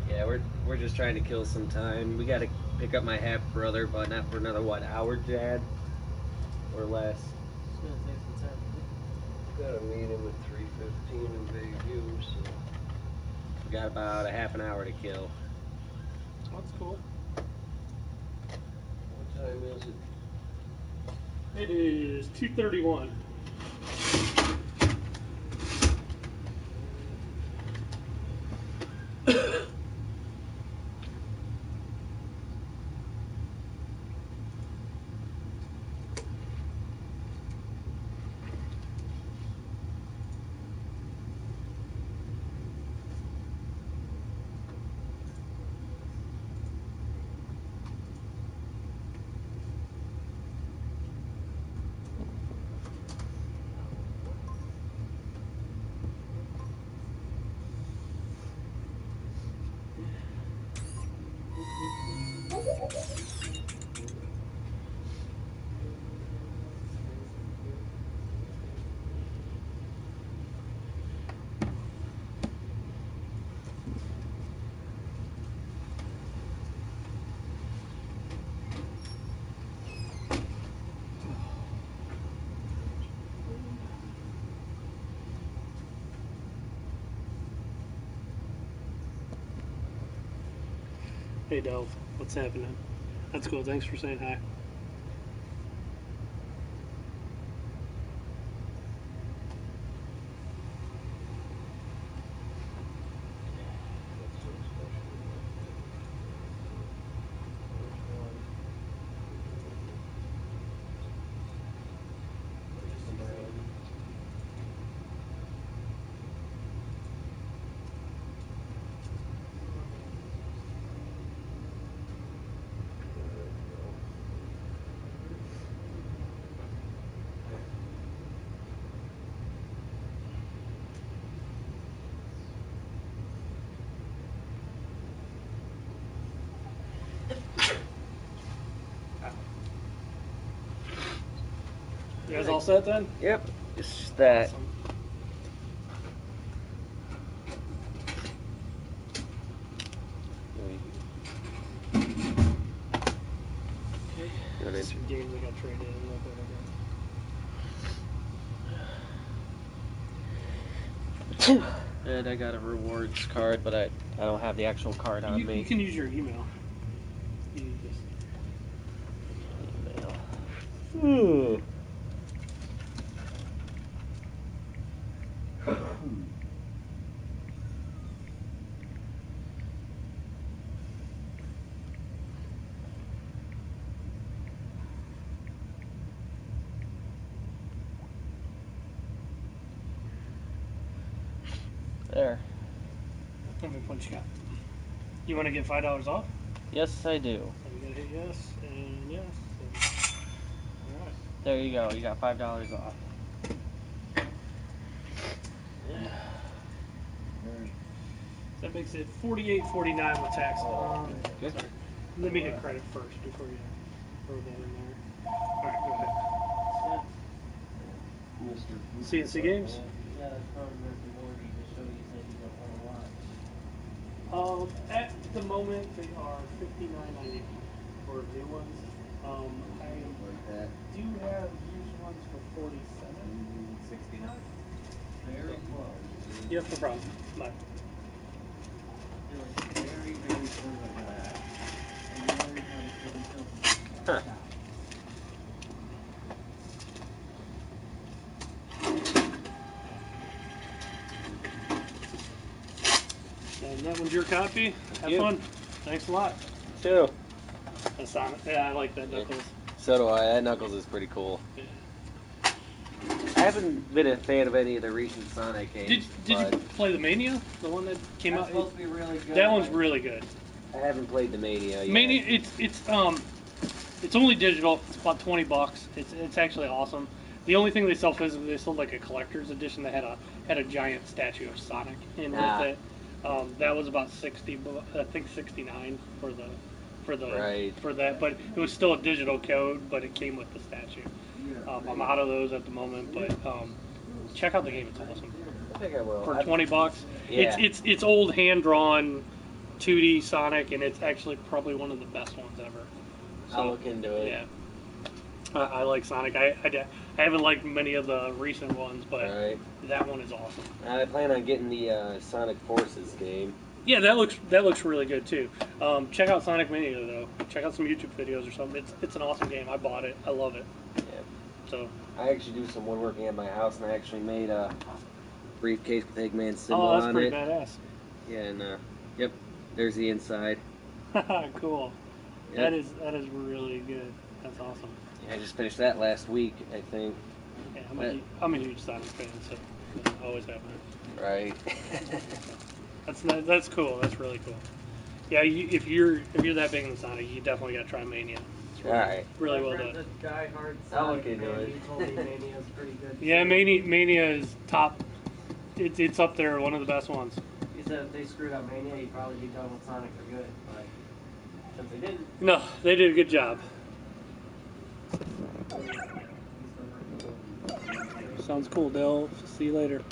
Yeah, we're just trying to kill some time. We gotta pick up my half brother, but not for another what, hour, Dad? Or less. It's gonna take some time. Gotta meet him at 3:15 in Bayview, so We got about a half an hour to kill. That's cool. what time is it? It is 2:31. Hey Delve, what's happening? That's cool, thanks for saying hi. You guys all set then? Yep, just that. Awesome. Okay. Some games I got traded in. And I got a rewards card, but I don't have the actual card on me. You can use your email. You just... Email. There. How many points you got? You want to get $5 off? Yes, I do. So you gotta hit yes and yes. And... Alright. There you go. You got $5 off. That makes it $48.49 with tax. Good. Sorry. Let me hit credit first before you throw that in there. Alright, go ahead. CNC games? Yeah, that's probably Rick and Morty to show you that you don't want to watch. At the moment, they are $59.90 for new ones. I do have used ones for $47.69. Very close. Yep, no problem. Bye. It was very, very similar to that. And you always want to Huh. And that one's your copy. Have fun. Thanks a lot. Too. That's Sonic. Yeah, I like that Knuckles. So do I. That Knuckles is pretty cool. Yeah. I haven't been a fan of any of the recent Sonic games. Did you play the Mania? The one that came That's out? supposed to be really good. That one's really good. I haven't played the Mania yet. Mania, it's only digital. It's about $20. It's actually awesome. The only thing they sell physically, they sold like a collector's edition that had a giant statue of Sonic in with it. That was about 60, I think 69 for that. But it was still a digital code, but it came with the statue. I'm out of those at the moment, but check out the game. It's awesome. I think I will. For $20, Yeah. it's old hand-drawn 2D Sonic, and it's actually probably one of the best ones ever. So, I'll look into it. Yeah. I like Sonic. I haven't liked many of the recent ones, but that one is awesome. I plan on getting the Sonic Forces game. Yeah, that looks really good too. Check out Sonic Mania though. Check out some YouTube videos or something. It's an awesome game. I bought it. I love it. Yeah. So I actually do some woodworking at my house, and I actually made a briefcase with Eggman's symbol on it. Oh, that's pretty badass. Yeah, and yep, there's the inside. Cool. Yep. That is really good. That's awesome. Yeah, I just finished that last week, I think. Yeah, I'm a huge Sonic fan, so I always have been. Right. That's cool. That's really cool. Yeah, if you're that big in Sonic, you definitely got to try Mania. It's really, Alright. really well My done. friend's a diehard I'll look Sonic into fan. it. He told me Mania's pretty good. Yeah, too. Mania is top. It's up there, one of the best ones. He said if they screwed up Mania, he'd probably be done with Sonic for good. But since they didn't, No, they did a good job. Sounds cool, Dale. See you later.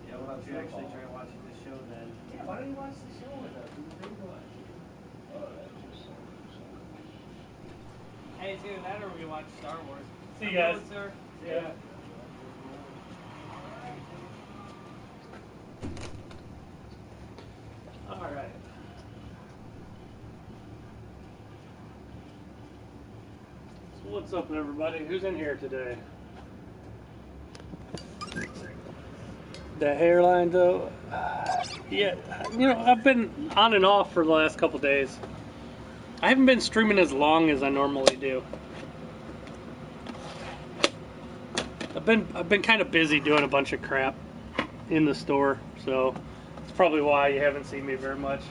yeah, we'll have to actually try watching the show then. Yeah, why don't you watch the show with us? It was great to watch. Hey, it's either that or we watch Star Wars. See you guys. Sir. Yeah. All right. So what's up, everybody? Who's in here today? The hairline, though. Yeah, I've been on and off for the last couple days. I haven't been streaming as long as I normally do. I've been kind of busy doing a bunch of crap in the store, so it's probably why you haven't seen me very much.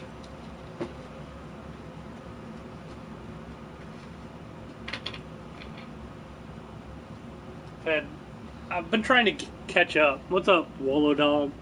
I've been trying to catch up. What's up, Wolo Dog?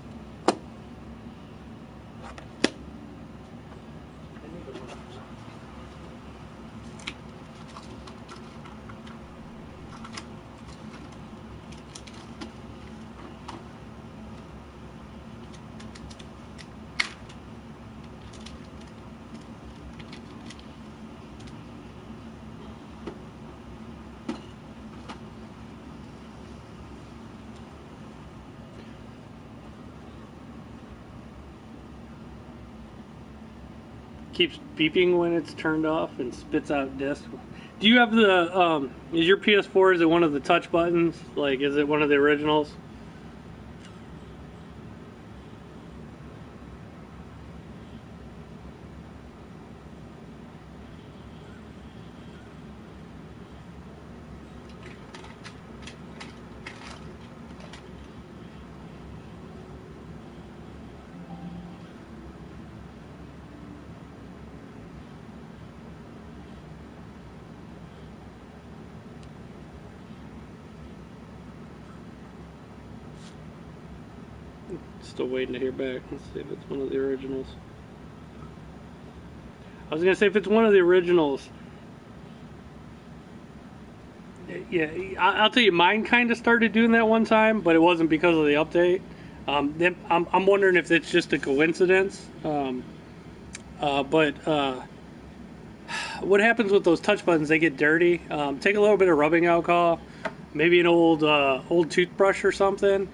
Keeps beeping when it's turned off and spits out disc. Do you have the is your PS4, is it one of the touch buttons? Like, is it one of the originals? Still waiting to hear back. Let's see if it's one of the originals. I was gonna say if it's one of the originals. Yeah, I'll tell you, mine kind of started doing that one time, but it wasn't because of the update. I'm wondering if it's just a coincidence. But what happens with those touch buttons? They get dirty. Take a little bit of rubbing alcohol, maybe an old toothbrush or something,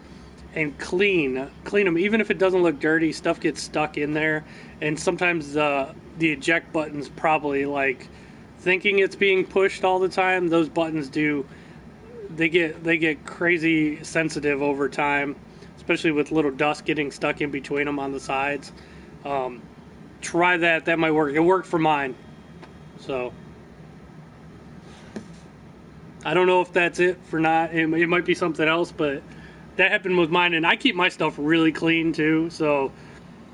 and clean them. Even if it doesn't look dirty, stuff gets stuck in there. And sometimes the eject button's probably like thinking it's being pushed all the time. Those buttons they get crazy sensitive over time, especially with little dust getting stuck in between them on the sides. Try that might work. It worked for mine, so I don't know if that's it for not. It might be something else, but that happened with mine, and I keep my stuff really clean too, so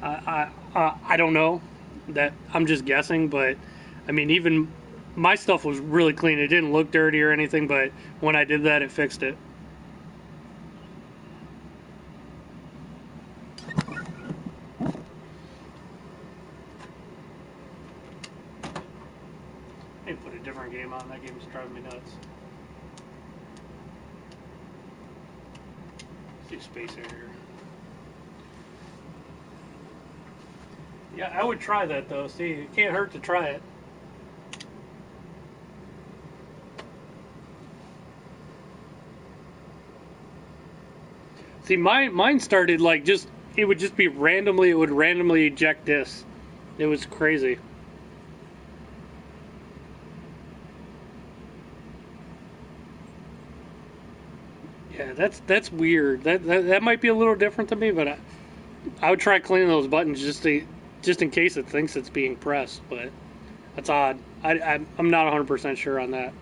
I don't know. That I'm just guessing, but I mean, even my stuff was really clean. It didn't look dirty or anything, but when I did that, it fixed it. Do space area. Yeah, I would try that though. See, it can't hurt to try it. See, mine started like it would just be randomly. It would randomly eject discs. It was crazy. Yeah, that's weird. That might be a little different to me, but I would try cleaning those buttons just in case it thinks it's being pressed. But that's odd. I'm not 100% sure on that.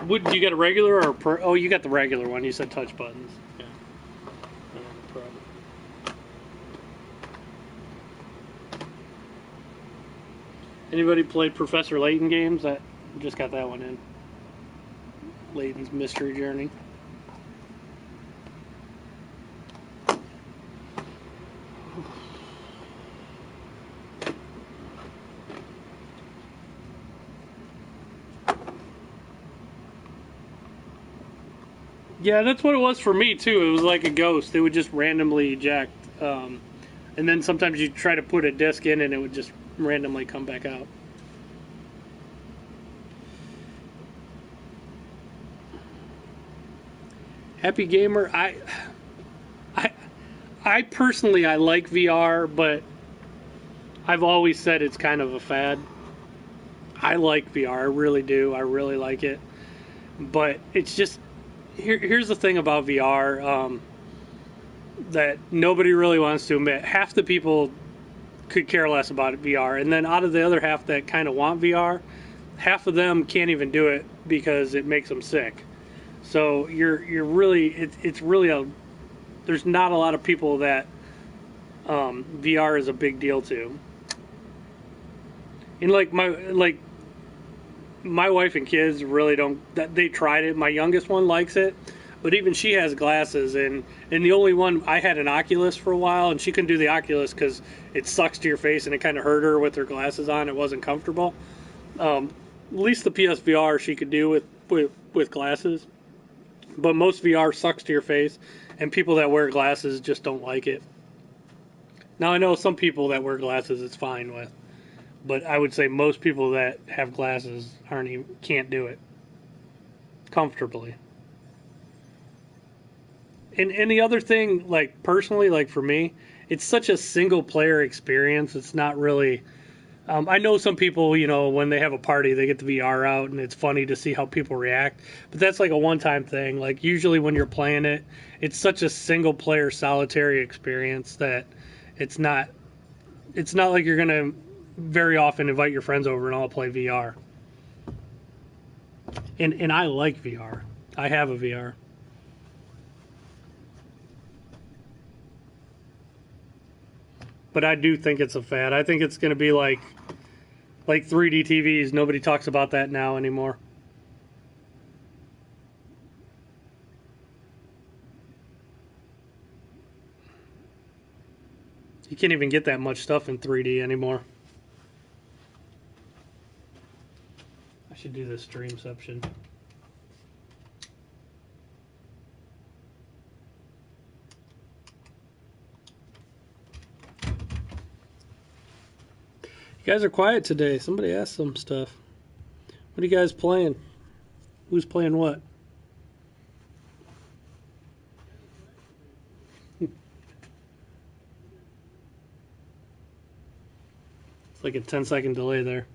Would you get a regular or pro? Oh, you got the regular one. You said touch buttons. Yeah. Pro. Anybody played Professor Layton games? I just got that one in. Layton's Mystery Journey. Yeah, that's what it was for me too. It was like a ghost. It would just randomly eject. And then sometimes you try to put a disc in and it would just randomly come back out. Happy Gamer, I personally I like VR, but I've always said it's kind of a fad. I like VR, I really do. I really like it. But it's just here's the thing about VR that nobody really wants to admit. Half the people could care less about VR, and then out of the other half that kind of want VR, half of them can't even do it because it makes them sick. So you're really it's really there's not a lot of people that VR is a big deal to. And like my wife and kids really don't. They tried it. My youngest one likes it, but even she has glasses, and the only one I had an Oculus for a while, and she couldn't do the Oculus because it sucks to your face, and it kind of hurt her with her glasses on. It wasn't comfortable. At least the PSVR she could do with glasses, but most VR sucks to your face, and people that wear glasses just don't like it. Now I know some people that wear glasses it's fine with. But I would say most people that have glasses can't do it comfortably. And the other thing, like personally, like for me, it's such a single player experience. It's not really. I know some people, when they have a party, they get the VR out, and it's funny to see how people react. But that's like a one-time thing. Like usually when you're playing it, it's such a single player solitary experience that it's not like you're gonna very often invite your friends over and all play VR. And I like VR. I have a VR. But I do think it's a fad. I think it's going to be like 3D TVs. Nobody talks about that now anymore. You can't even get that much stuff in 3D anymore. I should do this streamception. You guys are quiet today. Somebody asked some stuff. What are you guys playing? Who's playing what? It's like a 10-second delay there.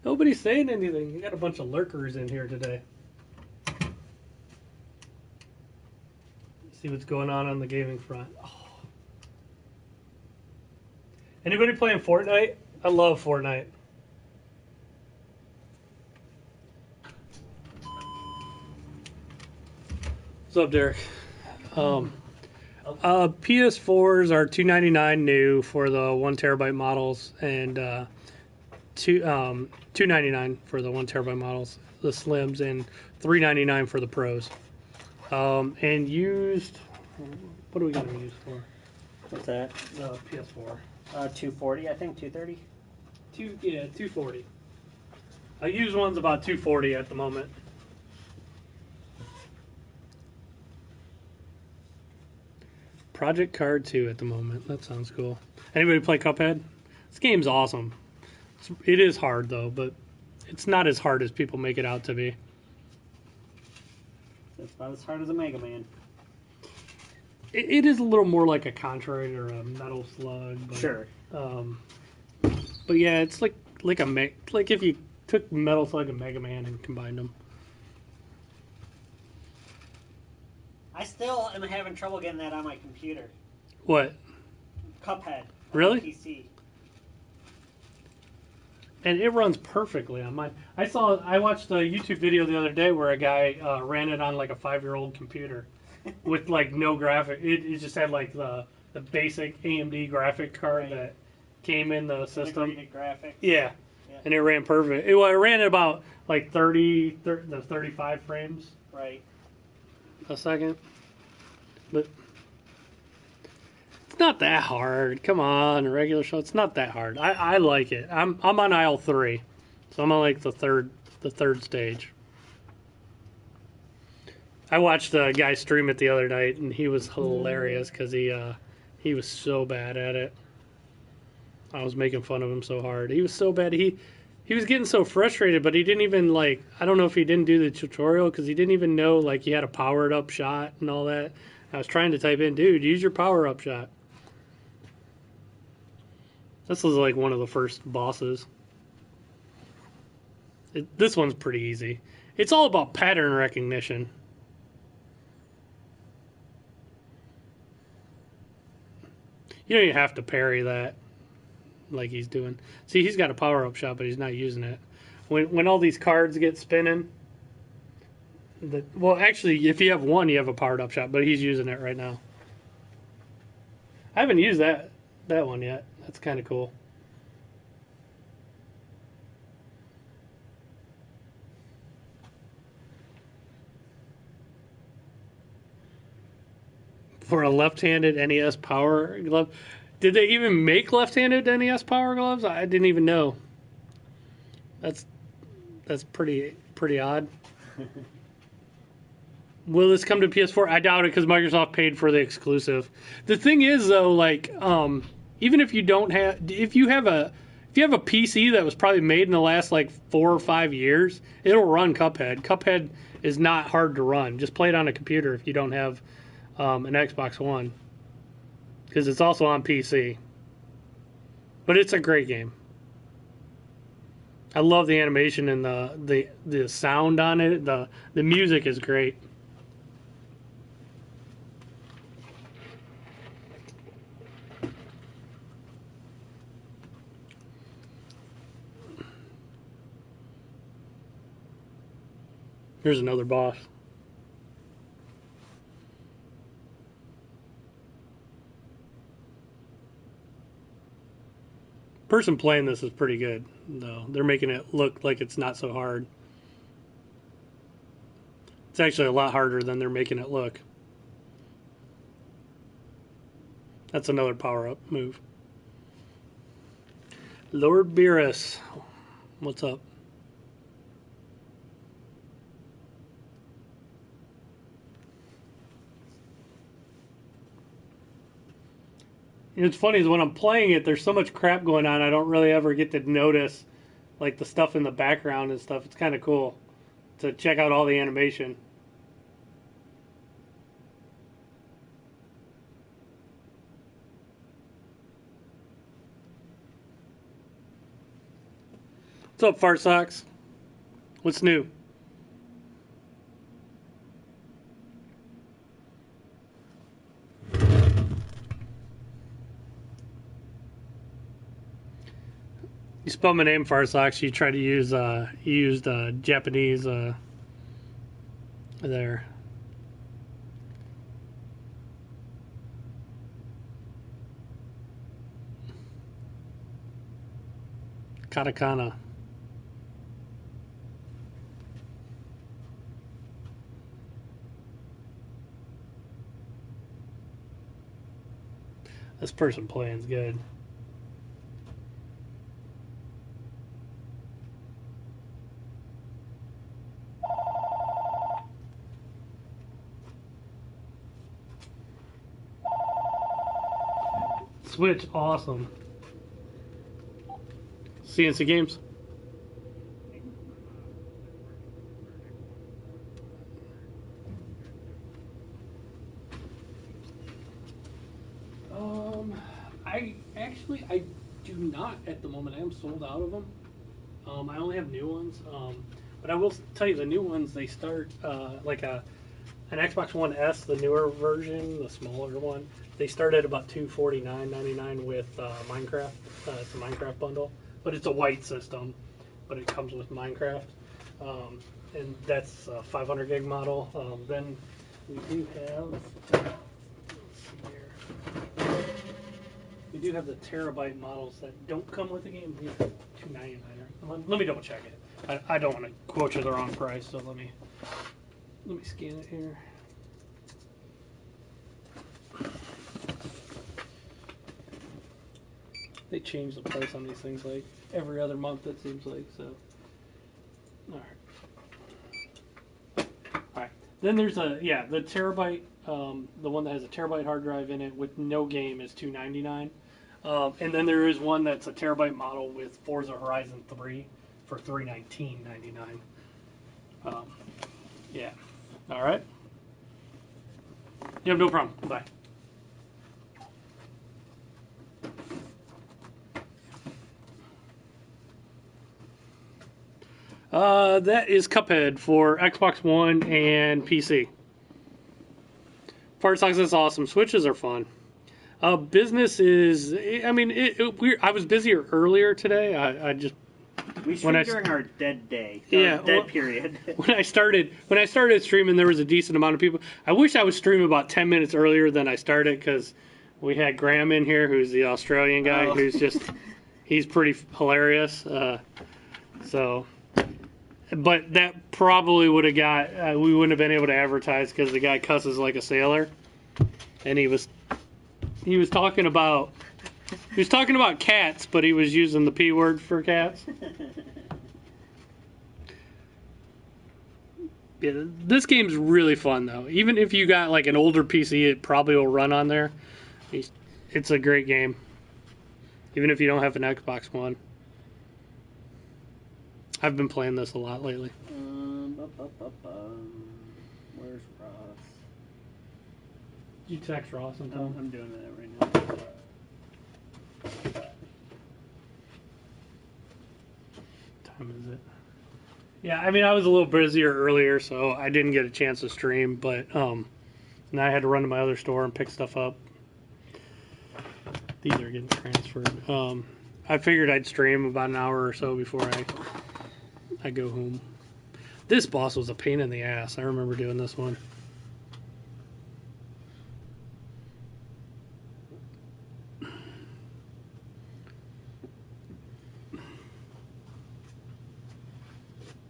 Nobody's saying anything. You got a bunch of lurkers in here today. See what's going on the gaming front. Oh. Anybody playing Fortnite? I love Fortnite. What's up, Derek? PS4s are $299 new for the 1 terabyte models, and $299 for the 1 terabyte models, the slims, and $399 for the pros. And used, what are we gonna use for? What's that? The PS4. 240, I think, 230. 240. A used one's about 240 at the moment. Project Card 2 at the moment. That sounds cool. Anybody play Cuphead? This game's awesome. It is hard though, but it's not as hard as people make it out to be. That's about as hard as a Mega Man. It is a little more like a Contrary or a Metal Slug. But, Sure. But yeah, it's like if you took Metal Slug and Mega Man and combined them. I still am having trouble getting that on my computer. What? Cuphead. Really? On PC. And it runs perfectly on mine. I watched a YouTube video the other day where a guy ran it on like a 5-year-old computer with like no graphic. It just had like the basic AMD graphic card that came in the system. Integrated graphics. Yeah. And it ran perfect. It ran at about like 35 frames Right. a second. But it's not that hard. Come on, a regular show. It's not that hard. I like it. I'm on aisle 3, so I'm on like the third stage. I watched a guy stream it the other night, and he was hilarious because he was so bad at it. I was making fun of him so hard. He was so bad. He was getting so frustrated, but he didn't even like. I don't know if he didn't do the tutorial because he didn't even know like he had a powered up shot and all that. I was trying to type in, dude, use your power up shot. This was like one of the first bosses. This one's pretty easy. It's all about pattern recognition. You don't even have to parry that like he's doing. See, he's got a power-up shot, but he's not using it. When all these cards get spinning... well, actually, if you have one, you have a powered-up shot, but he's using it right now. I haven't used that one yet. That's kind of cool. For a left-handed NES Power Glove. Did they even make left-handed NES Power Gloves? I didn't even know. That's pretty odd. Will this come to PS4? I doubt it because Microsoft paid for the exclusive. The thing is, though, like, even if you don't have, if you have a PC that was probably made in the last like 4 or 5 years, it'll run Cuphead. Cuphead is not hard to run. Just play it on a computer if you don't have an Xbox One, because it's also on PC. But it's a great game. I love the animation and the sound on it. The music is great. Here's another boss. Person playing this is pretty good, though. They're making it look like it's not so hard. It's actually a lot harder than they're making it look. That's another power-up move. Lord Beerus, what's up? It's funny is when I'm playing it, there's so much crap going on, I don't really ever get to notice like the stuff in the background and stuff. It's kind of cool to check out all the animation. What's up, Fart Socks? What's new? You spelled my name, Farsox. You tried to use, you used Japanese there. Katakana. This person playing's good. Switch, awesome. CNC games. I do not at the moment. I am sold out of them. I only have new ones. But I will tell you, the new ones, they start like an Xbox One S, the newer version, the smaller one. They start at about $249.99 with Minecraft. It's a Minecraft bundle, but it's a white system, but it comes with Minecraft, and that's a 500 gig model. Then we do have. Let's see here. We do have the terabyte models that don't come with the game. These are $299. Let me double check it. I don't want to quote you the wrong price, so let me scan it here. They change the price on these things like every other month, it seems like. So, all right. Then there's the terabyte, the one that has a terabyte hard drive in it with no game is $299. And then there is one that's a terabyte model with Forza Horizon 3 for $319.99. Yeah. All right. Yeah, no problem. Bye. That is Cuphead for Xbox One and PC. Fart Socks is awesome. Switches are fun. Business is, I mean, I was busier earlier today. We streamed during our dead day. Period. when I started streaming, there was a decent amount of people. I wish I was streaming about 10 minutes earlier than I started because we had Graham in here, who's the Australian guy, who's just, he's pretty hilarious. But that probably would have got, we wouldn't have been able to advertise because the guy cusses like a sailor, and he was talking about cats, but he was using the P word for cats. Yeah, this game's really fun though. Even if you got like an older PC, it probably will run on there. It's a great game. Even if you don't have an Xbox One. I've been playing this a lot lately. Where's Ross? Did you text Ross and Tom? I'm doing that right now. Time is it? Yeah, I mean, I was a little busier earlier, so I didn't get a chance to stream, but now I had to run to my other store and pick stuff up. These are getting transferred. I figured I'd stream about an hour or so before I go home. This boss was a pain in the ass. I remember doing this one.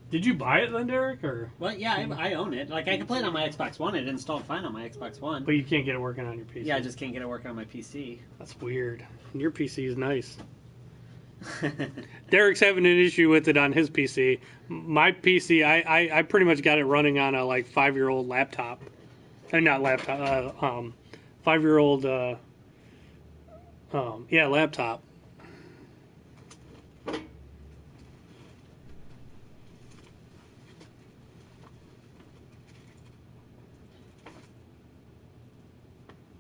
Did you buy it then, Derek? Or well, yeah, I own it. Like I can play it on my Xbox One. It installed fine on my Xbox One. But you can't get it working on your PC. Yeah, I just can't get it working on my PC. That's weird. Your PC is nice. Derek's having an issue with it on his PC. My PC, I pretty much got it running on a like 5-year-old laptop. Not laptop. 5-year-old. Laptop.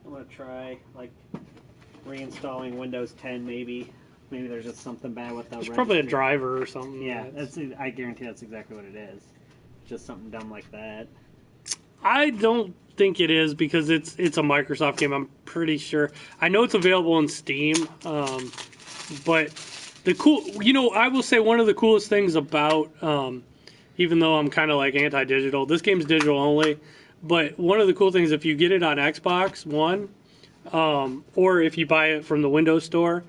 I'm gonna try like reinstalling Windows 10 maybe. Maybe there's just something bad with the registry. There's probably a driver or something. Yeah, I guarantee that's exactly what it is. Just something dumb like that. I don't think it is because it's a Microsoft game. I'm pretty sure. I know it's available in Steam, but I will say one of the coolest things about, even though I'm kind of like anti-digital, this game's digital only. But one of the cool things, if you get it on Xbox One, or if you buy it from the Windows Store,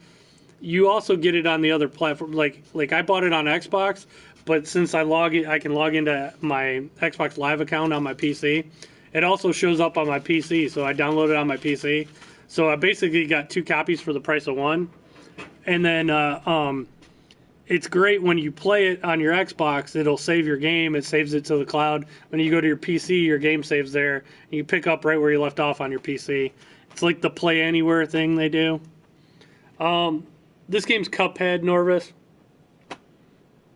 you also get it on the other platform. Like I bought it on Xbox, but since I can log into my Xbox Live account on my PC. It also shows up on my PC, so I downloaded it on my PC. So I basically got 2 copies for the price of one. And then it's great when you play it on your Xbox, it'll save your game. It saves it to the cloud. When you go to your PC, your game saves there. And you pick up right where you left off on your PC. It's like the Play Anywhere thing they do. This game's Cuphead, Norvis.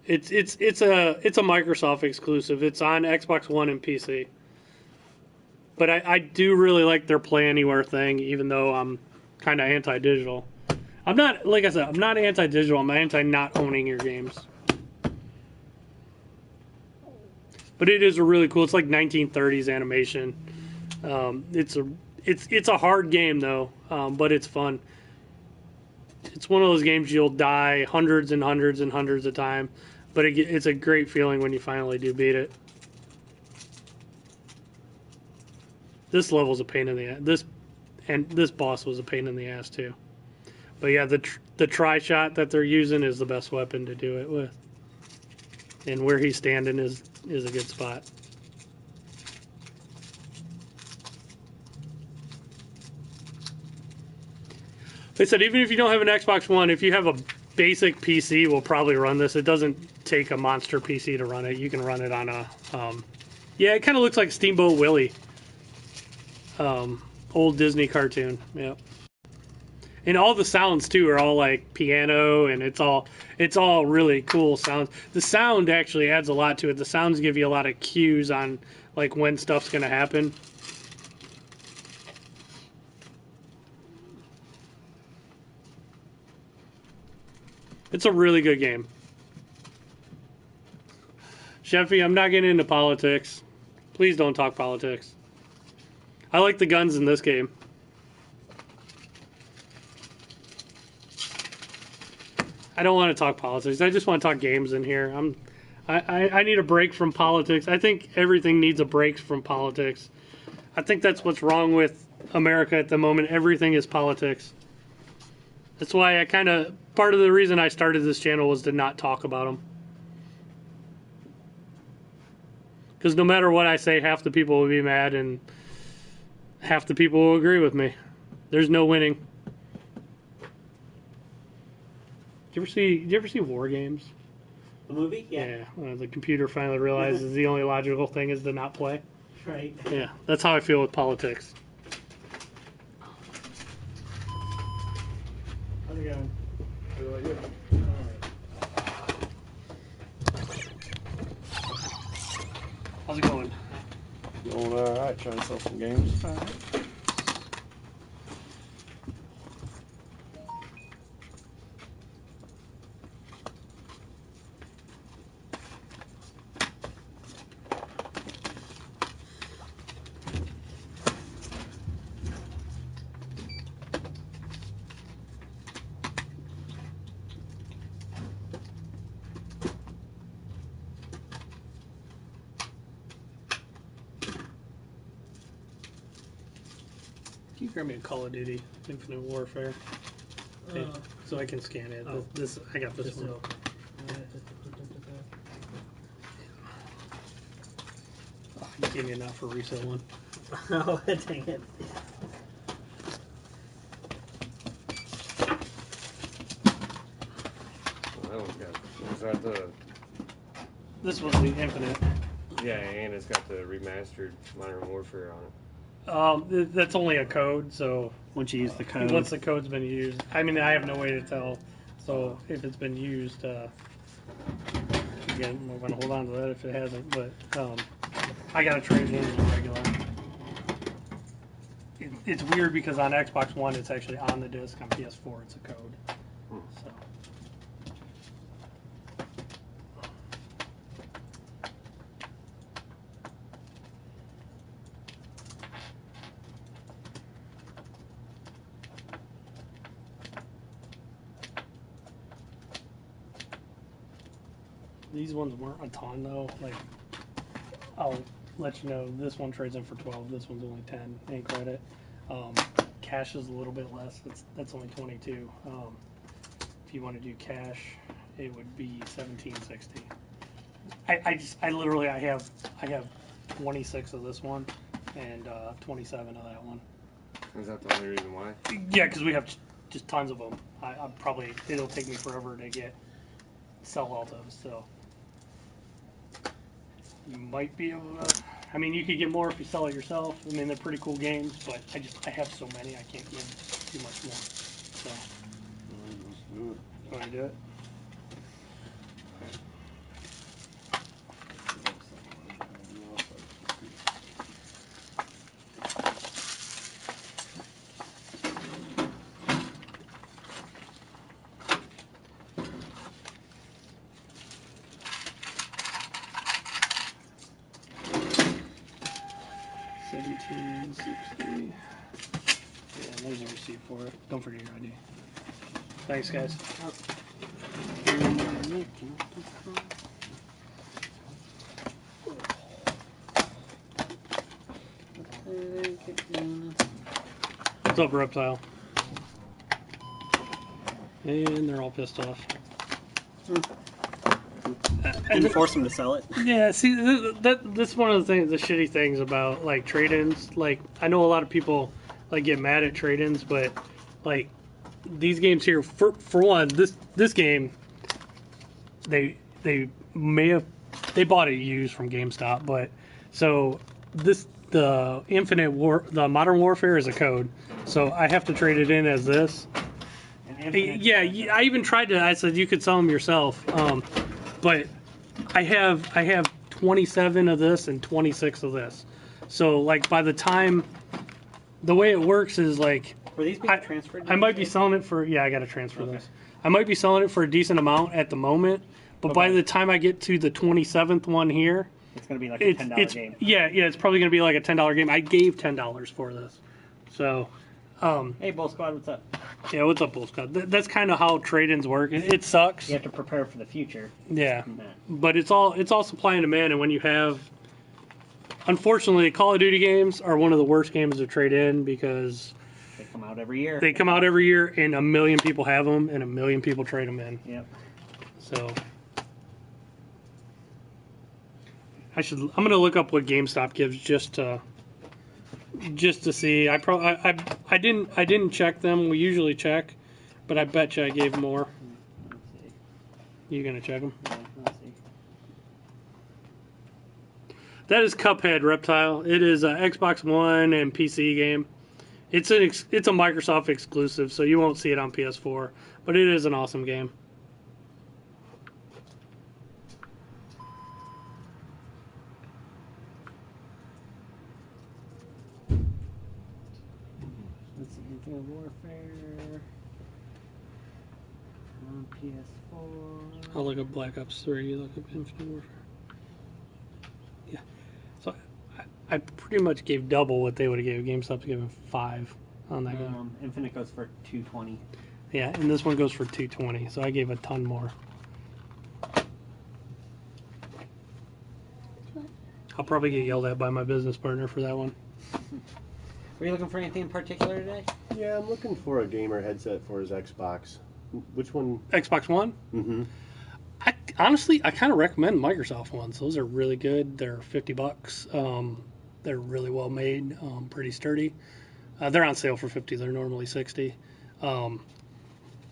It's a Microsoft exclusive. It's on Xbox One and PC. But I do really like their Play Anywhere thing, even though I'm kind of anti-digital. I'm not, like I said, I'm not anti-digital. I'm anti-not owning your games. But it is a really cool. It's like 1930s animation. It's a hard game though, but it's fun. It's one of those games you'll die hundreds and hundreds and hundreds of times, but it's a great feeling when you finally do beat it. This level's a pain in the ass. This boss was a pain in the ass too. But yeah, the tri-shot that they're using is the best weapon to do it with. And where he's standing is a good spot. They said even if you don't have an Xbox One, if you have a basic PC, will probably run this. It doesn't take a monster PC to run it. You can run it on a... yeah, it kind of looks like Steamboat Willie. Old Disney cartoon. Yep. And all the sounds too are all like piano, and it's all really cool sounds. The sound actually adds a lot to it. The sounds give you a lot of cues on like when stuff's gonna happen. It's a really good game. Sheffy, I'm not getting into politics. Please don't talk politics. I like the guns in this game. I don't want to talk politics. I just want to talk games in here. I need a break from politics. I think everything needs a break from politics. I think that's what's wrong with America at the moment. Everything is politics. That's why part of the reason I started this channel was to not talk about them. Because no matter what I say, half the people will be mad and half the people will agree with me. There's no winning. Did you ever see War Games? The movie? Yeah. Yeah. The computer finally realizes the only logical thing is to not play. Right. Yeah. That's how I feel with politics. How's it going? Really good. How's it going? Going alright, trying to sell some games. All right. Can you grab me a Call of Duty Infinite Warfare? Yeah, so I can scan it. Oh. I got this one. Oh, you gave me enough for resale one. Oh, dang it. Well, that one's got, is that the, This was the Infinite. yeah, and it's got the remastered Modern Warfare on it. That's only a code, so Once you use the code. once the code's been used, I mean, I have no way to tell. So if it's been used, again, we're gonna hold on to that if it hasn't. But I gotta trade it in the regular. It's weird because on Xbox One, it's actually on the disc. On PS4, it's a code. So. These ones weren't a ton though. Like, I'll let you know, this one trades in for 12. This one's only 10 in credit. Cash is a little bit less. That's only 22. if you want to do cash, it would be $17.60. I have 26 of this one and 27 of that one. Is that the only reason why? Yeah, because we have just tons of them. It'll take me forever to sell all those. So you might be able to. I mean, you could get more if you sell it yourself. I mean, they're pretty cool games, but I have so many, I can't give too much more. So, you want to do it? $17.60. Yeah, there's a receipt for it. Don't forget your ID. Thanks, guys. What's up, Reptile? And they're all pissed off. Didn't force them to sell it. Yeah, see, that's one of the shitty things about like trade-ins. Like, I know a lot of people like get mad at trade-ins, but like these games here, for one, this game, they bought it used from GameStop, but so the Modern Warfare is a code, so I have to trade it in as this. Yeah, I even tried to. I said you could sell them yourself, but I have 27 of this and 26 of this. So like by the time, the way it works is like, were these being transferred? I might be selling it for, yeah, I got to transfer this. I might be selling it for a decent amount at the moment, but by the time I get to the 27th one here, it's going to be like a $10 game. Yeah, it's probably going to be like a $10 game. I gave $10 for this. So, hey, Bull Squad, what's up? Yeah, what's up, Bull Squad? That's kind of how trade-ins work. It sucks. You have to prepare for the future. Yeah, but it's all supply and demand, and when you have, unfortunately, Call of Duty games are one of the worst games to trade in because they come out every year. They come out every year, and a million people have them, and a million people trade them in. Yep. So I'm gonna look up what GameStop gives just to see. I didn't check them. We usually check, but I bet you I gave more. Let's see. You gonna check them? Yeah, let's see. That is Cuphead, Reptile. It is an Xbox One and PC game. It's a Microsoft exclusive, so you won't see it on PS4, but it is an awesome game. Let's see, Infinite Warfare on PS4. I'll look up Black Ops 3, look up Infinite Warfare. Yeah. So I pretty much gave double what they would have gave. GameStop's giving 5 on that game. Infinite goes for $220. Yeah, and this one goes for $220, so I gave a ton more. I'll probably get yelled at by my business partner for that one. Were you looking for anything in particular today? Yeah, I'm looking for a gamer headset for his Xbox. Which one? Xbox One? Mm-hmm. Honestly, I kind of recommend Microsoft ones. Those are really good. They're $50. They're really well made, pretty sturdy. They're on sale for $50. They're normally $60.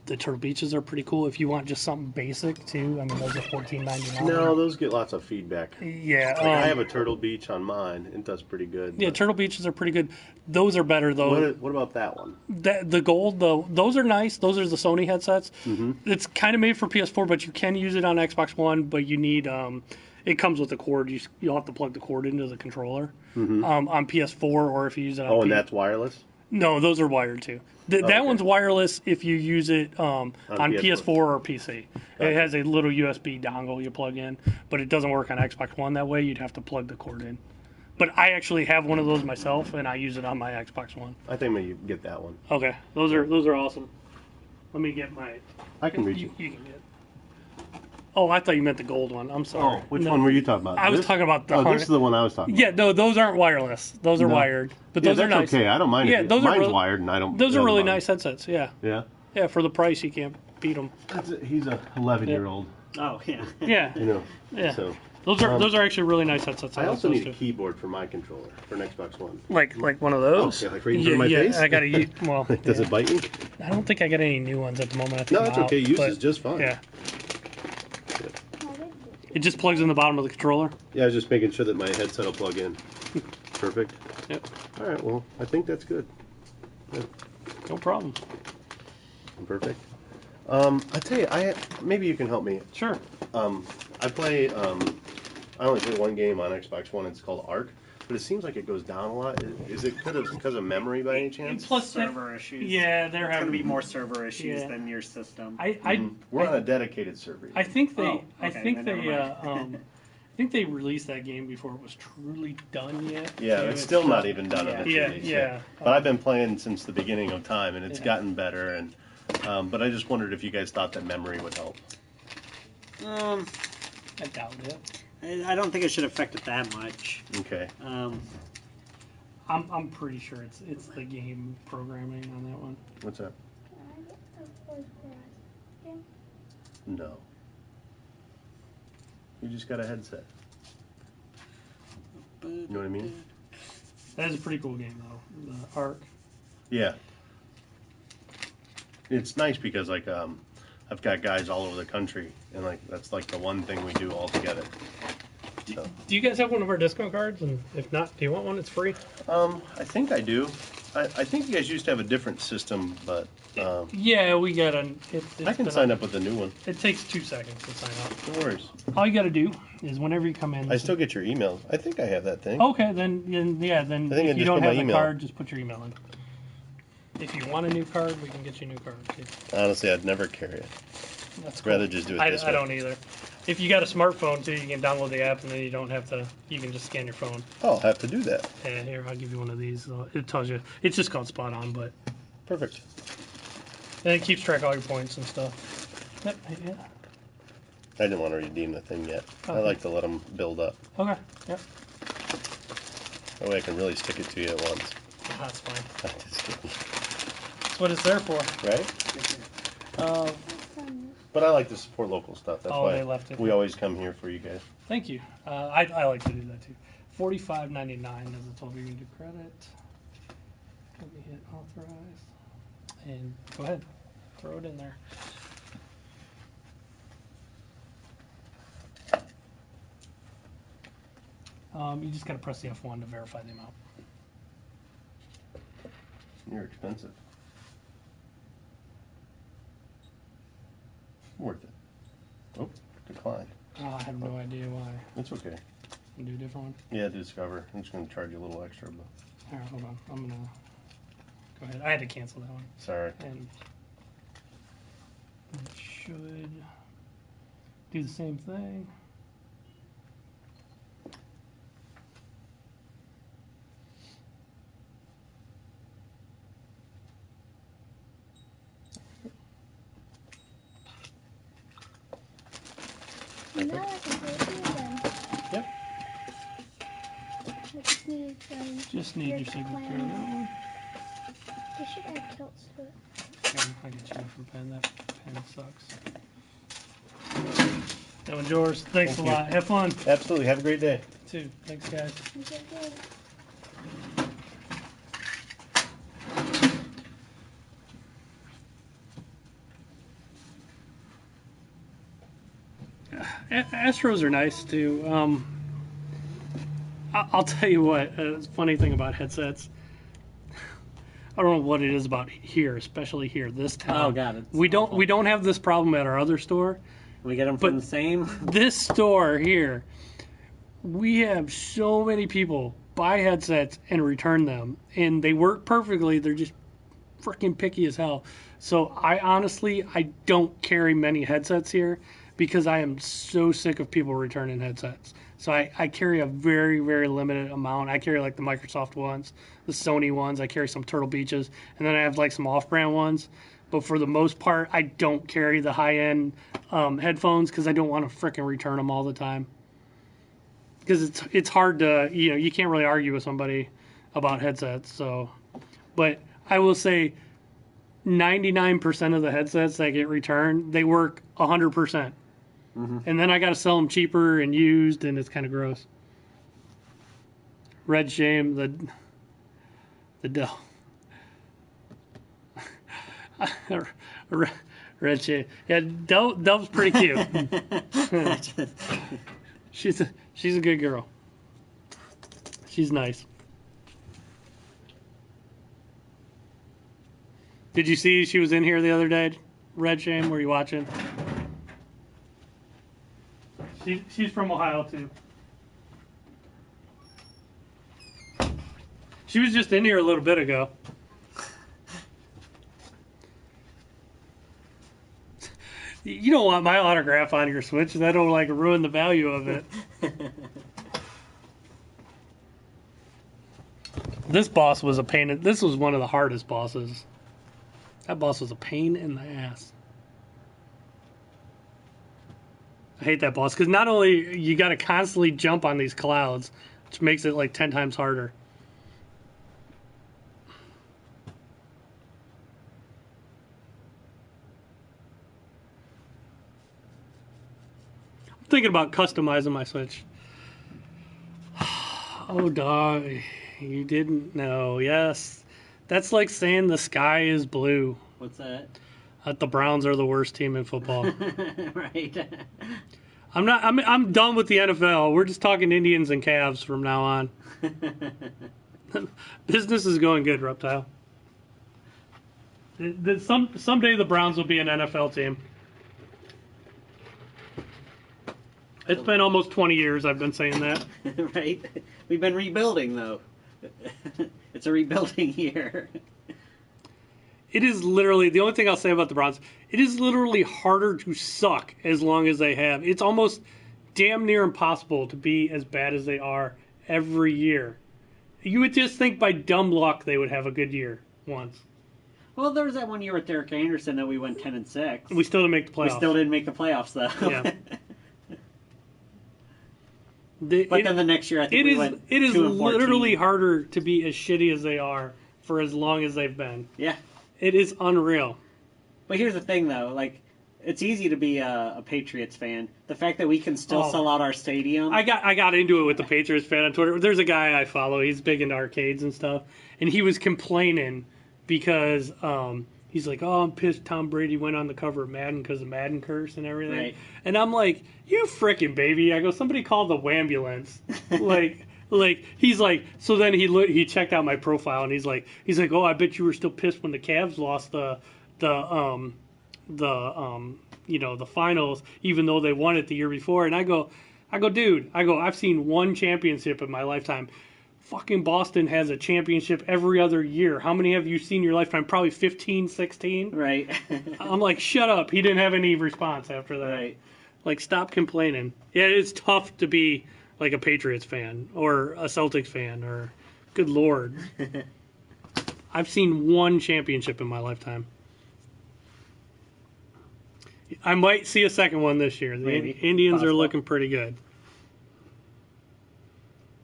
The Turtle Beaches are pretty cool. If you want just something basic too, I mean, those are $14.99. No, those get lots of feedback. Yeah, like I have a Turtle Beach on mine. It does pretty good. Yeah, Turtle Beaches are pretty good. Those are better though. What about that one? The gold, those are nice. Those are the Sony headsets. Mm-hmm. It's kind of made for PS4, but you can use it on Xbox One. But you need it comes with a cord. You'll have to plug the cord into the controller on PS4, or if you use it on. And that's wireless. No, those are wired too. That one's wireless if you use it on PS4 or PC. It has a little USB dongle you plug in, but it doesn't work on Xbox One that way. You'd have to plug the cord in. But I actually have one of those myself, and I use it on my Xbox One. I think maybe you get that one. Okay, those are awesome. Let me get my. I can reach you. You can get. Oh, I thought you meant the gold one. I'm sorry. Oh, which one were you talking about? I was talking about the. Oh, this is the one I was talking about. Yeah, no, those aren't wireless. Those are wired, but those are nice. Okay, I don't mind. Yeah, those mine's are wired, and I don't. Those are really nice headsets. Yeah. Yeah. Yeah, for the price, you can't beat him. He's a 11-year-old. Oh yeah. Yeah, You know. yeah. So Those are actually really nice headsets. I like also those need a too. keyboard for my controller for an Xbox One. Like one of those. Oh, yeah, like right in front of my face? I got to well. Does it bite me? I don't think I got any new ones at the moment. I think No, I'm that's out, okay. Use but, is just fine. Yeah. It just plugs in the bottom of the controller. Yeah, I was just making sure that my headset will plug in. Perfect. Yep. All right. Well, I think that's good. No problem. Perfect. I tell you, maybe you can help me. Sure. I play. I only play one game on Xbox One. It's called Arc, but it seems like it goes down a lot. Is it because of memory by any chance? Plus server issues. Yeah, they're It's gonna having be more server issues Yeah. than your system. We're on a dedicated server. I think they. Oh, I okay, think then they. never mind. I think they released that game before it was truly done yet. Yeah, too. it's still not even done on its Yeah, release. yeah. But I've been playing since the beginning of time, and it's Yeah. gotten better. And but I just wondered if you guys thought that memory would help. I doubt it. I don't think it should affect it that much. Okay. I'm pretty sure it's the game programming on that one. What's that? No. You just got a headset. You know what I mean? That is a pretty cool game though. The Arc. Yeah. It's nice because like I've got guys all over the country, and like that's like the one thing we do all together. So. Do you guys have one of our discount cards? And if not, do you want one? It's free. I think I do. I think you guys used to have a different system, but Yeah, we got an. I can sign up with the new one. It takes 2 seconds to sign up. No worries. All you got to do is whenever you come in. I still get your emails. I think I have that thing. Okay, then yeah, then I think I if you just don't put my have the email. card, just put your email in. If you want a new card, we can get you a new card too. Honestly, I'd never carry it. That's I'd rather just do it this way. I don't either. If you got a smartphone too, you can download the app and then you don't have to. You can just scan your phone. Oh, I'll have to do that. Yeah, here I'll give you one of these. It tells you. It's just called Spot On, but Perfect. and it keeps track of all your points and stuff. Yep. Yeah. I didn't want to redeem the thing yet. I Okay. like to let them build up. Okay. Yep. That way I can really stick it to you at once. That's fine. I'm just kidding. That's what it's there for. Right? But I like to support local stuff. That's Oh, why they left it. we always come here for you guys. Thank you. I like to do that too. $45.99 as a total unit of credit. Let me hit authorize. And go ahead. Throw it in there. You just got to press the F1 to verify the amount. You're expensive. Worth it. Oh, decline. Oh, I have no idea why. It's okay. Do a different one. Yeah, Discover. I'm just going to charge you a little extra, but All right, hold on. I'm gonna go ahead. I had to cancel that one. sorry. And it should do the same thing. Now I can play it again. Yep. I just need Just need your signature on that one. They should add tilts to it. Okay, I'll get you a different pen. That pen sucks. That one's yours. Thanks Thank a you. lot. Have fun. Absolutely. Have a great day. Too. Thanks, guys. Okay, good. Astros are nice too. I'll tell you what. Funny thing about headsets. I don't know what it is about here, especially here this town. Oh, God, it's we awful. don't have this problem at our other store. We get them from But- the same. This store here, we have so many people buy headsets and return them, and they work perfectly. They're just freaking picky as hell. So I don't carry many headsets here because I am so sick of people returning headsets. So I carry a very, very limited amount. I carry like the Microsoft ones, the Sony ones. I carry some Turtle Beaches, and then I have like some off-brand ones. But for the most part, I don't carry the high-end headphones because I don't want to freaking return them all the time. Because it's hard to, you can't really argue with somebody about headsets. So, but I will say, 99% of the headsets that get returned, they work 100%. And then I got to sell them cheaper and used, and it's kind of gross. Red Shame, the Dell. Red Shame. Yeah, Delve's pretty cute. She's a good girl. She's nice. Did you see she was in here the other day? Red Shame, were you watching? She's from Ohio too. She was just in here a little bit ago. You don't want my autograph on your Switch. That'll like ruin the value of it. This boss was a pain. This was one of the hardest bosses. That boss was a pain in the ass. I hate that boss because not only you got to constantly jump on these clouds, which makes it like 10 times harder. I'm thinking about customizing my Switch. Oh, dog. You didn't know. Yes. That's like saying the sky is blue. What's that? That the Browns are the worst team in football. Right. I'm done with the NFL. We're just talking Indians and Cavs from now on. Business is going good, Reptile. Someday the Browns will be an NFL team. It's been almost 20 years I've been saying that. Right? We've been rebuilding, though. It's a rebuilding year. It is literally, the only thing I'll say about the Browns, it is literally harder to suck as long as they have. It's almost damn near impossible to be as bad as they are every year. You would just think by dumb luck they would have a good year once. Well, there was that one year with Derek Anderson that we went 10-6. We still didn't make the playoffs. We still didn't make the playoffs, though. Yeah. But then the next year, I think we went 2-14. It is literally harder to be as shitty as they are for as long as they've been. Yeah. It is unreal. But here's the thing, though. Like, it's easy to be a Patriots fan. The fact that we can still sell out our stadium. I got into it with the Patriots fan on Twitter. There's a guy I follow. He's big into arcades and stuff. And he was complaining because he's like, oh, I'm pissed Tom Brady went on the cover of Madden because of Madden curse and everything. Right. And I'm like, you frickin' baby. I go, somebody called the wambulance. Like he's like, so then he checked out my profile and he's like, oh, I bet you were still pissed when the Cavs lost the finals, even though they won it the year before. And I go, dude, I've seen one championship in my lifetime. Fucking Boston has a championship every other year. How many have you seen in your lifetime? Probably 15, 16. Right. I'm like, shut up. He didn't have any response after that. Right. Like, stop complaining. Yeah, it's tough to be like a Patriots fan or a Celtics fan or, good Lord. I've seen one championship in my lifetime. I might see a second one this year. The Maybe. Indians Possible. are looking pretty good.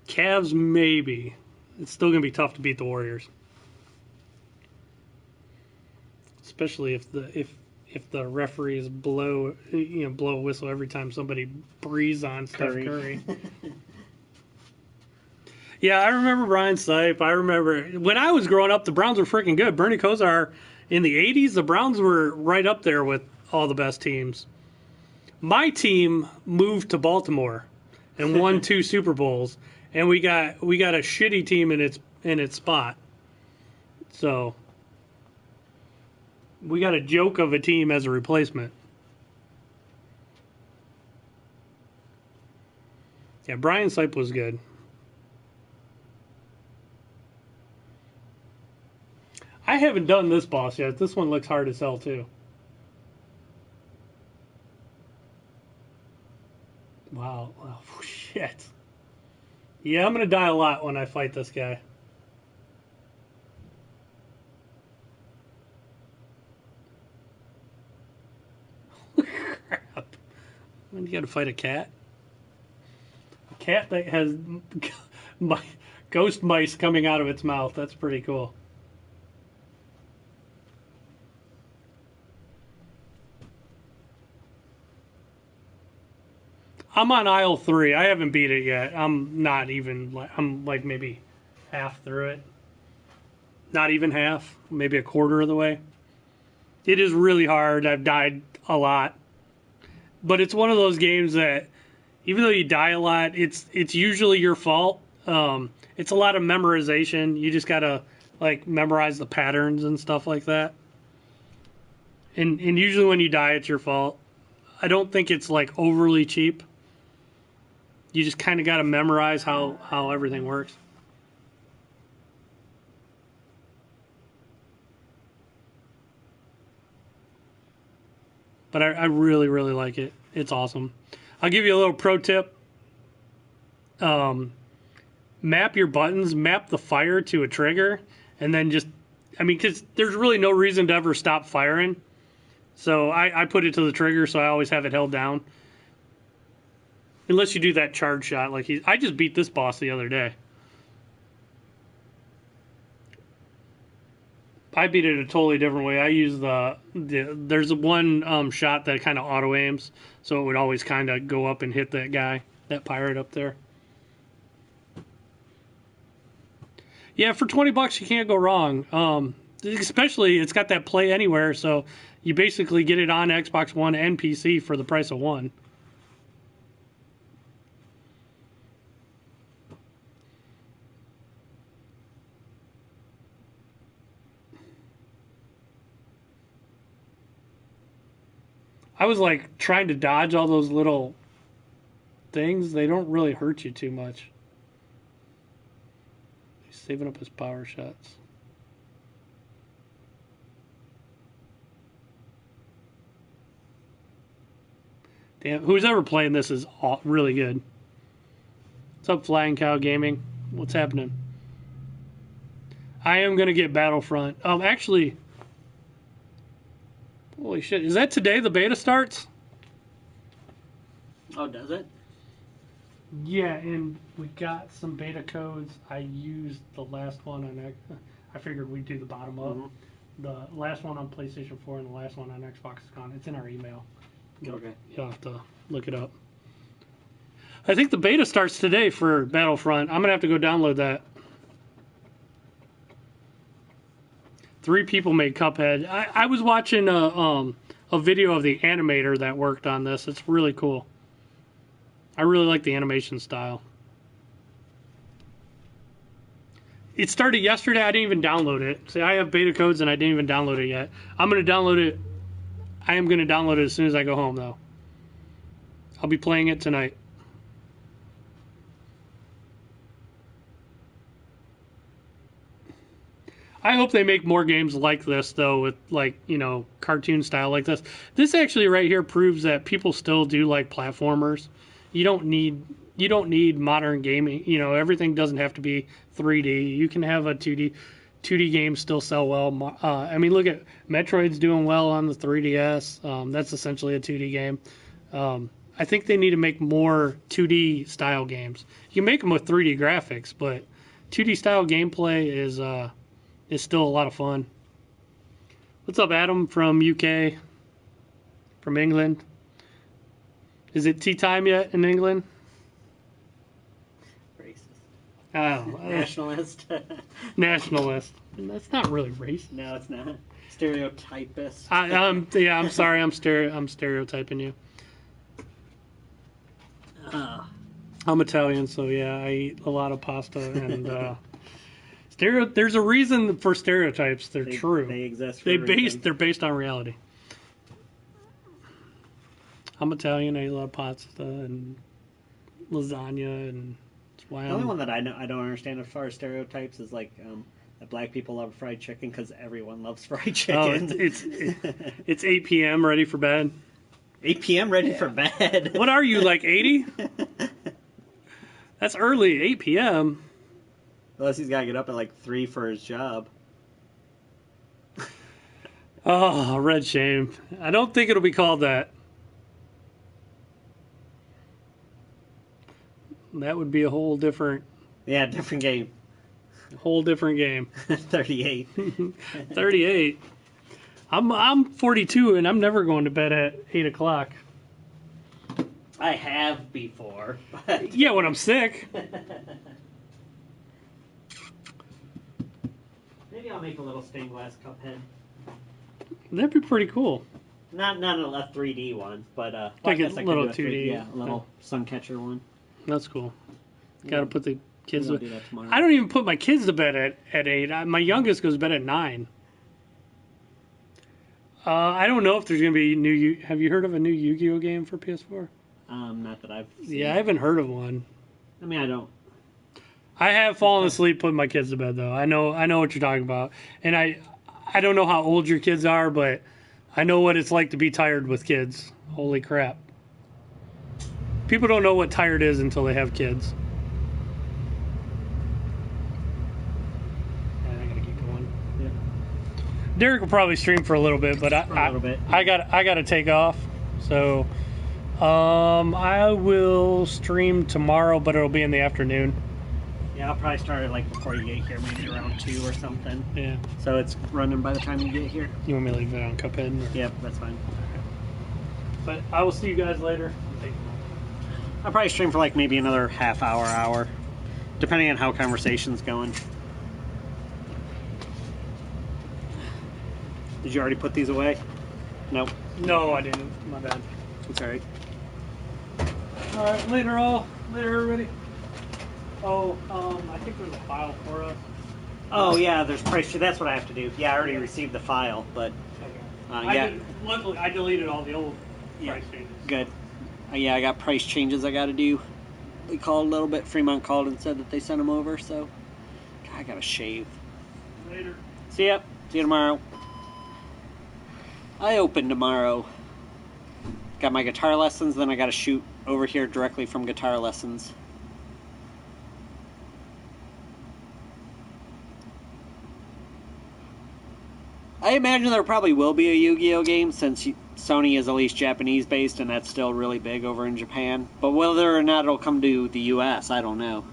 Cavs, maybe. It's still going to be tough to beat the Warriors. Especially if the referees blow a whistle every time somebody breathes on Steph Curry. Yeah, I remember Brian Sipe. I remember when I was growing up, the Browns were freaking good. Bernie Kosar in the 80s, the Browns were right up there with all the best teams. My team moved to Baltimore and won 2 Super Bowls, and we got a shitty team in its spot. So we got a joke of a team as a replacement. Yeah, Brian Sipe was good. I haven't done this boss yet. This one looks hard to sell too. Wow. Oh, shit. Yeah, I'm going to die a lot when I fight this guy. Crap. You got to fight a cat? A cat that has ghost mice coming out of its mouth. That's pretty cool. I'm on aisle 3. I haven't beat it yet. I'm not even. I'm like maybe half through it. Not even half. Maybe a quarter of the way. It is really hard. I've died a lot. But it's one of those games that, even though you die a lot, it's usually your fault. It's a lot of memorization. You just gotta like memorize the patterns and stuff like that. And usually when you die, it's your fault. I don't think it's like overly cheap. You just kind of gotta memorize how everything works. But I really, really like it. It's awesome. I'll give you a little pro tip. Map your buttons, map the fire to a trigger, and then just, because there's really no reason to ever stop firing. So I put it to the trigger, so I always have it held down. Unless you do that charge shot. I just beat this boss the other day. I beat it a totally different way. I use there's one shot that kind of auto aims, so it would always kind of go up and hit that guy, that pirate up there. Yeah, for $20 you can't go wrong. Especially it's got that play anywhere, so you basically get it on Xbox One and PC for the price of one. I was like trying to dodge all those little things. They don't really hurt you too much. He's saving up his power shots. Damn, who's ever playing this is really good. What's up, Flying Cow Gaming? What's happening? I am going to get Battlefront. Actually, holy shit. Is that today the beta starts? Oh, does it? Yeah, and we got some beta codes. I used the last one on I figured we'd do the bottom up. Mm-hmm. The last one on PlayStation 4 and the last one on Xbox is gone. It's in our email. Okay. You'll have to look it up. I think the beta starts today for Battlefront. I'm going to have to go download that. 3 people made Cuphead. I was watching a video of the animator that worked on this. It's really cool. I really like the animation style. It started yesterday. I didn't even download it. See, I have beta codes and I didn't even download it yet. I'm going to download it. I am going to download it as soon as I go home, though. I'll be playing it tonight. I hope they make more games like this, though, with, like, cartoon style like this. This actually right here proves that people still do like platformers. You don't need modern gaming. Everything doesn't have to be 3D. You can have a 2D games still sell well. Look at Metroid's doing well on the 3DS. That's essentially a 2D game. I think they need to make more 2D style games. You can make them with 3D graphics, but 2D style gameplay is still a lot of fun. What's up, Adam from UK? From England? Is it tea time yet in England? Racist. Oh, Nationalist. nationalist. That's not really racist. No, it's not. Stereotypist. I'm sorry. I'm stereotyping you. I'm Italian, so yeah, I eat a lot of pasta and there's a reason for stereotypes. They're true. They exist for a reason. They're based on reality. I'm Italian. I eat a lot of pasta and lasagna, and that's why The only one that I don't understand as far as stereotypes is like that black people love fried chicken because everyone loves fried chicken. Oh, it's 8 p.m. ready for bed. 8 p.m. ready for bed. What are you, like 80? That's early, 8 p.m. Unless he's got to get up at like 3 for his job. Oh, red shame. I don't think it'll be called that. That would be a whole different... Yeah, different game. Whole different game. 38. 38. I'm 42 and I'm never going to bed at 8 o'clock. I have before. But Yeah, when I'm sick. maybe I'll make a little stained glass Cuphead. That'd be pretty cool. Not a 3D one, but Like I a guess I could little do 2D. yeah, a little sun catcher one. That's cool. Yeah. Got to put the kids. Maybe I'll do that tomorrow. I don't even put my kids to bed at 8. My youngest goes to bed at 9. I don't know if there's going to be new. Have you heard of a new Yu-Gi-Oh game for PS4? Not that I've seen. Yeah, I haven't heard of one. I mean, I don't. I have fallen asleep putting my kids to bed though. I know what you're talking about, and I don't know how old your kids are, but I know what it's like to be tired with kids. Holy crap! People don't know what tired is until they have kids. Yeah, I gotta keep going. Yeah. Derek will probably stream for a little bit, but For a little bit. I got to take off. So I will stream tomorrow, but it'll be in the afternoon. Yeah, I'll probably start it like before you get here, maybe around 2 or something. Yeah. So it's running by the time you get here. You want me to leave it on Cuphead? Or? Yep, that's fine. But I will see you guys later. I'll probably stream for like maybe another half hour, depending on how conversation's going. Did you already put these away? Nope. No, I didn't. My bad. It's alright. All right, later all. Later, everybody. Oh, I think there's a file for us. Oh yeah, there's price. That's what I have to do. Yeah, I already received the file, but yeah, Luckily, I deleted all the old Yeah. price changes. good. Yeah, I got price changes I got to do. They called a little bit. Fremont called and said that they sent them over. So I gotta shave. Later. See ya. See you tomorrow. I open tomorrow. Got my guitar lessons, then I gotta shoot over here directly from guitar lessons. I imagine there probably will be a Yu-Gi-Oh game since Sony is at least Japanese based and that's still really big over in Japan. But whether or not it'll come to the US, I don't know.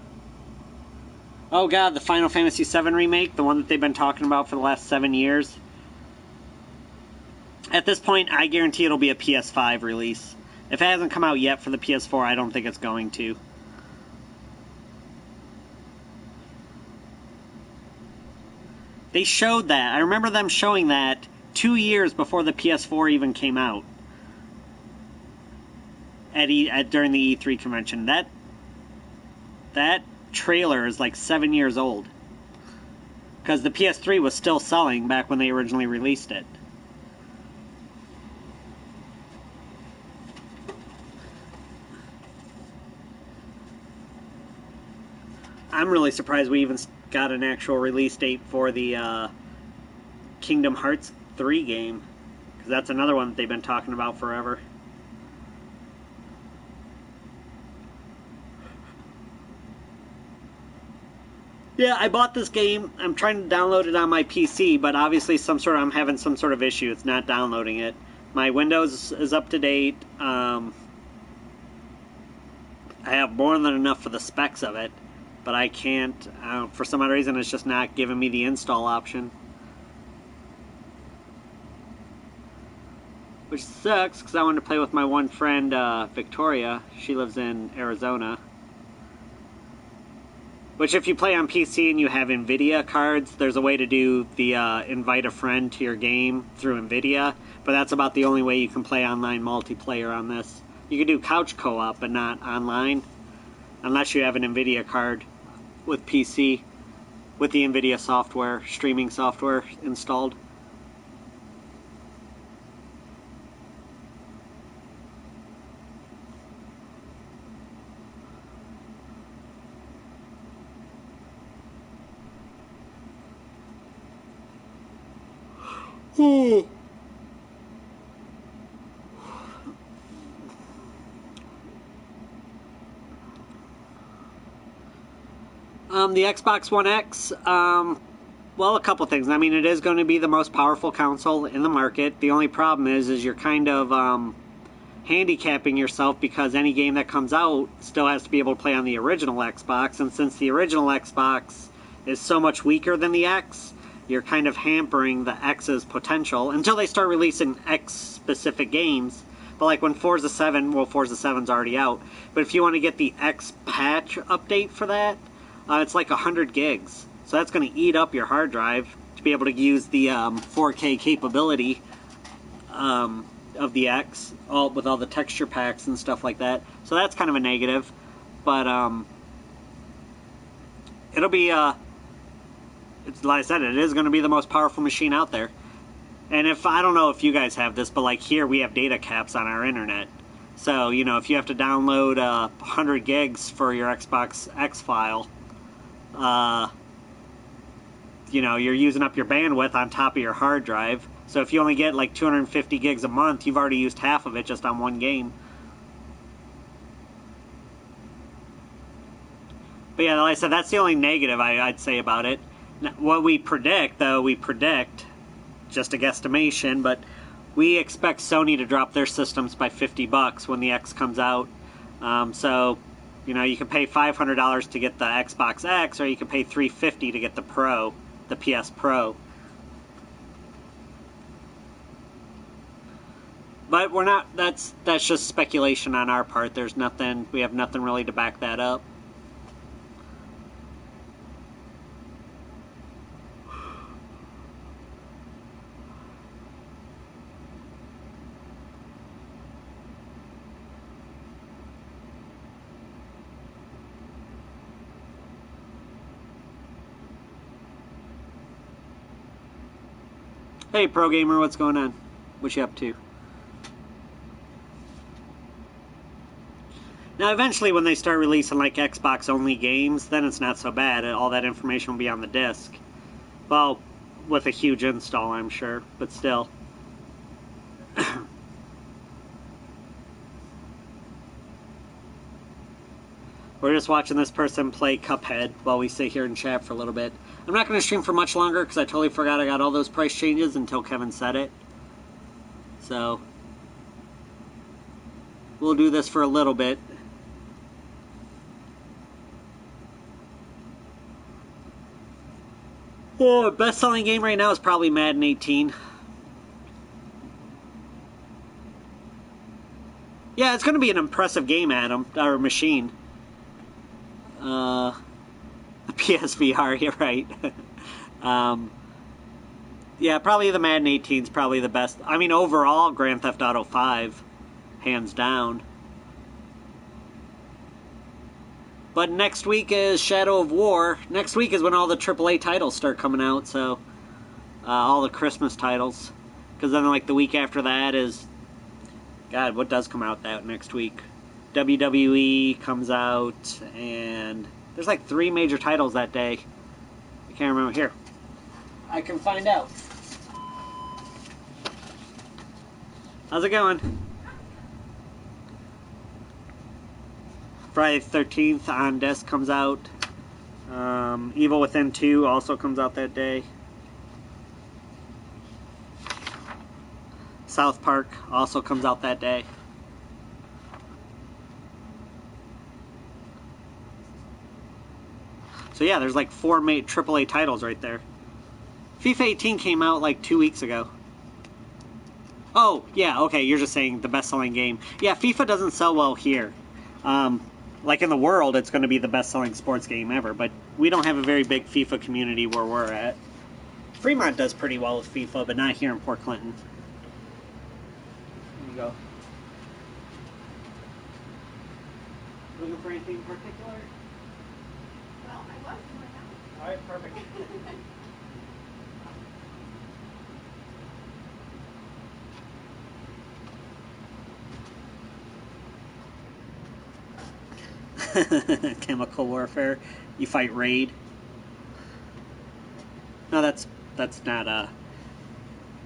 Oh god, the Final Fantasy VII remake, the one that they've been talking about for the last 7 years. At this point, I guarantee it'll be a PS5 release. If it hasn't come out yet for the PS4, I don't think it's going to. They showed that. I remember them showing that 2 years before the PS4 even came out. During the E3 convention. That trailer is like 7 years old. Because the PS3 was still selling back when they originally released it. I'm really surprised we even got an actual release date for the Kingdom Hearts 3 game. Because that's another one that they've been talking about forever. Yeah, I bought this game. I'm trying to download it on my PC, but obviously I'm having some sort of issue. It's not downloading it. My Windows is up to date. I have more than enough for the specs of it. But I can't, for some odd reason, it's just not giving me the install option. Which sucks, because I wanted to play with my one friend, Victoria. She lives in Arizona. Which, if you play on PC and you have NVIDIA cards, there's a way to do the invite a friend to your game through NVIDIA. But that's about the only way you can play online multiplayer on this. You can do couch co-op, but not online. Unless you have an NVIDIA card with PC, with the NVIDIA software, streaming software installed. The Xbox One X, well, a couple things. I mean, it is going to be the most powerful console in the market. The only problem is you're kind of handicapping yourself because any game that comes out still has to be able to play on the original Xbox, and since the original Xbox is so much weaker than the X, you're kind of hampering the X's potential until they start releasing X-specific games. But like when Forza 7, well, Forza 7's already out. But if you want to get the X patch update for that, it's like 100 gigs. So that's going to eat up your hard drive to be able to use the 4K capability of the X, with all the texture packs and stuff like that. So that's kind of a negative. But it'll be, it's, like I said, it is going to be the most powerful machine out there. And if, I don't know if you guys have this, but like here we have data caps on our internet. So, you know, if you have to download 100 gigs for your Xbox X file, you know, you're using up your bandwidth on top of your hard drive. So if you only get like 250 gigs a month, you've already used half of it just on one game. But yeah, like I said, that's the only negative I'd say about it. Now, what we predict, though, just a guesstimation, but we expect Sony to drop their systems by $50 when the X comes out. So, you know, you can pay $500 to get the Xbox X, or you can pay $350 to get the Pro, the PS Pro. But we're not. That's just speculation on our part. There's nothing. We have nothing really to back that up. Hey, Pro Gamer, what's going on? What you up to? Now, eventually, when they start releasing, like, Xbox-only games, then it's not so bad. All that information will be on the disc. Well, with a huge install, I'm sure, but still. We're just watching this person play Cuphead while we sit here and chat for a little bit. I'm not going to stream for much longer because I totally forgot I got all those price changes until Kevin said it. So, we'll do this for a little bit. Oh, best-selling game right now is probably Madden 18. Yeah, it's going to be an impressive game, Adam, or machine. PSVR, you're right. Yeah, probably the Madden 18 is probably the best. I mean, overall, Grand Theft Auto 5, hands down. But next week is Shadow of War. Next week is when all the AAA titles start coming out, so all the Christmas titles. Because then, like, the week after that is... God, what does come out that next week? WWE comes out, and there's like 3 major titles that day. I can't remember. Here, I can find out. How's it going? Friday the 13th on disc comes out. Evil Within 2 also comes out that day. South Park also comes out that day. So yeah, there's like 4 AAA titles right there. FIFA 18 came out like 2 weeks ago. Oh, yeah, okay, you're just saying the best-selling game. Yeah, FIFA doesn't sell well here. Like in the world, it's going to be the best-selling sports game ever, but we don't have a very big FIFA community where we're at. Fremont does pretty well with FIFA, but not here in Port Clinton. There you go. Looking for anything in particular? Well, I was in my house. All right, perfect. Chemical warfare. You fight raid. No, that's not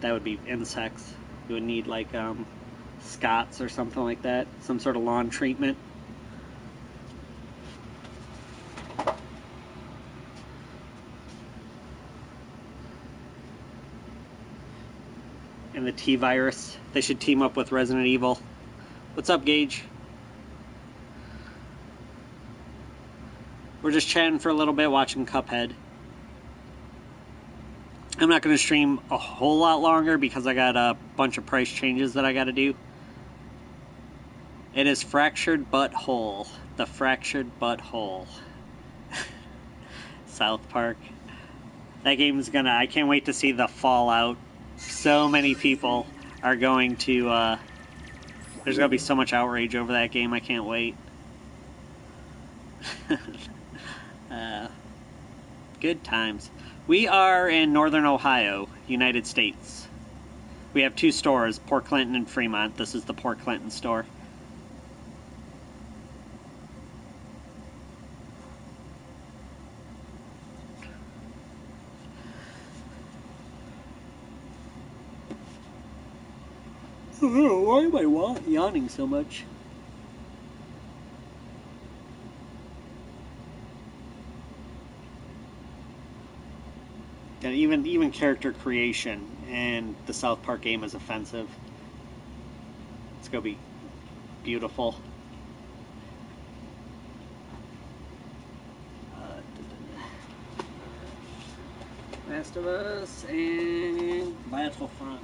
that would be insects. You would need like Scots or something like that. Some sort of lawn treatment. And the T-Virus. They should team up with Resident Evil. What's up, Gage? We're just chatting for a little bit, watching Cuphead. I'm not going to stream a whole lot longer because I got a bunch of price changes that I got to do. It is Fractured Butthole. The Fractured Butthole. South Park. That game's gonna... I can't wait to see the fallout. So many people are going to... there's gonna be so much outrage over that game. I can't wait. Good times. We are in Northern Ohio, United States. We have 2 stores, Port Clinton and Fremont. This is the Port Clinton store. Oh, why am I yawning so much? And even character creation in the South Park game is offensive. It's gonna be beautiful. Last of Us and Battlefront.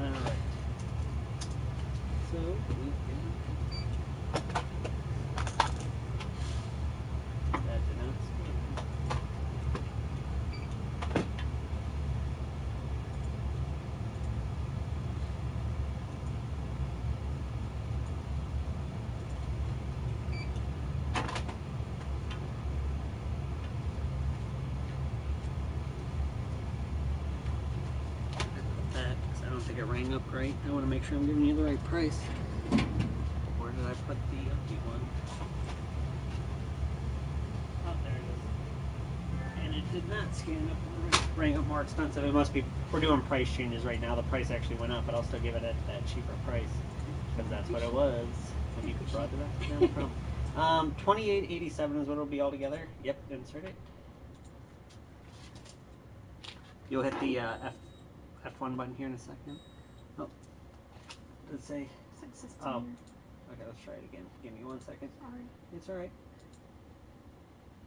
Alright. So we can... That did not scan. I don't think it rang up right. I want to make sure I'm giving you the right price. Where did I put the empty one? Oh, there it is. And it did not scan up. Rang up more expensive. It must be. We're doing price changes right now. The price actually went up, but I'll still give it at that cheaper price because that's what it was when you brought it up. From $28.87 is what it'll be altogether. Yep, insert it. You'll hit the F1 button here in a second. Oh, does it say? 616. Oh, okay, let's try it again. Give me 1 second. Sorry. It's alright.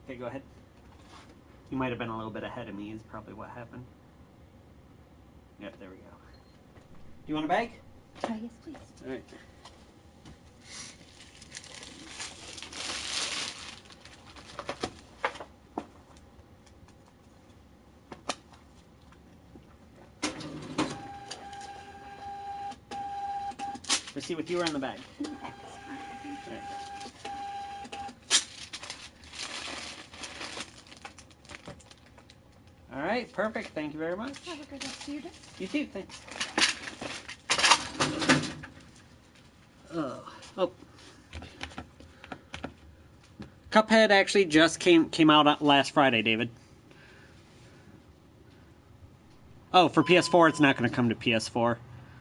Okay, go ahead. You might have been a little bit ahead of me is probably what happened. Yep, there we go. Do you want a bag? Yes, please. Alright. Let's see what you were in the bag. Alright. Alright, perfect. Thank you very much. Have a good rest of your day. You too, thanks. Oh. Cuphead actually just came out last Friday, David. Oh, for PS4, it's not going to come to PS4.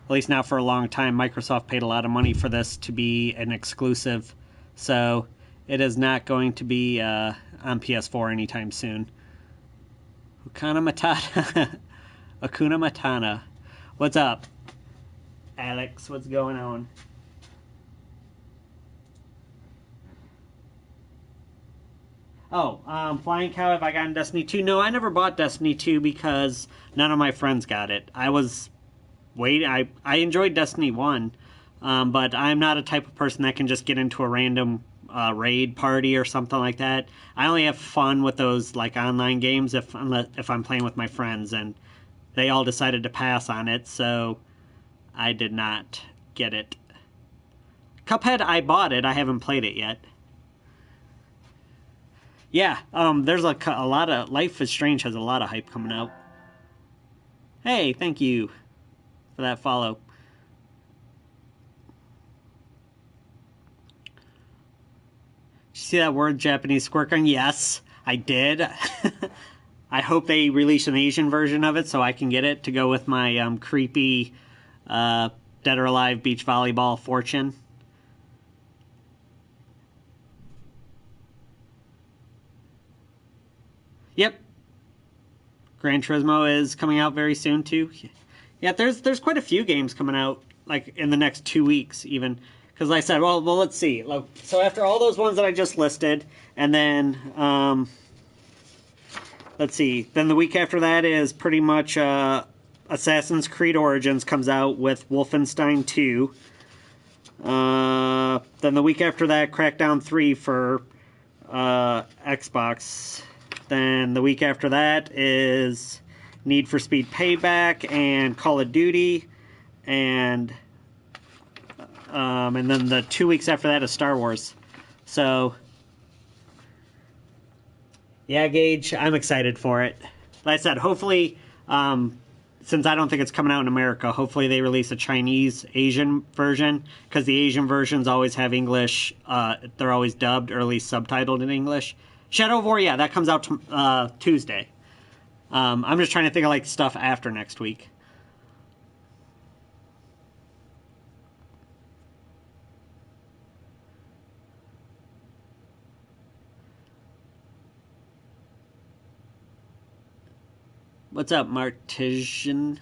At least now for a long time. Microsoft paid a lot of money for this to be an exclusive. So it is not going to be on PS4 anytime soon. Hakuna Matata. Hakuna Matata. What's up, Alex? What's going on? Oh, Flying Cow, have I gotten Destiny 2? No, I never bought Destiny 2 because none of my friends got it. I was waiting. I enjoyed Destiny 1, but I'm not a type of person that can just get into a random raid party or something like that. I only have fun with those like online games if I'm playing with my friends, and they all decided to pass on it, so I did not get it. Cuphead, I bought it. I haven't played it yet. Yeah, there's a lot of... Life is Strange has a lot of hype coming out. Hey, thank you for that follow. Did you see that word, Japanese squirt gun? Yes, I did. I hope they release an Asian version of it so I can get it to go with my creepy Dead or Alive beach volleyball fortune. Yep. Gran Turismo is coming out very soon too. Yeah, there's quite a few games coming out like in the next 2 weeks even. Because like I said, well, let's see. So after all those ones that I just listed, and then let's see. Then the week after that is pretty much Assassin's Creed Origins comes out with Wolfenstein 2. Then the week after that, Crackdown 3 for Xbox. Then the week after that is Need for Speed Payback and Call of Duty, and then the 2 weeks after that is Star Wars. So yeah, Gage, I'm excited for it. Like I said, hopefully, since I don't think it's coming out in America, hopefully they release a Chinese Asian version, because the Asian versions always have English. They're always dubbed or at least subtitled in English. Shadow of War, yeah, that comes out Tuesday. I'm just trying to think of like stuff after next week. What's up, Martesian?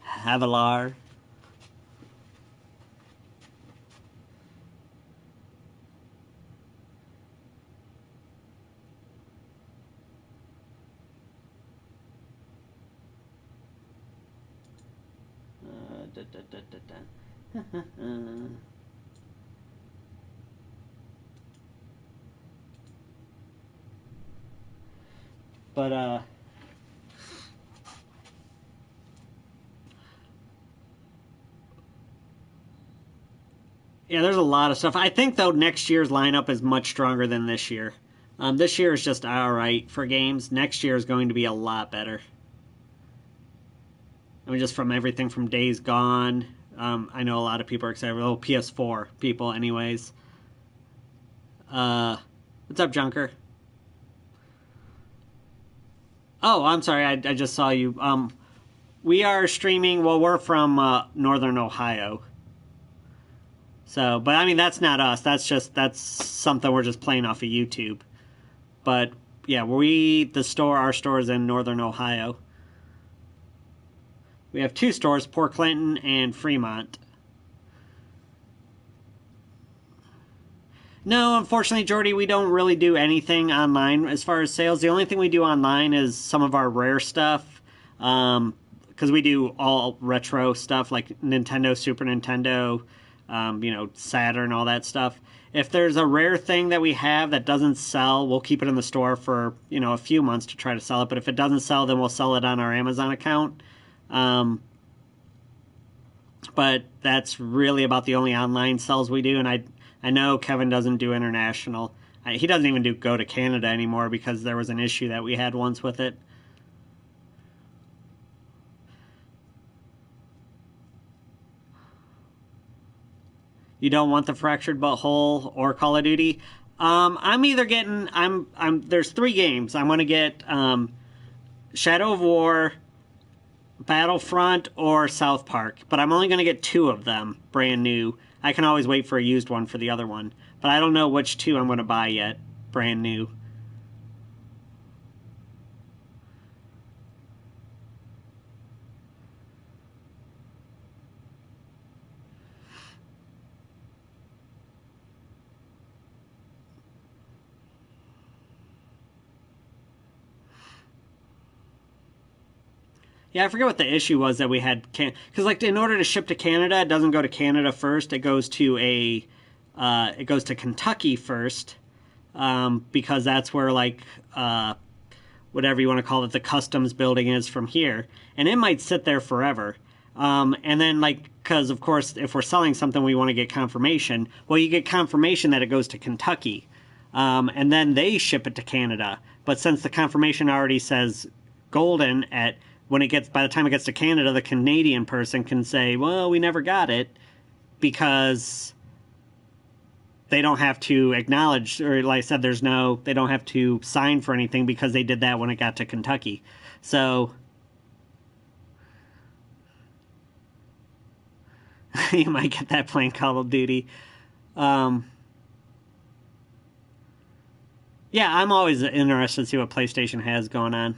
Havalar. But yeah, there's a lot of stuff. I think though next year's lineup is much stronger than this year. This year is just alright for games. Next year is going to be a lot better. I mean, just from everything from Days Gone. I know a lot of people are excited. Oh, PS4 people, anyways. What's up, Junker? Oh, I'm sorry. I just saw you. We are streaming. Well, we're from Northern Ohio. So, but I mean, that's not us. That's something we're just playing off of YouTube. But yeah, our store is in Northern Ohio. We have 2 stores, Port Clinton and Fremont. No, unfortunately, Jordy, we don't really do anything online as far as sales. The only thing we do online is some of our rare stuff. Because we do all retro stuff like Nintendo, Super Nintendo, Saturn, all that stuff. If there's a rare thing that we have that doesn't sell, we'll keep it in the store for, a few months to try to sell it. But if it doesn't sell, then we'll sell it on our Amazon account. But that's really about the only online sales we do. And I know Kevin doesn't do international. He doesn't even go to Canada anymore because there was an issue that we had once with it. You don't want the Fractured Butthole or Call of Duty? I'm either getting... There's 3 games. I'm going to get Shadow of War, Battlefront, or South Park. But I'm only going to get 2 of them, brand new. I can always wait for a used one for the other one. But I don't know which 2 I'm going to buy yet, brand new. Yeah, I forget what the issue was that we had. Because like in order to ship to Canada, it doesn't go to Canada first. It goes to Kentucky first, because that's where like whatever you want to call it, the customs building is from here, and it might sit there forever. And then like because of course if we're selling something, we want to get confirmation. Well, you get confirmation that it goes to Kentucky, and then they ship it to Canada. But since the confirmation already says golden by the time it gets to Canada, the Canadian person can say, well, we never got it, because they don't have to acknowledge, or like I said, they don't have to sign for anything because they did that when it got to Kentucky. So you might get that playing Call of Duty. Yeah, I'm always interested to see what PlayStation has going on.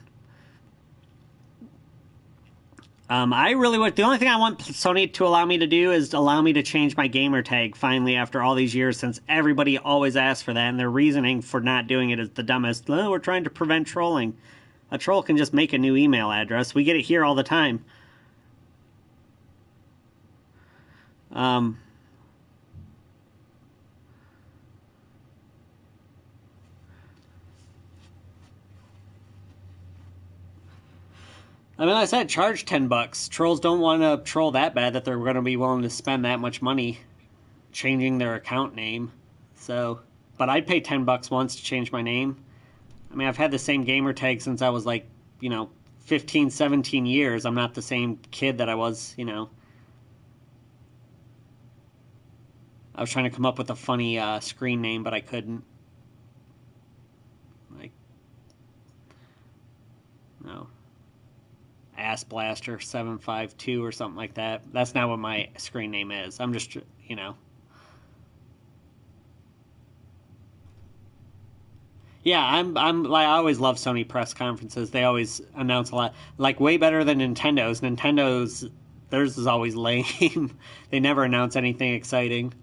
The only thing I want Sony to allow me to do is allow me to change my gamer tag finally after all these years, since everybody always asks for that, and their reasoning for not doing it is the dumbest. We're trying to prevent trolling. A troll can just make a new email address. We get it here all the time. I mean, like I said, charge $10. Trolls don't want to troll that bad that they're going to be willing to spend that much money changing their account name. So, but I'd pay $10 once to change my name. I mean, I've had the same gamer tag since I was like, 15, 17 years. I'm not the same kid that I was, I was trying to come up with a funny screen name, but I couldn't. Like, no. Ass Blaster 752 or something like that. That's not what my screen name is. I'm just, Yeah, I'm like, I always love Sony press conferences. They always announce a lot, like way better than Nintendo's. Theirs is always lame. They never announce anything exciting.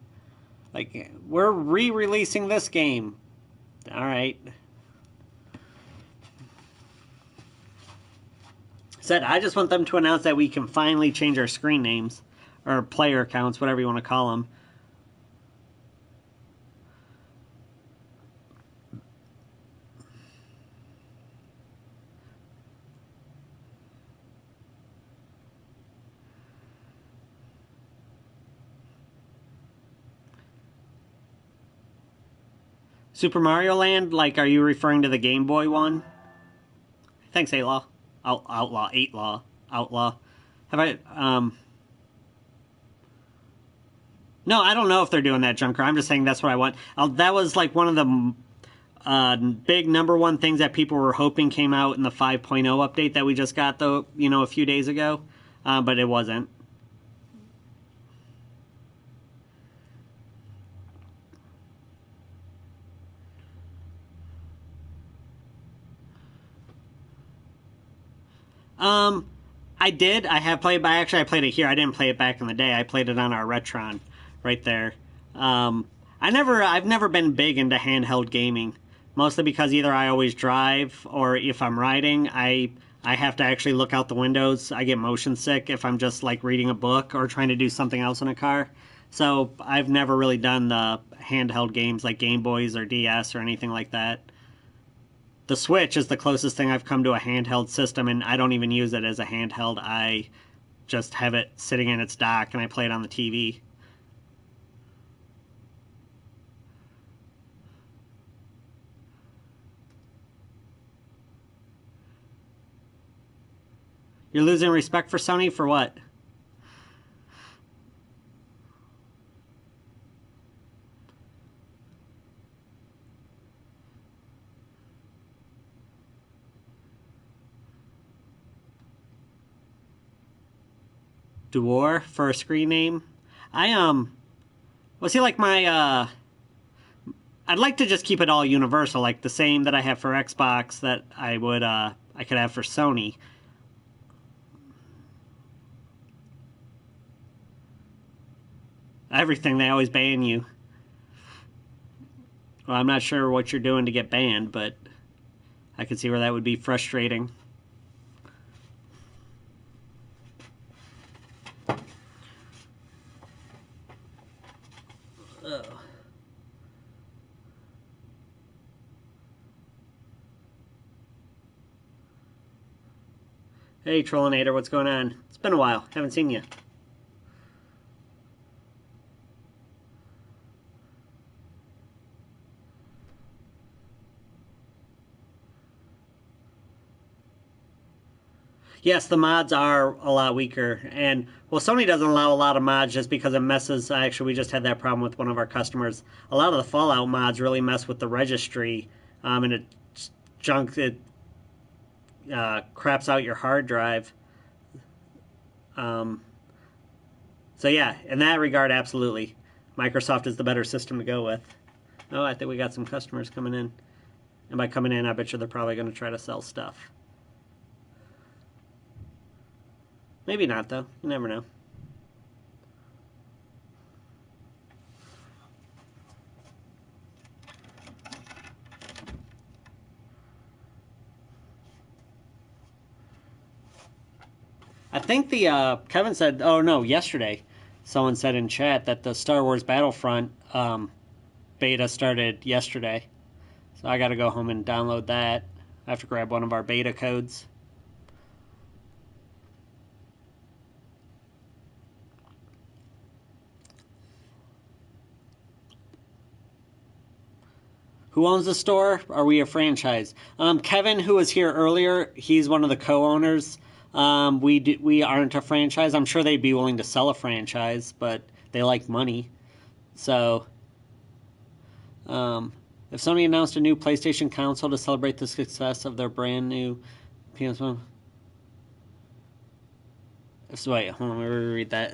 Like, we're re-releasing this game. All right. I just want them to announce that we can finally change our screen names, or player accounts, whatever you want to call them. Super Mario Land, like, are you referring to the Game Boy one? Thanks, Outlaw. Outlaw. Have I, No, I don't know if they're doing that, Junker. I'm just saying that's what I want. That was like one of the big number one things that people were hoping came out in the 5.0 update that we just got, though, a few days ago. But it wasn't. I did. I played it here. I didn't play it back in the day. I played it on our Retron right there. I've never been big into handheld gaming, mostly because either I always drive, or if I'm riding, I have to actually look out the windows. I get motion sick if I'm just like reading a book or trying to do something else in a car. So I've never really done the handheld games like Game Boys or DS or anything like that. The Switch is the closest thing I've come to a handheld system, and I don't even use it as a handheld. I just have it sitting in its dock, and I play it on the TV. You're losing respect for Sony for what? Duor for a screen name. Well, see, like my, I'd like to just keep it all universal, like the same that I have for Xbox that I could have for Sony. Everything, they always ban you. Well, I'm not sure what you're doing to get banned, but I could see where that would be frustrating. Oh. Hey, Trollinator, what's going on? It's been a while. Haven't seen you. Yes, the mods are a lot weaker, and well, Sony doesn't allow a lot of mods just because it messes. Actually, we just had that problem with one of our customers. A lot of the Fallout mods really mess with the registry, and it craps out your hard drive. So yeah, in that regard, absolutely, Microsoft is the better system to go with. Oh, I think we got some customers coming in, and by coming in, I bet you they're probably going to try to sell stuff. Maybe not, though. You never know. I think the Kevin said, oh no, yesterday, someone said in chat that the Star Wars Battlefront beta started yesterday. So I got to go home and download that. I have to grab one of our beta codes. Who owns the store? Are we a franchise? Kevin, who was here earlier, he's one of the co-owners. We aren't a franchise. I'm sure they'd be willing to sell a franchise, but they like money. So, if Sony announced a new PlayStation console to celebrate the success of their brand new PS1... Wait, hold on, let me reread that.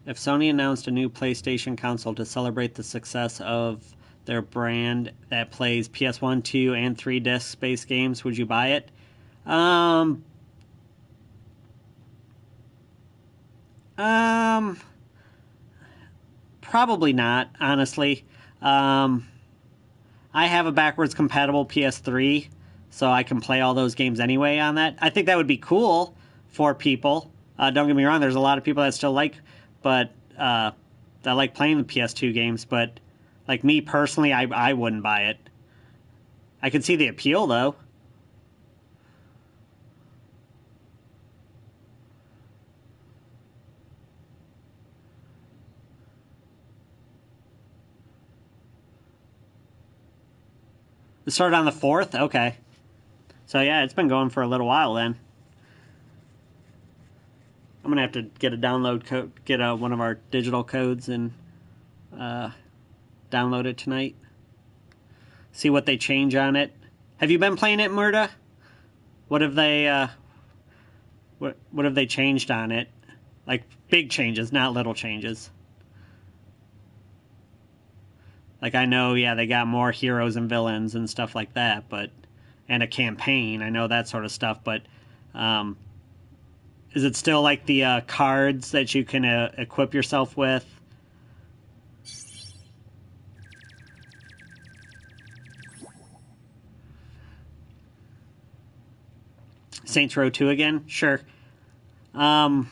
If Sony announced a new PlayStation console to celebrate the success of their brand that plays PS1, 2, and 3 disc-based games, would you buy it? Probably not, honestly. I have a backwards compatible PS3, so I can play all those games anyway on that. I think that would be cool for people. Don't get me wrong, there's a lot of people that still like that like playing the PS2 games, but like me personally, I wouldn't buy it. I could see the appeal though. It started on the 4th? Okay. So yeah, it's been going for a little while then. I'm gonna have to get a download code, get one of our digital codes, and download it tonight. See what they change on it. Have you been playing it, Murda? What have they what have they changed on it? Like big changes, not little changes. Like I know, yeah, they got more heroes and villains and stuff like that, but and a campaign. I know that sort of stuff, but is it still like the cards that you can equip yourself with? Saints Row 2 again? Sure. But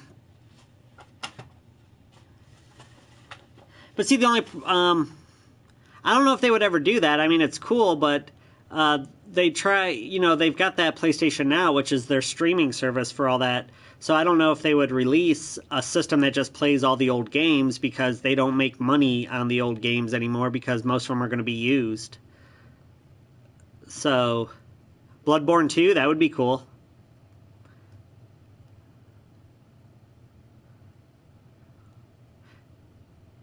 see, the only... I don't know if they would ever do that. I mean, it's cool, but they try... You know, they've got that PlayStation Now, which is their streaming service for all that. So I don't know if they would release a system that just plays all the old games because they don't make money on the old games anymore because most of them are going to be used. So, Bloodborne 2, that would be cool.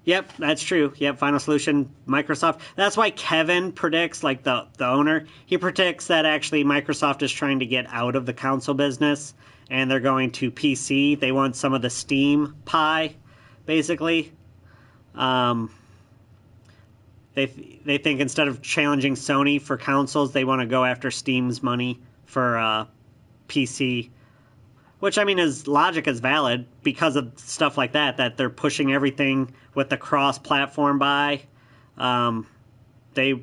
Yep, that's true. Yep, Final Solution, Microsoft. That's why Kevin predicts, like the owner, he predicts that actually Microsoft is trying to get out of the console business and they're going to PC. They want some of the Steam pie, basically. They think instead of challenging Sony for consoles, they want to go after Steam's money for PC. Which, I mean, logic is valid because of stuff like that, that they're pushing everything with the cross-platform buy. It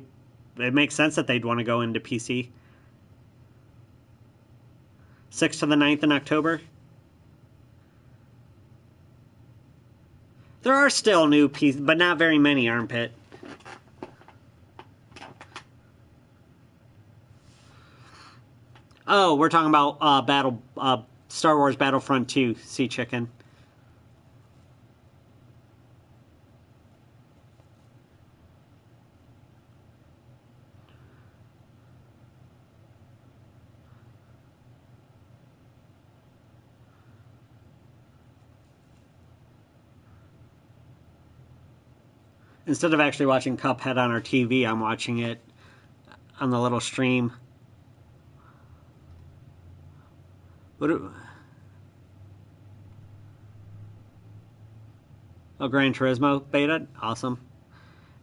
makes sense that they'd want to go into PC. 6th to the 9th in October. There are still new pieces, but not very many, Armpit. Oh, we're talking about Star Wars Battlefront 2, Sea Chicken. Instead of actually watching Cuphead on our TV, I'm watching it on the little stream. Oh, Gran Turismo beta? Awesome.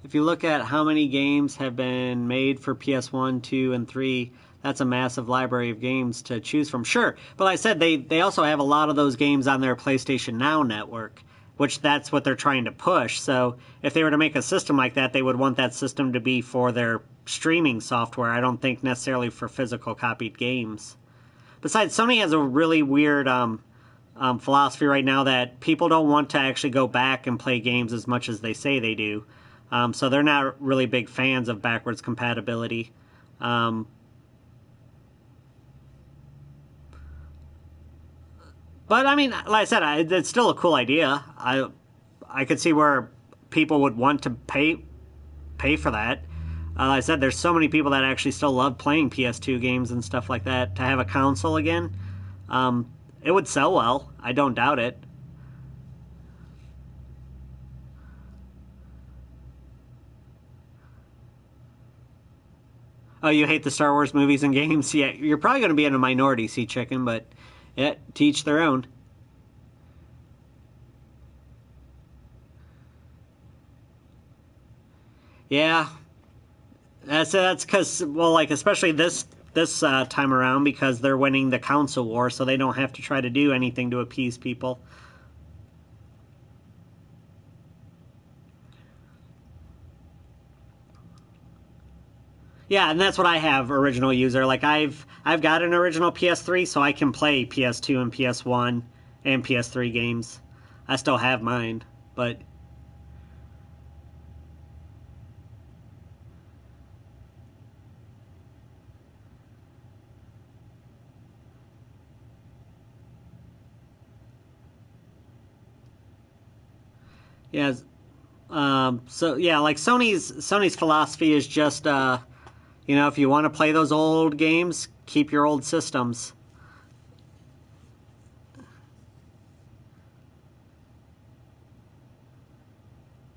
If you look at how many games have been made for PS1, 2, and 3, that's a massive library of games to choose from. Sure, but like I said, they also have a lot of those games on their PlayStation Now network, which that's what they're trying to push. So if they were to make a system like that, they would want that system to be for their streaming software. I don't think necessarily for physical copied games. Besides, Sony has a really weird philosophy right now that people don't want to actually go back and play games as much as they say they do. So they're not really big fans of backwards compatibility. But I mean, like I said, it's still a cool idea. I could see where people would want to pay for that. Like I said, there's so many people that actually still love playing PS2 games and stuff like that. To have a console again, it would sell well. I don't doubt it. Oh, you hate the Star Wars movies and games? Yeah, you're probably going to be in a minority, Sea Chicken, but yeah, to each their own. Yeah, that's because, well, like especially this time around, because they're winning the console war, so they don't have to try to do anything to appease people. Yeah, and that's what I have, original user. Like I've got an original PS3, so I can play PS2 and PS1 and PS3 games. I still have mine, but yeah. So yeah, like Sony's philosophy is just if you want to play those old games, keep your old systems.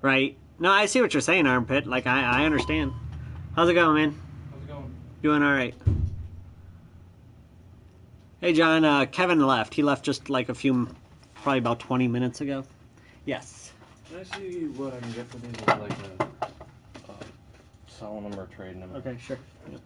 Right. No, I see what you're saying, Armpit. Like, I understand. How's it going, man? How's it going? Doing all right. Hey, John, Kevin left. He left just like probably about 20 minutes ago. Yes. Can I see what I can get for these? Is like selling them or trading them? Okay, sure. Yep.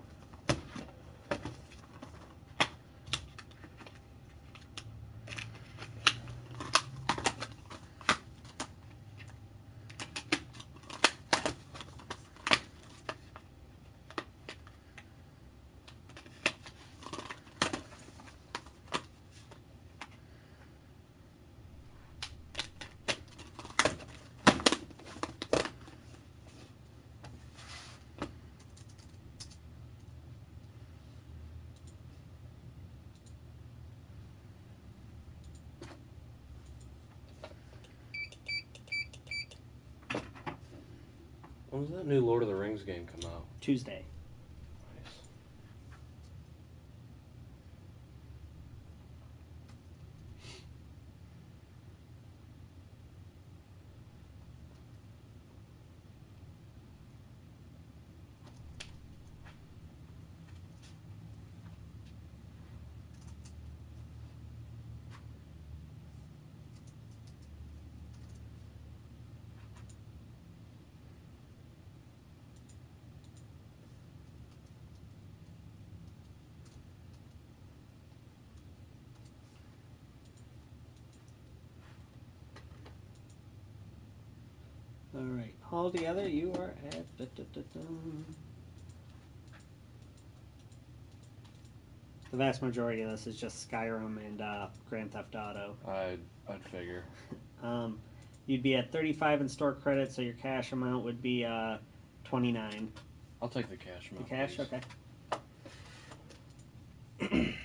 When does that new Lord of the Rings game come out? Tuesday. Nice. All right. All together, you are at. The vast majority of this is just Skyrim and Grand Theft Auto. I'd figure. You'd be at 35 in store credit, so your cash amount would be 29. I'll take the cash amount. The cash, please. okay.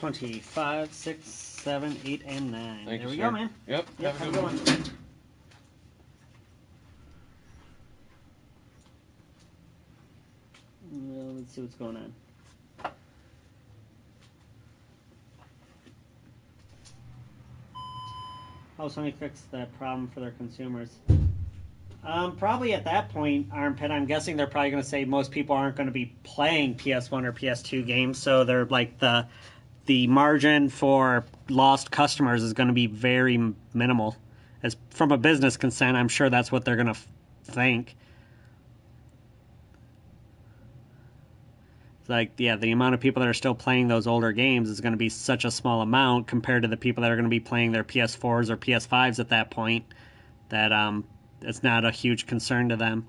$25, $6, $7, $8, and $9. Thank There you, we sir. go, man. Yep. Yep, Have a have good a one. good one. Well, let's see what's going on. How Sony fixed that problem for their consumers? Probably at that point, Armpit, I'm guessing they're probably going to say most people aren't going to be playing PS1 or PS2 games, so they're like the margin for lost customers is going to be very minimal. As from a business consent, I'm sure that's what they're going to think. It's like, yeah, the amount of people that are still playing those older games is going to be such a small amount compared to the people that are going to be playing their PS4s or PS5s at that point that it's not a huge concern to them.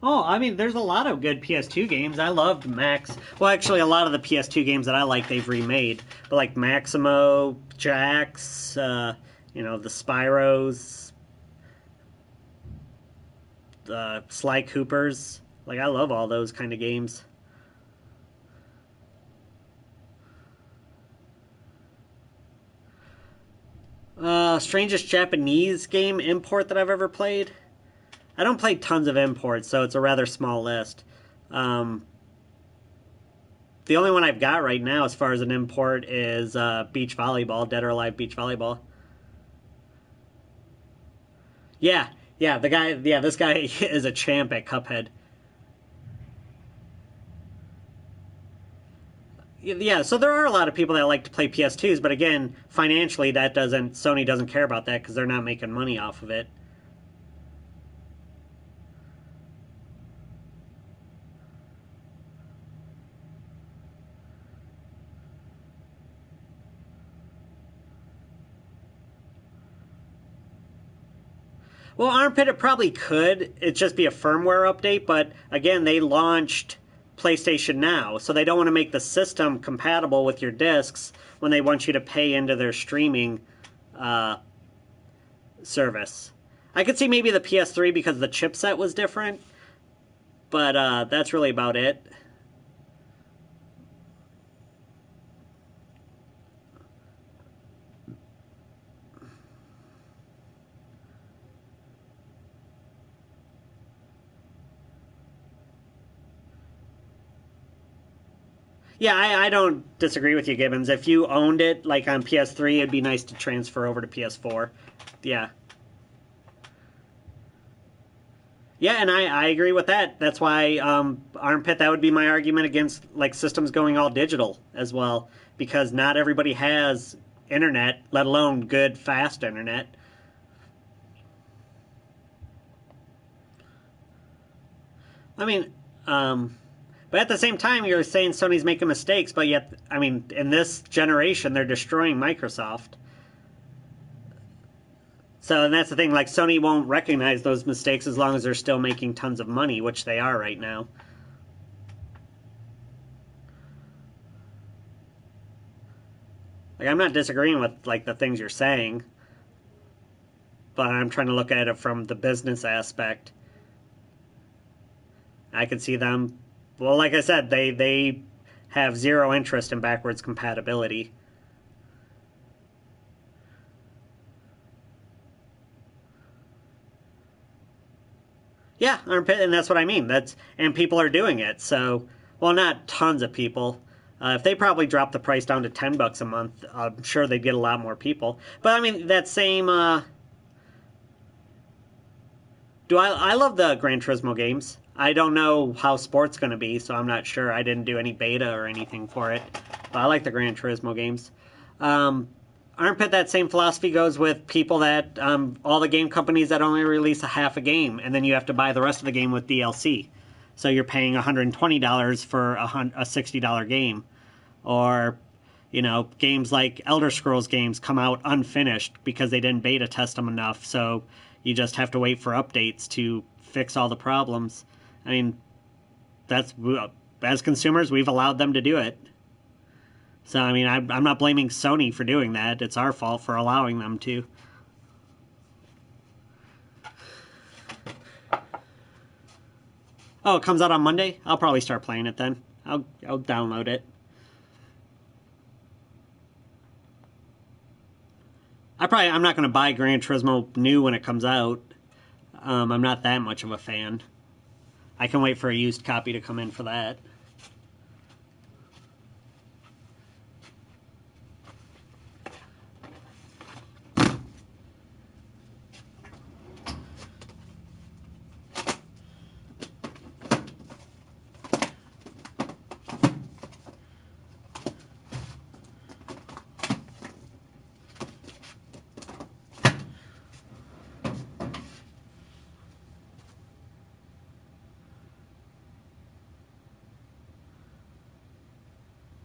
Oh, I mean, there's a lot of good PS2 games. I loved Max. Well, actually, a lot of the PS2 games that I like, they've remade. But like Maximo, Jax, the Spyros, the Sly Coopers. Like, I love all those kind of games. Strangest Japanese game import that I've ever played? I don't play tons of imports, so it's a rather small list. The only one I've got right now as far as an import is beach volleyball, Dead or Alive beach volleyball. Yeah, this guy is a champ at Cuphead. Yeah, so there are a lot of people that like to play PS2s, but again, financially, Sony doesn't care about that because they're not making money off of it. Well, Armpit, it probably could. It'd just be a firmware update, but again, they launched PlayStation Now, so they don't want to make the system compatible with your discs when they want you to pay into their streaming service. I could see maybe the PS3 because the chipset was different, but that's really about it. Yeah, I don't disagree with you, Gibbons. If you owned it, like on PS3, it'd be nice to transfer over to PS4. Yeah. Yeah, and I agree with that. That's why, Armpit, that would be my argument against like systems going all digital as well. Because not everybody has internet, let alone good, fast internet. I mean, but at the same time, you're saying Sony's making mistakes, but yet, I mean, in this generation, they're destroying Microsoft. So, and that's the thing, like, Sony won't recognize those mistakes as long as they're still making tons of money, which they are right now. Like, I'm not disagreeing with, like, the things you're saying, but I'm trying to look at it from the business aspect. I could see them. Well, like I said, they have zero interest in backwards compatibility. Yeah, and that's what I mean. And people are doing it. So, well, not tons of people. If they probably dropped the price down to $10 a month, I'm sure they'd get a lot more people. But I mean, that same. I love the Gran Turismo games. I don't know how sport's going to be, so I'm not sure. I didn't do any beta or anything for it. But I like the Gran Turismo games. Armpit, that same philosophy goes with people that, all the game companies that only release a half a game, and then you have to buy the rest of the game with DLC. So you're paying $120 for a $60 game. Or, games like Elder Scrolls games come out unfinished because they didn't beta test them enough, so you just have to wait for updates to fix all the problems. I mean, as consumers, we've allowed them to do it. So, I mean, I'm not blaming Sony for doing that. It's our fault for allowing them to. Oh, it comes out on Monday? I'll probably start playing it then. I'll download it. I'm not going to buy Gran Turismo new when it comes out. I'm not that much of a fan. I can wait for a used copy to come in for that.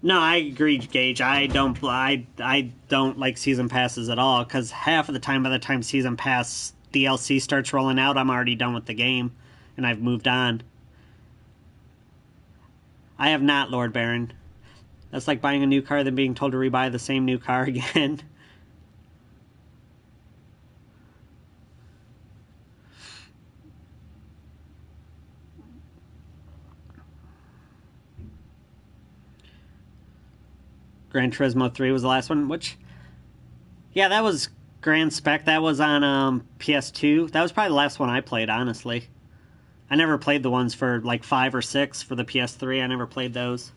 No, I agree, Gage. I don't like season passes at all, because half of the time, by the time season pass DLC starts rolling out, I'm already done with the game, and I've moved on. I have not, Lord Baron. That's like buying a new car, then being told to rebuy the same new car again. Gran Turismo 3 was the last one, which... Yeah, that was Grand Spec. That was on PS2. That was probably the last one I played, honestly. I never played the ones for like 5 or 6 for the PS3. I never played those.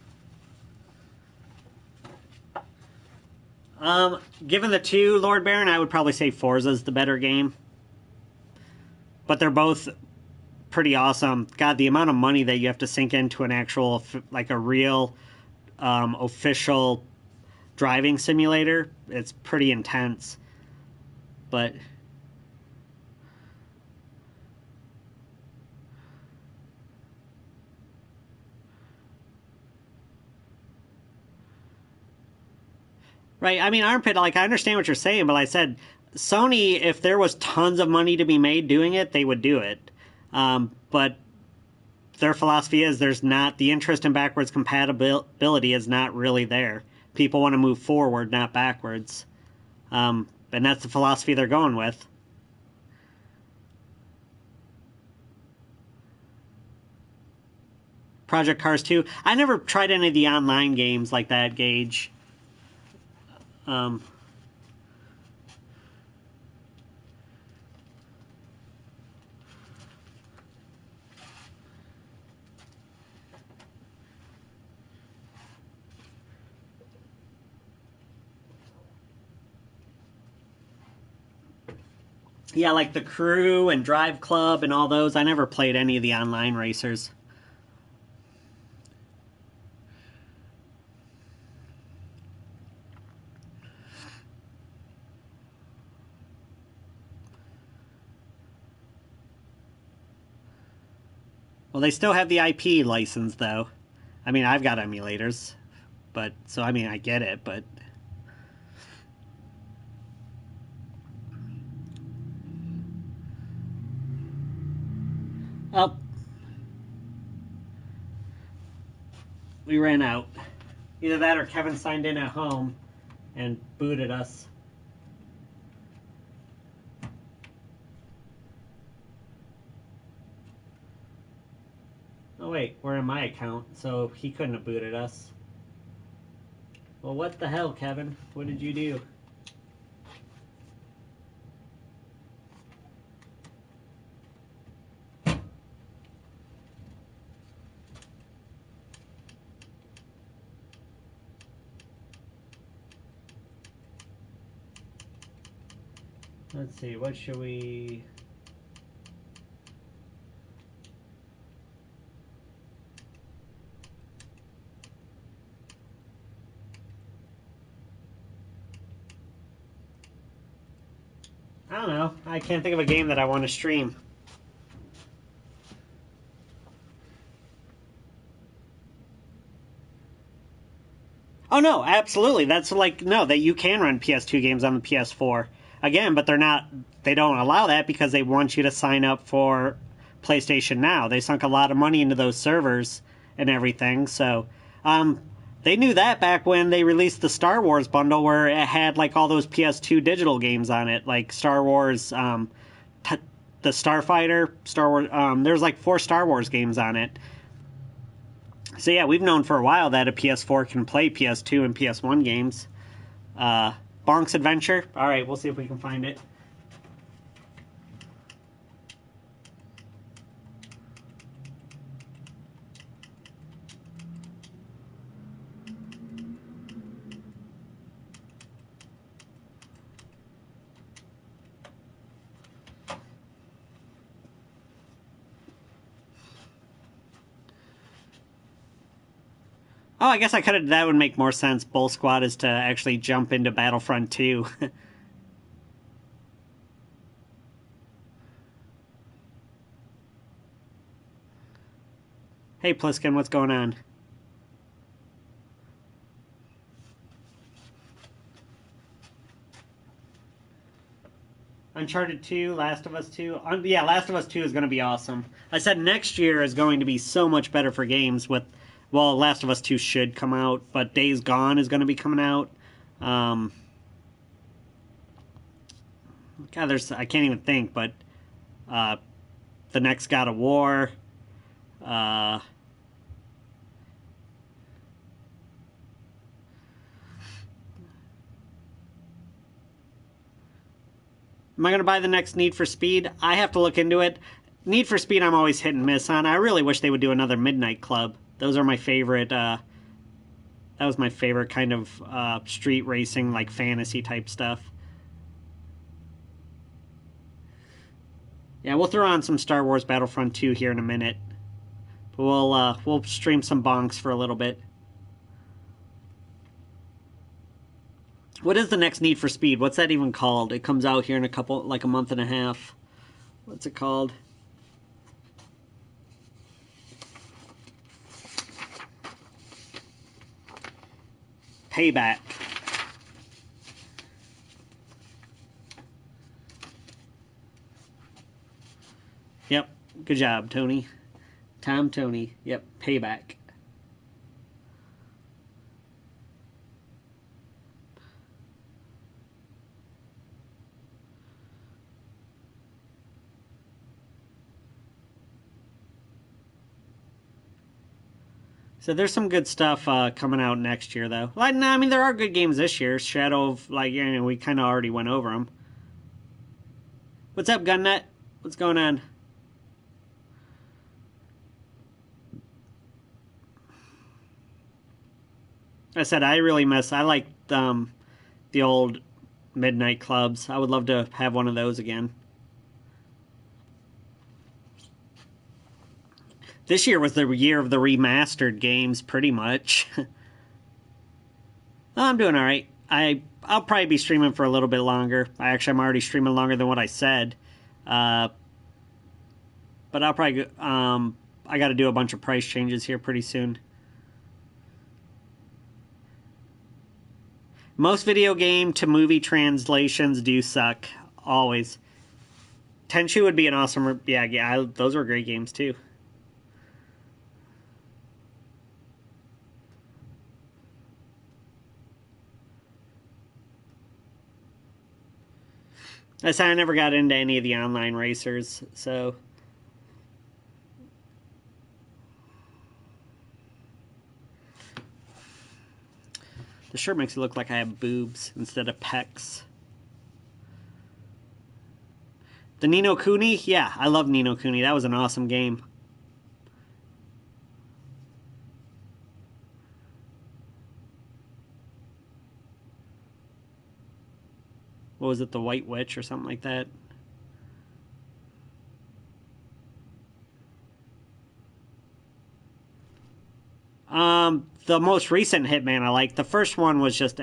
Given the two, Lord Baron, I would probably say Forza's the better game. But they're both pretty awesome. God, the amount of money that you have to sink into an actual, like a real official driving simulator, it's pretty intense. But right, I mean, Armpit, like, I understand what you're saying, but like I said, Sony, if there was tons of money to be made doing it, they would do it. But their philosophy is there's not, the interest in backwards compatibility is not really there. People want to move forward, not backwards. And that's the philosophy they're going with. Project Cars 2. I never tried any of the online games like that, Gage. Yeah, like the Crew and Drive Club and all those. I never played any of the online racers. Well, they still have the IP license, though. I mean, I've got emulators, but so I mean, I get it, but oh, we ran out. Either that or Kevin signed in at home and booted us. Oh wait, we're in my account, so he couldn't have booted us. Well, what the hell, Kevin? What did you do? Let's see, what should we... I don't know. I can't think of a game that I want to stream. Oh no, absolutely. That's like no, that you can run PS2 games on the PS4 again, but they're not. They don't allow that because they want you to sign up for PlayStation Now. They sunk a lot of money into those servers and everything. So, they knew that back when they released the Star Wars bundle, where it had like all those PS2 digital games on it, like Star Wars, the Starfighter, Star Wars. There's like 4 Star Wars games on it. So yeah, we've known for a while that a PS4 can play PS2 and PS1 games. Bonk's Adventure. All right, we'll see if we can find it. Oh, I guess I could have. That would make more sense. Bull Squad is to actually jump into Battlefront 2. Hey, Pliskin, what's going on? Uncharted 2, Last of Us 2. Yeah, Last of Us 2 is going to be awesome. I said next year is going to be so much better for games with, well, Last of Us 2 should come out, but Days Gone is going to be coming out. God, I can't even think, but the next God of War. Am I going to buy the next Need for Speed? I have to look into it. Need for Speed I'm always hit and miss on. I really wish they would do another Midnight Club. Those are my favorite, that was my favorite kind of street racing, like fantasy type stuff. Yeah, we'll throw on some Star Wars Battlefront 2 here in a minute. But we'll stream some bonks for a little bit. What is the next Need for Speed? What's that even called? It comes out here in a month and a half. What's it called? Payback. Yep. Good job, Tony. Tony. Yep. Payback. So there's some good stuff coming out next year, though. Like, no, I mean, there are good games this year. Shadow of, we kind of already went over them. What's up, Gunnut? What's going on? I said I really miss. I like the old midnight clubs. I would love to have one of those again. This year was the year of the remastered games, pretty much. I'm doing all right. I'll probably be streaming for a little bit longer. I'm already streaming longer than what I said. But I'll probably I got to do a bunch of price changes here pretty soon. Most video game to movie translations do suck. Always. Tenchu would be an awesome... Yeah, those were great games, too. I said I never got into any of the online racers, so... The shirt makes it look like I have boobs instead of pecs. The Ni no Kuni? Yeah, I love Ni no Kuni. That was an awesome game. What was it, the White Witch or something like that? The most recent Hitman I like. The first one was just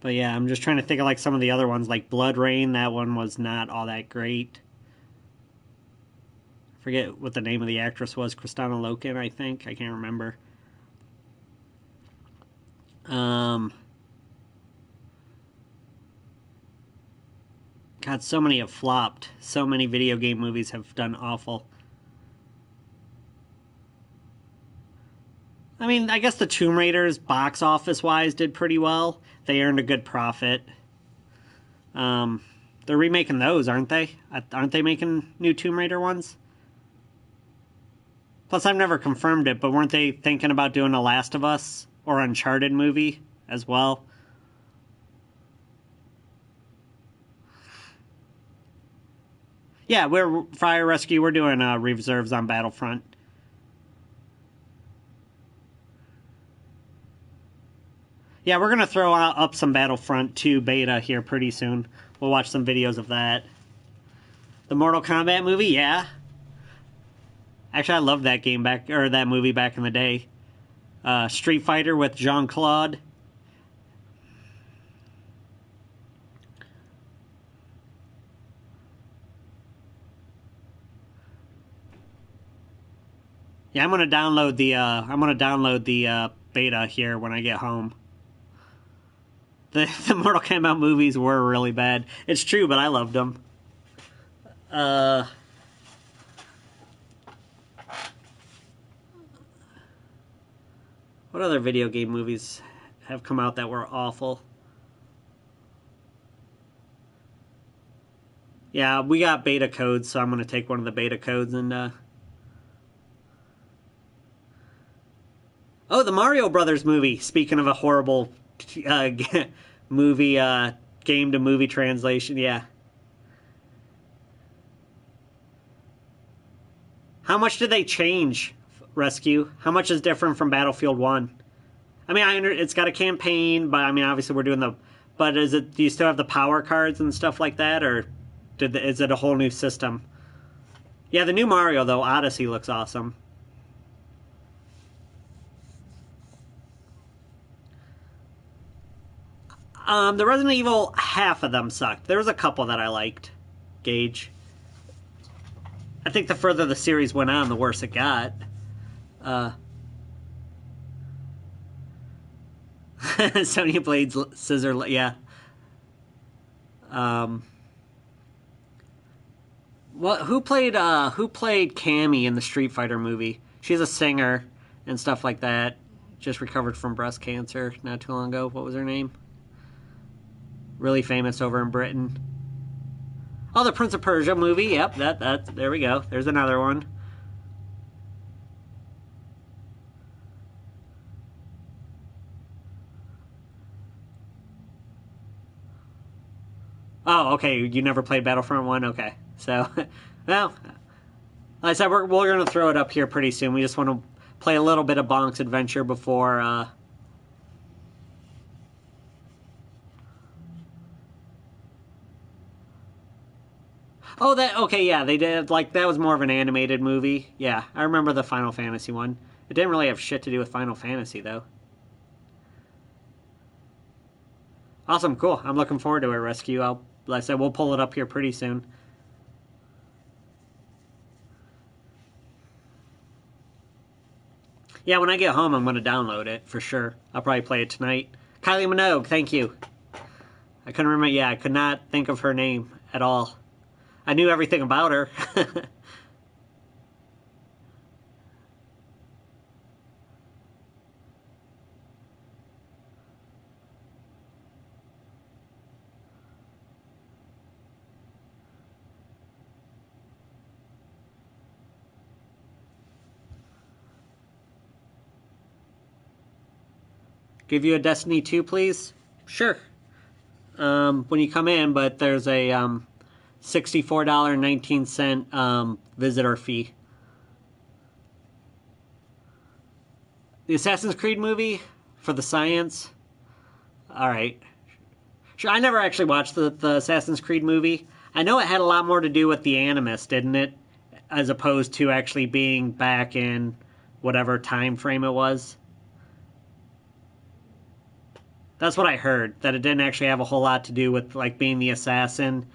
But yeah, I'm just trying to think of like some of the other ones, like Blood Rain. That one was not all that great. I forget what the name of the actress was. Kristana Loken, I think. I can't remember. God, so many have flopped. So many video game movies have done awful. I mean, I guess the Tomb Raiders, box office-wise, did pretty well. They earned a good profit. They're remaking those, aren't they? Aren't they making new Tomb Raider ones? Plus, I've never confirmed it, but weren't they thinking about doing a Last of Us or Uncharted movie as well? Yeah, we're Fire Rescue. We're doing reserves on Battlefront. Yeah, we're gonna throw up some Battlefront 2 beta here pretty soon. We'll watch some videos of that. The Mortal Kombat movie, yeah. Actually, I loved that game that movie back in the day. Street Fighter with Jean-Claude. Yeah, I'm gonna download the beta here when I get home. The Mortal Kombat movies were really bad. It's true, but I loved them. What other video game movies have come out that were awful? Yeah, we got beta codes, so I'm going to take one of the beta codes and... Oh, the Mario Brothers movie. Speaking of a horrible movie, game-to-movie translation, yeah. How much did they change, Rescue? How much is different from Battlefield 1? I mean, it's got a campaign, but I mean, obviously we're doing the... But do you still have the power cards and stuff like that, or is it a whole new system? Yeah, the new Mario, though, Odyssey, looks awesome. The Resident Evil, half of them sucked. There was a couple that I liked. Gage. I think the further the series went on, the worse it got. Sonya Blade's scissor, yeah. Who played Cammy in the Street Fighter movie? She's a singer and stuff like that. Just recovered from breast cancer not too long ago. What was her name? Really famous over in Britain. Oh, the Prince of Persia movie. Yep, there we go. There's another one. Oh, okay. You never played Battlefront 1? Okay. So, well, like I said, we're going to throw it up here pretty soon. We just want to play a little bit of Bonk's Adventure before... Oh, okay, yeah, they did, like, that was more of an animated movie. Yeah, I remember the Final Fantasy one. It didn't really have shit to do with Final Fantasy, though. Awesome, cool. I'm looking forward to it, Rescue. Like I said, we'll pull it up here pretty soon. Yeah, when I get home, I'm going to download it, for sure. I'll probably play it tonight. Kylie Minogue, thank you. I couldn't remember, yeah, I could not think of her name at all. I knew everything about her. Give you a Destiny 2, please? Sure. When you come in, but there's a $64.19 visitor fee. The Assassin's Creed movie for the science. All right. Sure, I never actually watched the Assassin's Creed movie. I know it had a lot more to do with the Animus, didn't it? As opposed to actually being back in whatever time frame it was. That's what I heard, that it didn't actually have a whole lot to do with like being the assassin.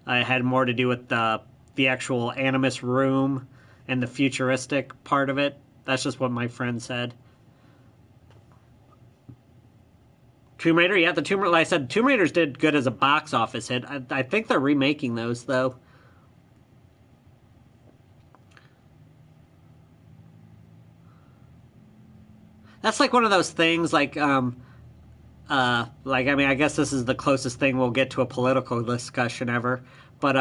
It had more to do with the actual Animus room and the futuristic part of it. That's just what my friend said. Tomb Raider, yeah, like I said, Tomb Raiders did good as a box office hit. I think they're remaking those, though. That's like one of those things, like, I mean, I guess this is the closest thing we'll get to a political discussion ever, but,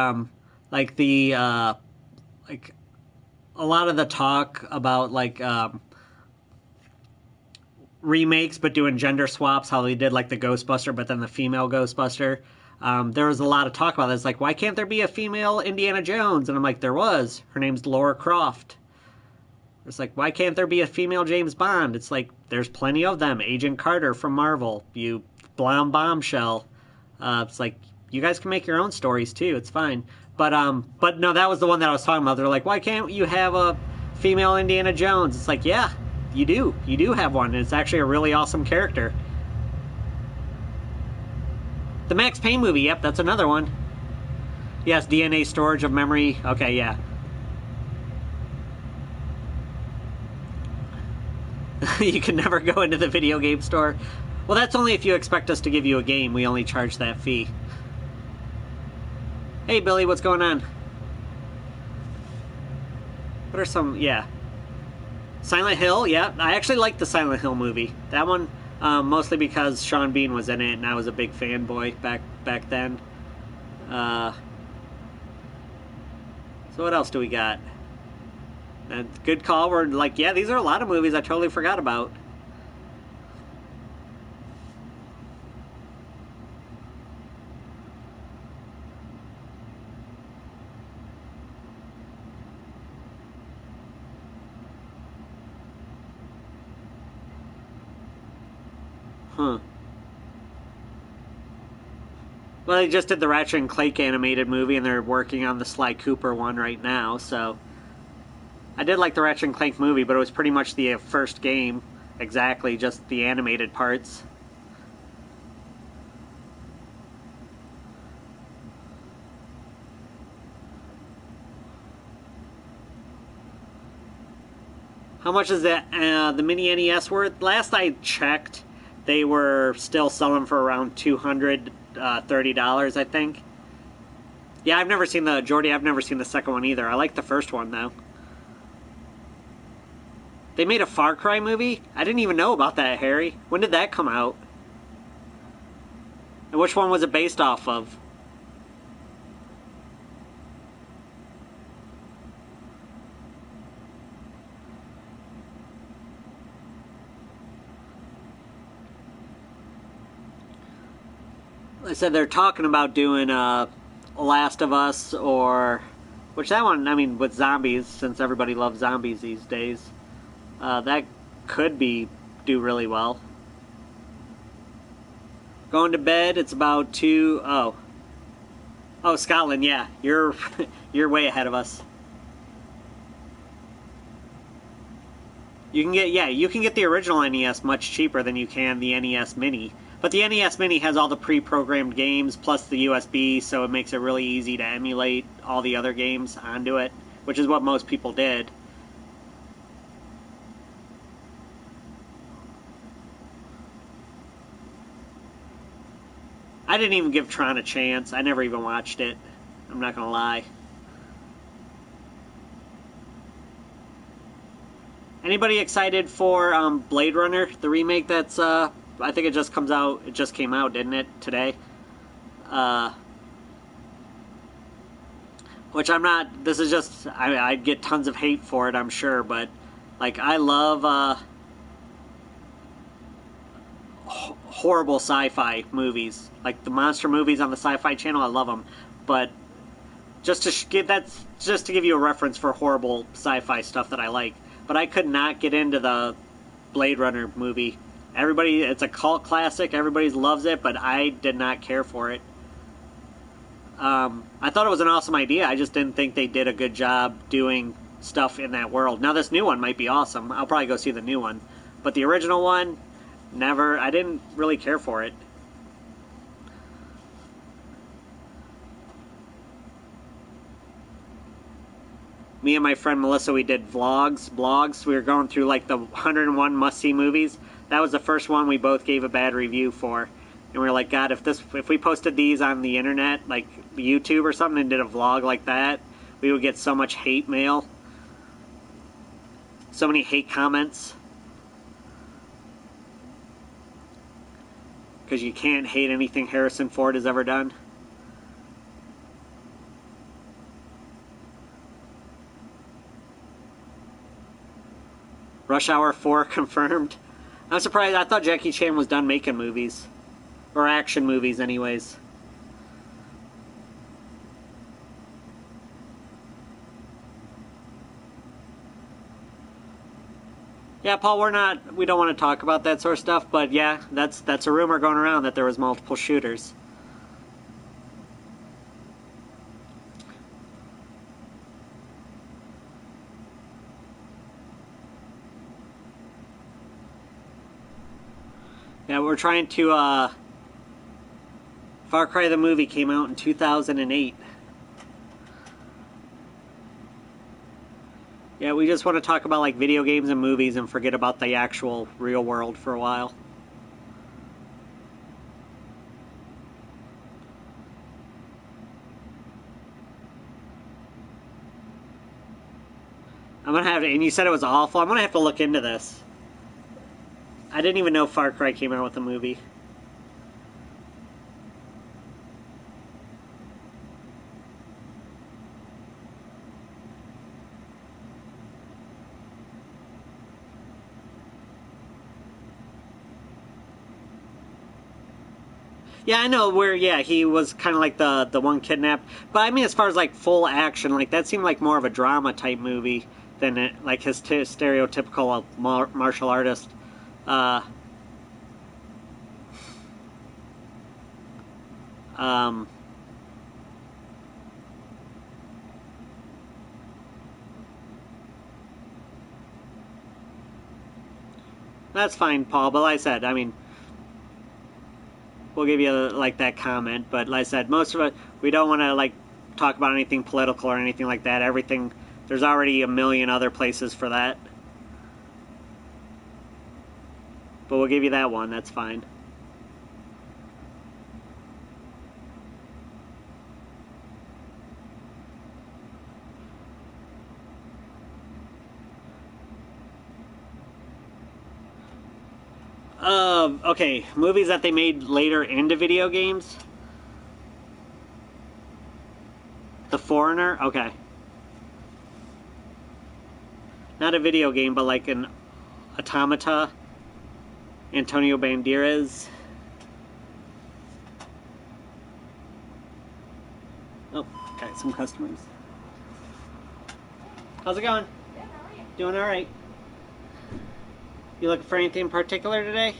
like, like, a lot of the talk about, like, remakes but doing gender swaps, how they did like the Ghostbuster but then the female Ghostbuster, there was a lot of talk about this, like, why can't there be a female Indiana Jones? And I'm like, there was. Her name's Laura Croft. It's like, why can't there be a female James Bond? It's like, there's plenty of them. Agent Carter from Marvel, you blonde bombshell. It's like, you guys can make your own stories too, it's fine. But no, that was the one that I was talking about. They're like, why can't you have a female Indiana Jones? It's like, yeah, you do. You do have one, and it's actually a really awesome character. The Max Payne movie, yep, that's another one. Yes, DNA storage of memory. Okay, yeah. You can never go into the video game store. Well, that's only if you expect us to give you a game. We only charge that fee. Hey, Billy, what's going on? What are some... yeah. Silent Hill, yeah. I actually liked the Silent Hill movie. That one, mostly because Sean Bean was in it, and I was a big fanboy back then. So what else do we got? Good call. We're like, yeah, these are a lot of movies I totally forgot about. Huh. Well, they just did the Ratchet and Clank animated movie, and they're working on the Sly Cooper one right now, so... I did like the Ratchet and Clank movie, but it was pretty much the first game. Exactly, just the animated parts. How much is that the mini NES worth? Last I checked, they were still selling for around $230, I think. Yeah, I've never seen the Jordy. I've never seen the second one either. I like the first one though. They made a Far Cry movie? I didn't even know about that, Harry. When did that come out? And which one was it based off of? I said they're talking about doing Last of Us, or... which that one, I mean, with zombies, since everybody loves zombies these days. That could do really well. Going to bed, it's about 2... oh, Scotland, yeah. You're way ahead of us. You can get the original NES much cheaper than you can the NES Mini. But the NES Mini has all the pre-programmed games plus the USB, so it makes it really easy to emulate all the other games onto it, which is what most people did. I didn't even give Tron a chance. I never even watched it. I'm not gonna lie. Anybody excited for Blade Runner, the remake that's, I think it just came out, didn't it, today? Which I'm not, this is just, I'd get tons of hate for it, I'm sure, but, like, I love, horrible sci-fi movies. Like the monster movies on the Sci-Fi Channel, I love them. But just to give you a reference for horrible sci-fi stuff that I like. But I could not get into the Blade Runner movie. It's a cult classic. Everybody loves it, but I did not care for it. I thought it was an awesome idea. I just didn't think they did a good job doing stuff in that world. Now this new one might be awesome. I'll probably go see the new one. But the original one, Never. I didn't really care for it. Me and my friend Melissa, we did blogs. We were going through like the 101 must-see movies. That was the first one we both gave a bad review for. And we were like, God, if we posted these on the internet, like YouTube or something, and did a vlog like that, we would get so much hate mail. So many hate comments. Because you can't hate anything Harrison Ford has ever done. Rush Hour 4 confirmed. I'm surprised. I thought Jackie Chan was done making movies. Or action movies, anyways. Yeah, Paul, we don't want to talk about that sort of stuff, but yeah, that's a rumor going around that there was multiple shooters. Yeah, we're trying to, Far Cry the movie came out in 2008. Yeah, we just want to talk about like video games and movies and forget about the actual real world for a while. I'm gonna have to, and you said it was awful. I'm gonna have to look into this. I didn't even know Far Cry came out with a movie. Yeah, I know where, yeah, he was kind of like the one kidnapped. But I mean, as far as like full action, like that seemed like more of a drama type movie than it, like his stereotypical martial artist. That's fine, Paul, but like I said, I mean, we'll give you like that comment, but like I said, most of it, we don't want to like talk about anything political or anything like that. Everything, there's already a million other places for that. But we'll give you that one, that's fine. Okay, movies that they made later into video games. The Foreigner? Okay. Not a video game, but like an Automata. Antonio Banderas. Oh, got some customers. How's it going? Good, how are you? Doing alright. You looking for anything in particular today?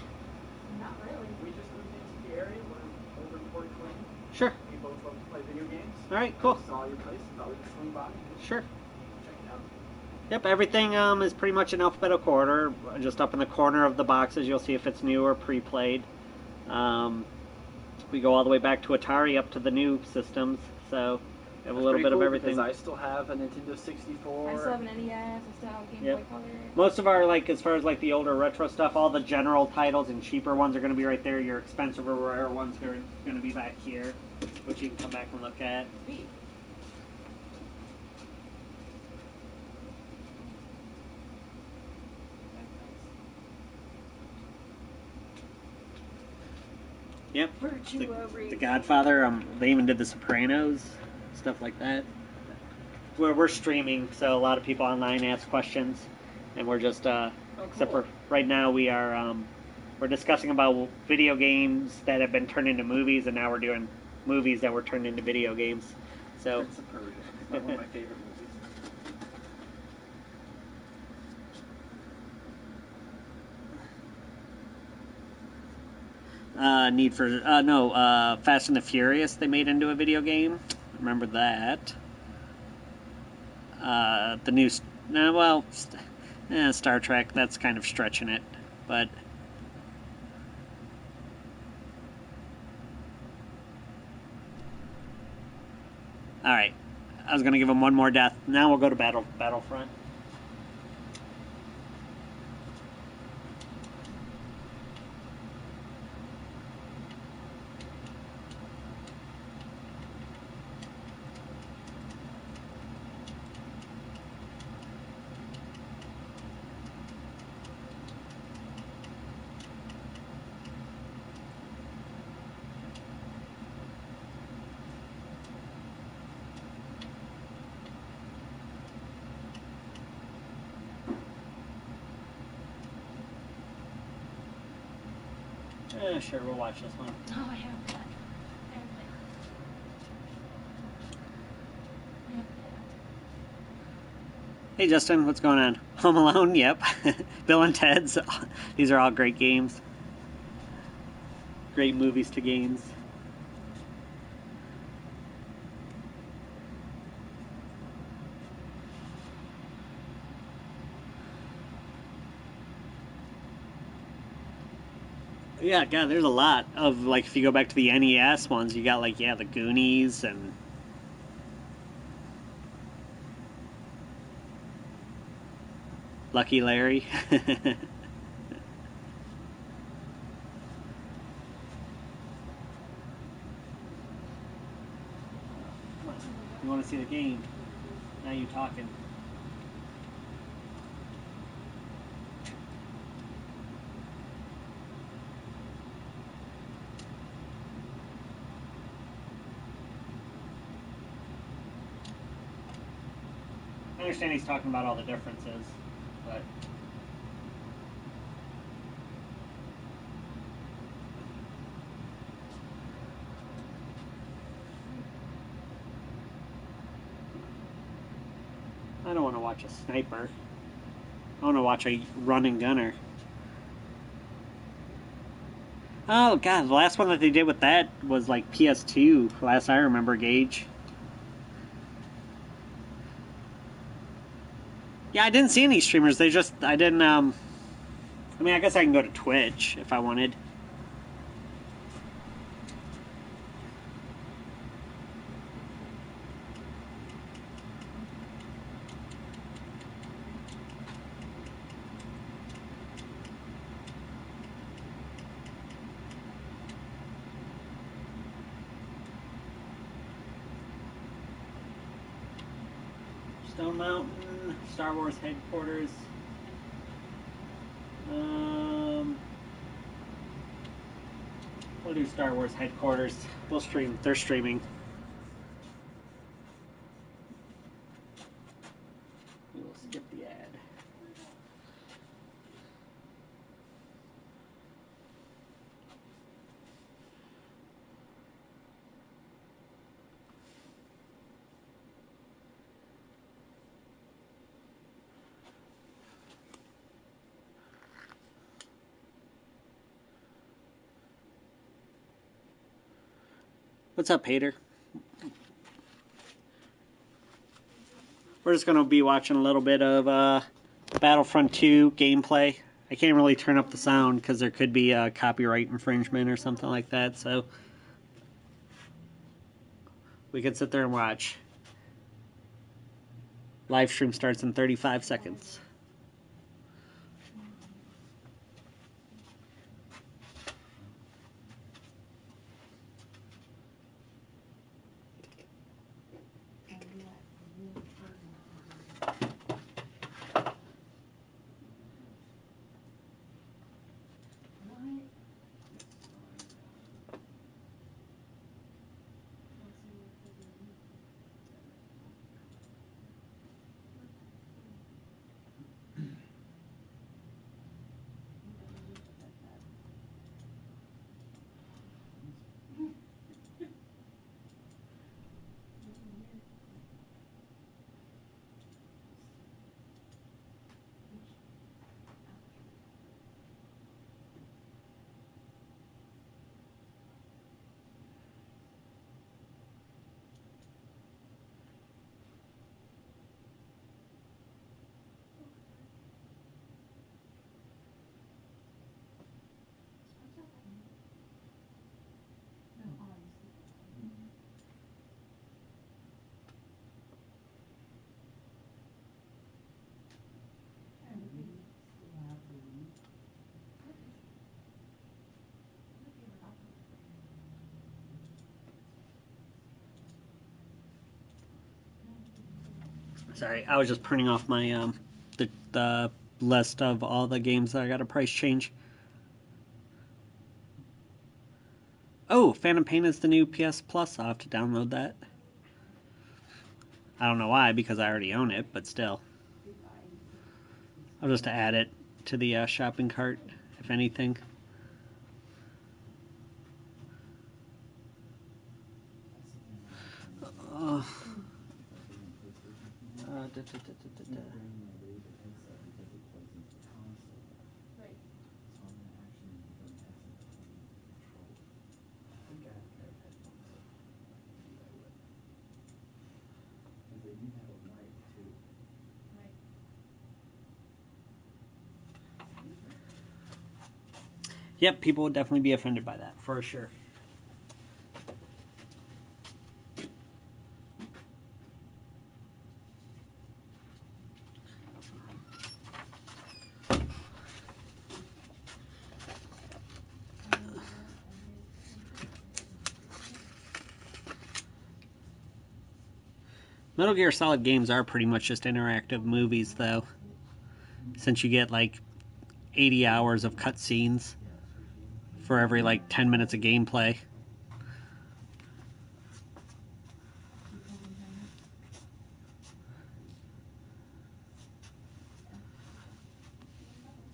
Not really. We just moved into the area. We're over in Port Clinton. Sure. We both love to play video games. Alright, cool. Saw your place and thought we'd swing by and Sure. check it out. Yep, everything is pretty much in alphabetical order. Just up in the corner of the boxes, you'll see if it's new or pre-played. We go all the way back to Atari up to the new systems, so we have a little bit of everything. Because I still have a Nintendo 64. I still have an NES, I still have a Game Yep. Boy Color. Most of our, like, as far as like the older retro stuff, all the general titles and cheaper ones are going to be right there. Your expensive or rare ones are going to be back here, which you can come back and look at. Sweet. Yep. Virtua The Racing. Godfather. They even did The Sopranos, stuff like that. We're streaming, so a lot of people online ask questions, and we're just except for right now we are we're discussing about video games that have been turned into movies, and now we're doing movies that were turned into video games. So Prince of Persia. It's one of my favorite movies. Fast and the Furious they made into a video game. Remember that. The new, Star Trek, that's kind of stretching it, but All right. I was gonna give him one more death. Now we'll go to Battlefront. Sure, we'll watch this one. Oh, I have that. Hey Justin, what's going on? Home Alone, yep. Bill and Ted's, these are all great games. Great movies to games. Yeah, God, there's a lot of, like, if you go back to the NES ones, you got, like, yeah, the Goonies and... Lucky Larry. You want to see the game? Now you talking. I understand he's talking about all the differences, but... I don't want to watch a sniper. I want to watch a running gunner. Oh god, the last one that they did with that was like PS2, last I remember, Gage. Yeah, I didn't see any streamers, I didn't, I mean, I guess I can go to Twitch if I wanted. Stone Mountain, Star Wars headquarters. We'll do Star Wars headquarters. We'll stream. They're streaming. We will skip the ad. What's up, Hater? We're just going to be watching a little bit of Battlefront 2 gameplay. I can't really turn up the sound because there could be a copyright infringement or something like that, so we can sit there and watch. Live stream starts in 35 seconds. Sorry, I was just printing off my the list of all the games that I got a price change. Oh, Phantom Pain is the new PS Plus. I'll have to download that. I don't know why, because I already own it, but still. I'll just add it to the shopping cart, if anything. Yep, people would definitely be offended by that, for sure. Metal Gear Solid games are pretty much just interactive movies, though. Since you get, like, 80 hours of cutscenes for every, like, 10 minutes of gameplay.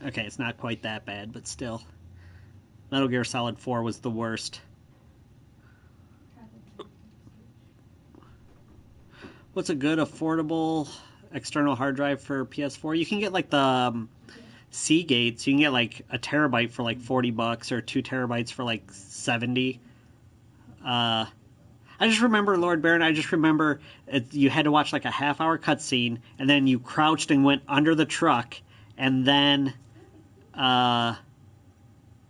Okay, it's not quite that bad, but still. Metal Gear Solid 4 was the worst. What's a good, affordable external hard drive for PS4? You can get, like, the Seagates. You can get, like, a terabyte for, like, $40, or 2 terabytes for, like, 70. I just remember, Lord Baron, you had to watch, like, a half-hour cutscene, and then you crouched and went under the truck, and then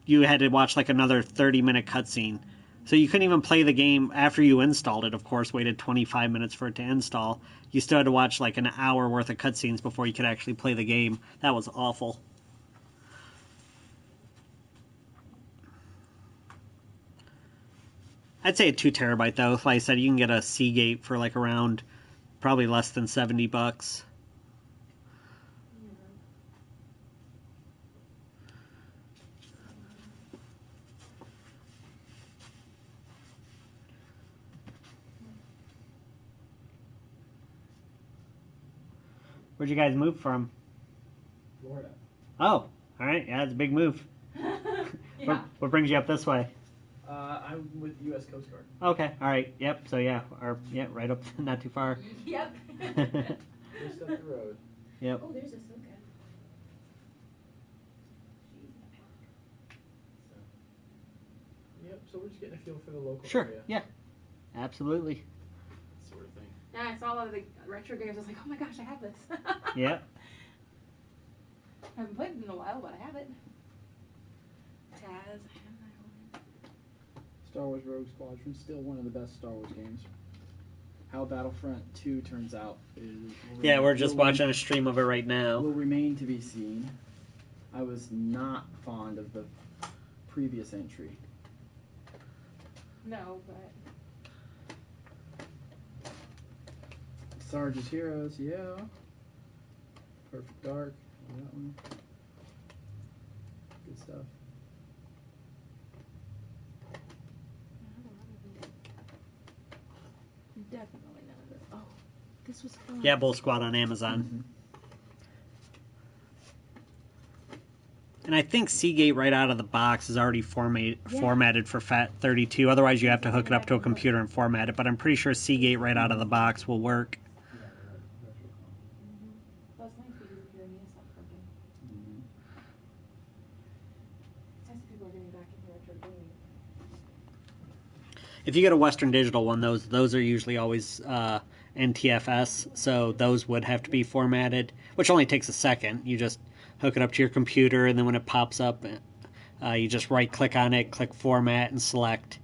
you had to watch, like, another 30-minute cutscene. So you couldn't even play the game after you installed it, of course, waited 25 minutes for it to install. You still had to watch, like, an hour worth of cutscenes before you could actually play the game. That was awful. I'd say a 2 terabyte, though. Like I said, you can get a Seagate for, like, around probably less than $70. Where'd you guys move from? Florida. Oh, all right. Yeah, it's a big move. Yeah. What brings you up this way? I'm with U.S. Coast Guard. Okay, all right. Yep. So yeah, right up, not too far. Yep. Just up the road. Yep. Oh, there's a Soka. Yep, so we're just getting a feel for the local Sure. area. Yeah. Absolutely. Sort of thing. Yeah, I saw a lot of the retro games. I was like, oh my gosh, I have this. Yeah. I haven't played it in a while, but I have it. Taz, I have that one. Star Wars Rogue Squadron, still one of the best Star Wars games. How Battlefront 2 turns out is... Yeah, we're just watching a stream of it right now. Will remain to be seen. I was not fond of the previous entry. No, but... Sarge's Heroes, yeah. Perfect Dark, that one. Good stuff. Definitely none of this. Oh, this was fun. Yeah, Bull Squad on Amazon. Mm-hmm. And I think Seagate right out of the box is already formatted for FAT32. Otherwise, you have to hook it up to a computer and format it. But I'm pretty sure Seagate right out of the box will work. Well, it's nice because if your knee stops working. It's nice that people are getting back into retro gaming. If you get a Western Digital one, those are usually always NTFS, so those would have to be formatted, which only takes a second. You just hook it up to your computer, and then when it pops up, you just right-click on it, click Format, and select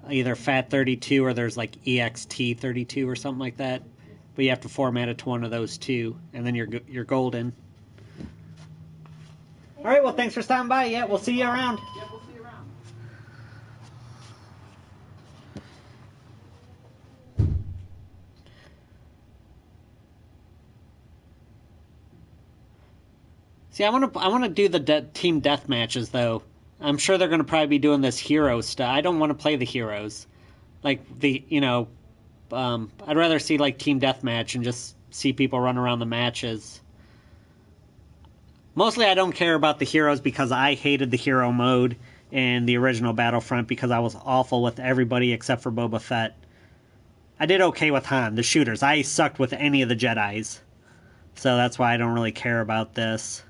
either FAT32 or there's like EXT32 or something like that. But you have to format it to one of those two, and then you're golden. All right, well, thanks for stopping by. Yeah, we'll see you around. Yeah, we'll see you around. See, I wanna do the team death matches though. I'm sure they're gonna probably be doing this hero stuff. I don't want to play the heroes, like I'd rather see like team deathmatch and just see people run around the matches. Mostly, I don't care about the heroes because I hated the hero mode in the original Battlefront because I was awful with everybody except for Boba Fett. I did okay with Han, the shooters. I sucked with any of the Jedis. So that's why I don't really care about this.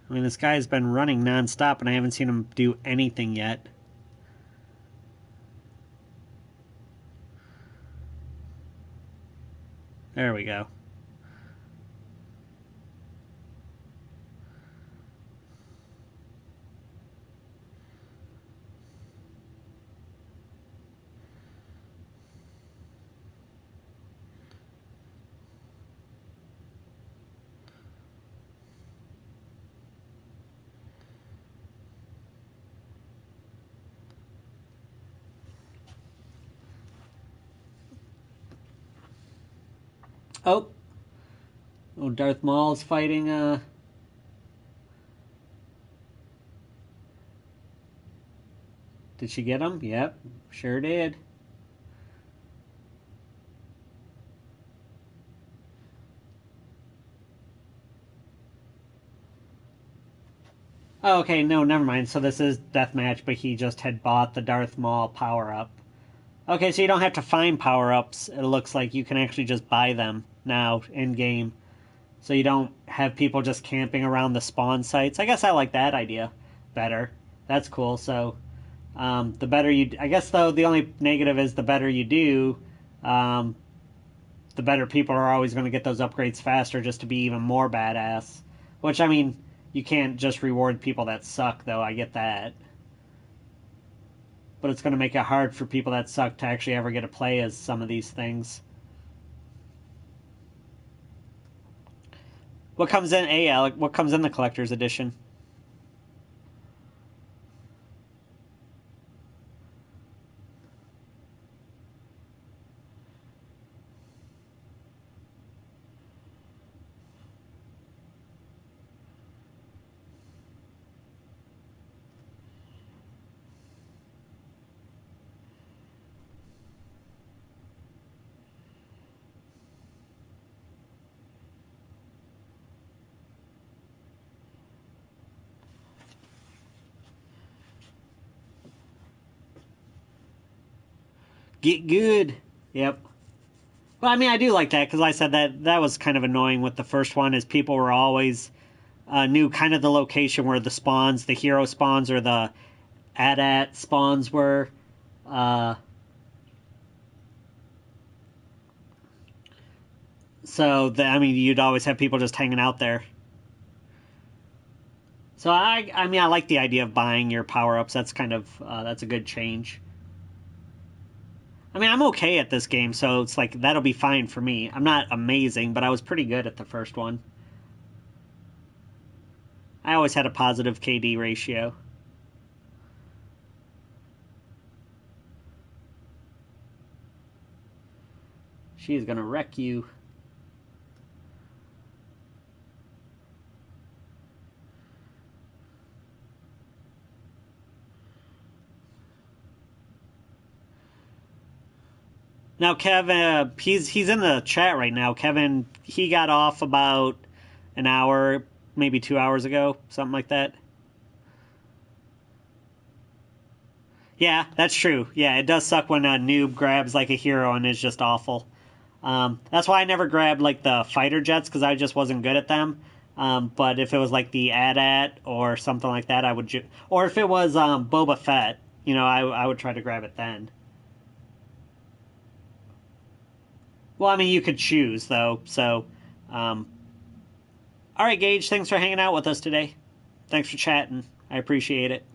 I mean, this guy's been running nonstop and I haven't seen him do anything yet. There we go. Oh, Darth Maul's fighting. Did she get him? Yep, sure did. Oh, okay, no, never mind. So this is deathmatch, but he just had bought the Darth Maul power up. Okay, so you don't have to find power ups. It looks like you can actually just buy them now in game. So you don't have people just camping around the spawn sites. I guess I like that idea better. That's cool. So the better you... I guess, though, the only negative is the better you do, the better people are always going to get those upgrades faster just to be even more badass. Which, I mean, you can't just reward people that suck, though. I get that. But it's going to make it hard for people that suck to actually ever get to play as some of these things. What comes in, Alec? What comes in the collector's edition? Get good. Yep. Well, I mean, I do like that because I said that was kind of annoying with the first one, is people were always knew kind of the location where the spawns, the hero spawns, or the AT-AT spawns were. So I mean, you'd always have people just hanging out there. So I mean, I like the idea of buying your power ups. That's kind of that's a good change. I mean, I'm okay at this game, so it's like, that'll be fine for me. I'm not amazing, but I was pretty good at the first one. I always had a positive KD ratio. She's gonna wreck you. Now, Kevin, he's in the chat right now. Kevin, he got off about an hour, maybe 2 hours ago, something like that. Yeah, that's true. Yeah, it does suck when a noob grabs like a hero and is just awful. That's why I never grabbed like the fighter jets, because I just wasn't good at them. But if it was like the AT-AT or something like that, I would. Or if it was Boba Fett, I would try to grab it then. Well, I mean, you could choose, though, so... Alright, Gage, thanks for hanging out with us today. Thanks for chatting. I appreciate it.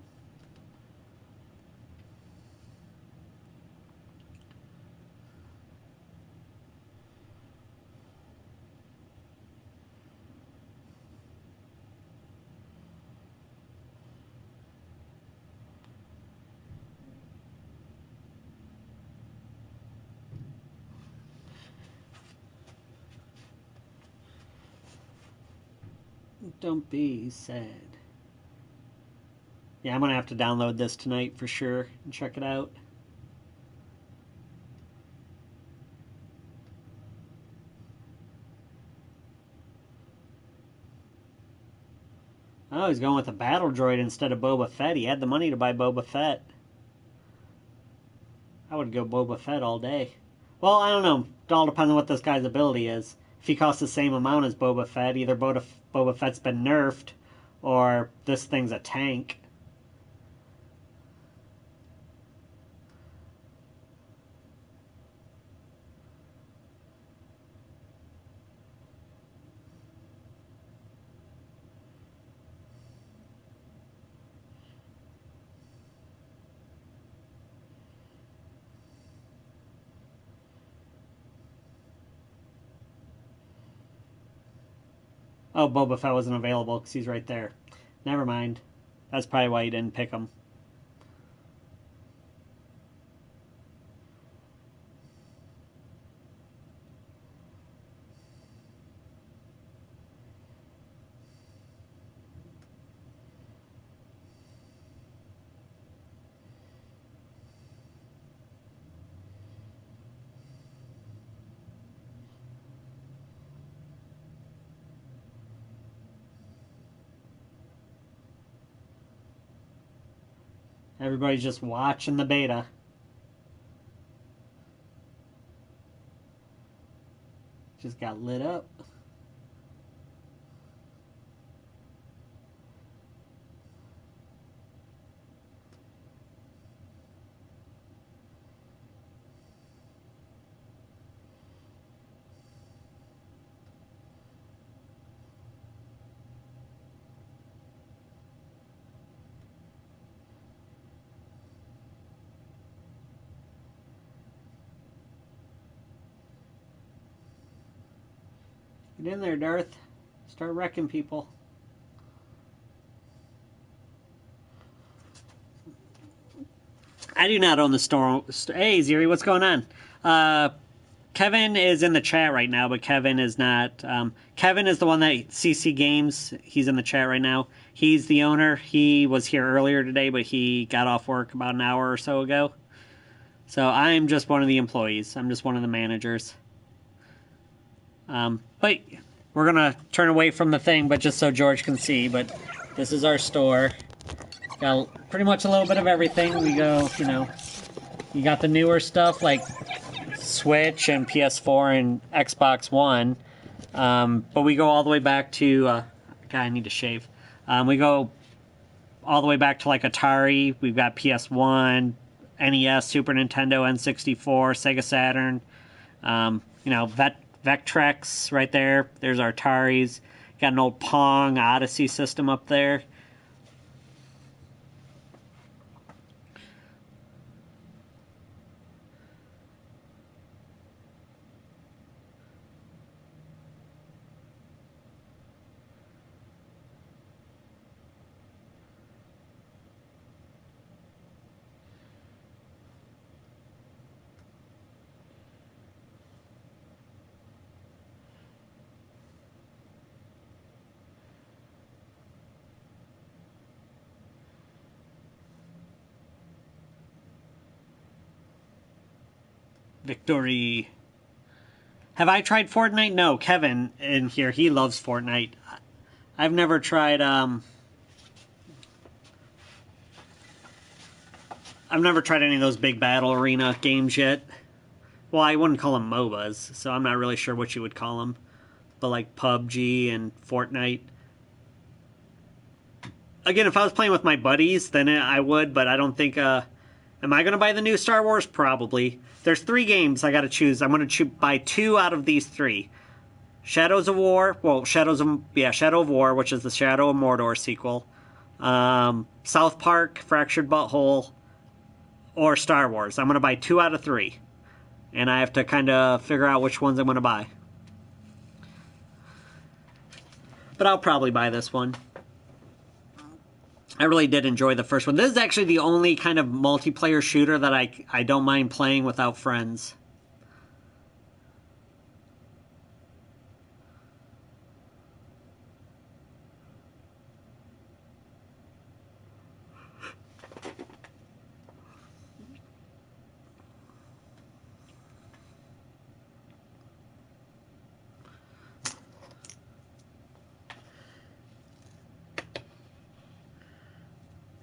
Don't be sad. Yeah, I'm gonna have to download this tonight for sure and check it out. Oh, he's going with a battle droid instead of Boba Fett. He had the money to buy Boba Fett. I would go Boba Fett all day. Well, I don't know. It all depends on what this guy's ability is. If he costs the same amount as Boba Fett, either Boba Fett's been nerfed or this thing's a tank. Oh, Boba Fett wasn't available because he's right there. Never mind. That's probably why you didn't pick him. Everybody's just watching the beta. Just got lit up. Get in there, Darth. Start wrecking people. I do not own the store. Hey, Ziri, what's going on? Kevin is in the chat right now, but Kevin is not. Kevin is the one that ccgames. He's in the chat right now. He's the owner. He was here earlier today, but he got off work about an hour or so ago. So I'm just one of the employees. I'm just one of the managers. But we're going to turn away from the thing, but just so George can see. But this is our store. Got pretty much a little bit of everything. We go, you know, you got the newer stuff like Switch and PS4 and Xbox One. But we go all the way back to, God, I need to shave. We go all the way back to like Atari. We've got PS1, NES, Super Nintendo, N64, Sega Saturn. You know, Vectrex right there. There's our Ataris. Got an old Pong Odyssey system up there. Victory. Have I tried Fortnite? No, Kevin in here, he loves Fortnite. I've never tried, I've never tried any of those big battle arena games yet. Well, I wouldn't call them MOBAs, so I'm not really sure what you would call them. But like PUBG and Fortnite. Again, if I was playing with my buddies, then I would, but I don't think, am I going to buy the new Star Wars? Probably. There's 3 games I got to choose. I'm going to buy 2 out of these 3. Shadows of War. Well, Shadow of War, which is the Shadow of Mordor sequel. South Park, Fractured Butthole, or Star Wars. I'm going to buy 2 out of 3. And I have to kind of figure out which ones I'm going to buy. But I'll probably buy this one. I really did enjoy the first one. This is actually the only kind of multiplayer shooter that I don't mind playing without friends.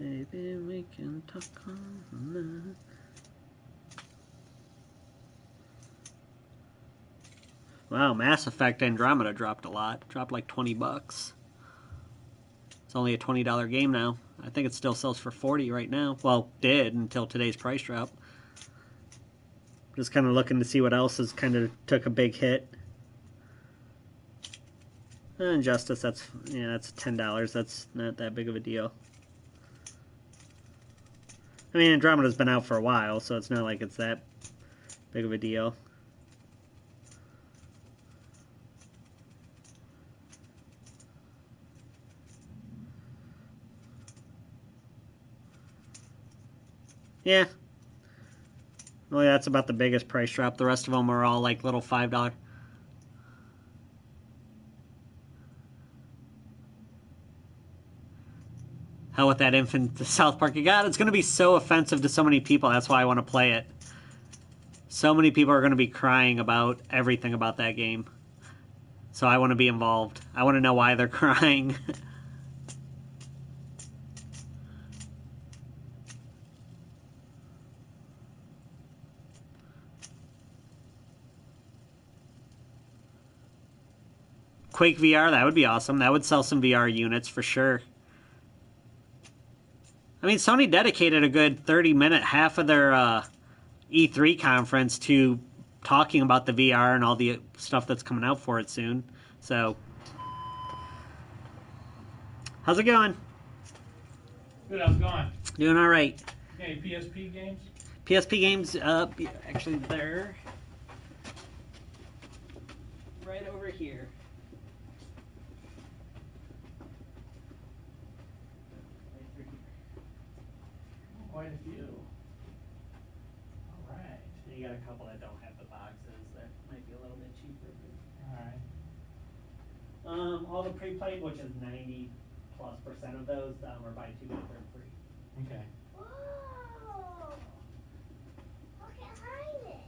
Maybe we can talk on that. Wow, Mass Effect Andromeda dropped a lot. Dropped like $20. It's only a $20 game now. I think it still sells for $40 right now. Well, did until today's price drop. Just kind of looking to see what else has kind of took a big hit. Injustice, that's $10. That's not that big of a deal. I mean, Andromeda's been out for a while, so it's not like it's that big of a deal. Yeah. Well, yeah, that's about the biggest price drop. The rest of them are all like little $5. Hell with that infant South Park you got. It's going to be so offensive to so many people. That's why I want to play it. So many people are going to be crying about everything about that game. So I want to be involved. I want to know why they're crying. Quake VR, that would be awesome. That would sell some VR units for sure. I mean, Sony dedicated a good 30-minute, half of their E3 conference to talking about the VR and all the stuff that's coming out for it soon. So, how's it going? Good, how's it going? Doing all right. Any PSP games? PSP games, actually, they're right over here. Quite a few. Alright. You got a couple that don't have the boxes that might be a little bit cheaper. Alright. All the pre-played, which is 90+% of those, are buy two get a third free. Okay. Whoa! I can't hide it.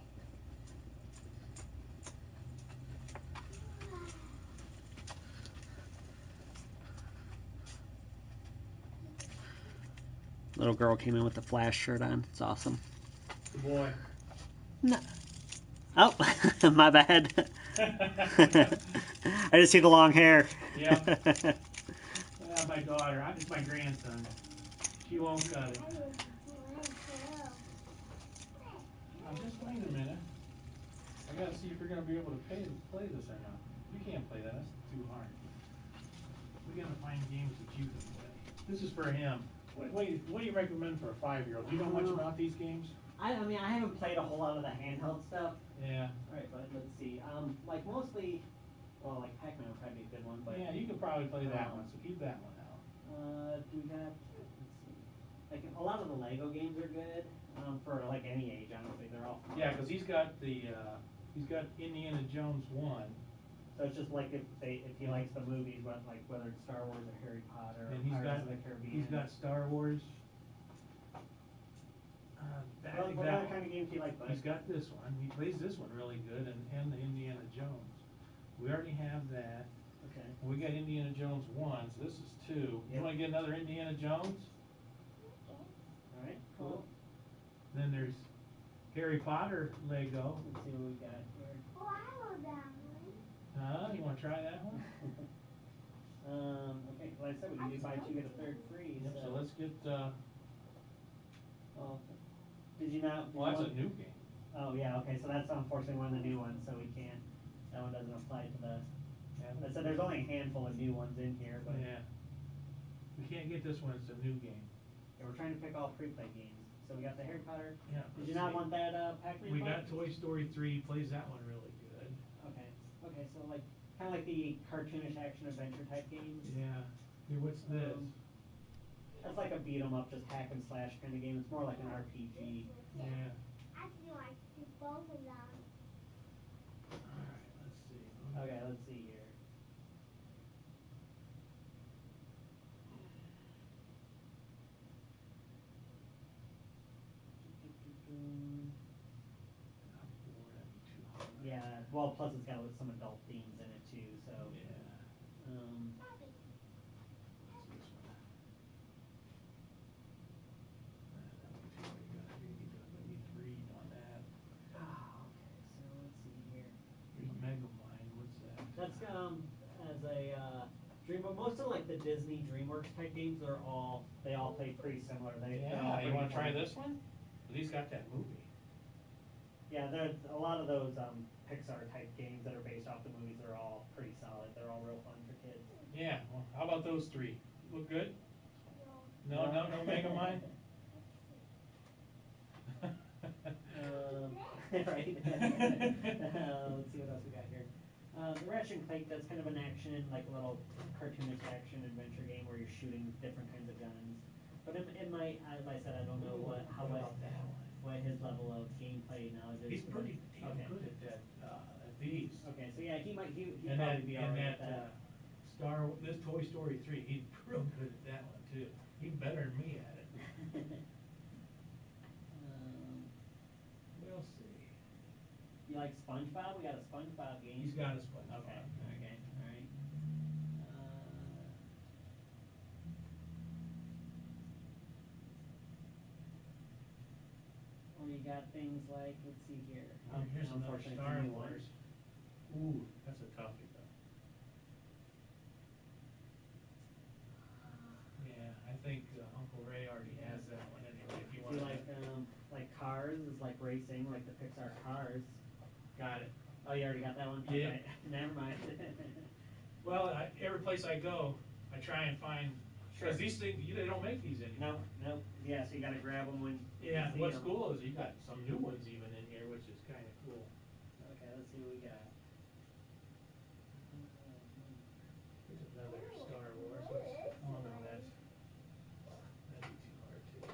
Little girl came in with the Flash shirt on. It's awesome. Good boy. No. Oh, my bad. I just see the long hair. Yeah. My daughter. It's my grandson. She won't cut it. Just wait a minute. I gotta see if you're gonna be able to play this or not. You can't play that. That's too hard. We gotta find games that you can play. This is for him. What do you recommend for a 5-year-old? Do you know much about these games? I mean, I haven't played a whole lot of the handheld stuff. Yeah. Alright, but let's see. Like mostly, well, like Pac-Man would probably be a good one, but... Yeah, you could probably play that one, so keep that one out. Do we got, let's see. Like, a lot of the Lego games are good, for like any age, honestly. They're all fun. Yeah, because he's got Indiana Jones 1. So it's just like if he likes the movies, whether it's Star Wars or Harry Potter or And Pirates of the Caribbean. he's got Star Wars. What other kind of games do you like, bud? He's got this one. He plays this one really good, and the Indiana Jones. We already have that. Okay. We got Indiana Jones 1, so this is 2. Yep. You want to get another Indiana Jones? Alright, cool. Then there's Harry Potter Lego. Let's see what we got here. Oh, I love that one. You want to try that one? Okay, like I said, we can do buy two, get a third free. Yep, so let's get, Well, did you not? well, that's a new game. Oh, yeah, okay, so that's unfortunately one of the new ones, so we can't, that one doesn't apply to the, Yeah. I said there's only a handful of new ones in here, but Yeah. We can't get this one, it's a new game. yeah, we're trying to pick all pre-play games. So we got the Harry Potter. Yeah. Did you not want that Pac-Man? We one? got Toy Story 3, plays that one really good. Okay, okay, so like, kind of like the cartoonish action-adventure type games. Yeah. Hey, what's this? That's like a beat 'em up, just hack and slash kind of game. It's more like an RPG. Yeah. I feel like do both of them. Alright, let's see. Okay, let's see here. Yeah, well, plus it's got some adult themes in it too, so. Yeah. Um, What's this one? a dream, but most of like the Disney DreamWorks type games they all play pretty similar. They're all Yeah, you pretty want to try fun. this one? At least got that movie. Yeah, there's a lot of those Pixar type games that are based off the movies. They're all pretty solid. They're all real fun for kids. Yeah, well, how about those three? Look good? No. No Mega Mind? Right. Let's see what else we got here. The Ratchet and Clank, that's kind of an action, like a little cartoonish action adventure game where you're shooting different kinds of guns. But it might, as I said, I don't know what his level of gameplay knowledge is. He's pretty damn Okay. good at these. Okay, so yeah, he'd And probably be alright that at that. this Toy Story 3, he's real good at that one too. He's better than me at it. We'll see. You like SpongeBob? We got a SpongeBob game. He's got a SpongeBob. Okay, alright. Well, you got things like, let's see here. Here's another Unfortunately, Star it's a new one. Wars. Ooh, that's a toughie though. Yeah, I think Uncle Ray already has that one anyway. If you Do want you like Cars is like racing, like the Pixar Cars. got it. Oh, you already got that one? Yeah. Okay. Never mind. Well, every place I go, I try and find, because these things, they don't make these anymore. No. Yeah, so you gotta grab them when Yeah, you see what's them. cool is you got some new ones even in here, which is kind of cool. Okay, let's see what we got. Here's another Star Wars. Oh no, that'd be too hard too.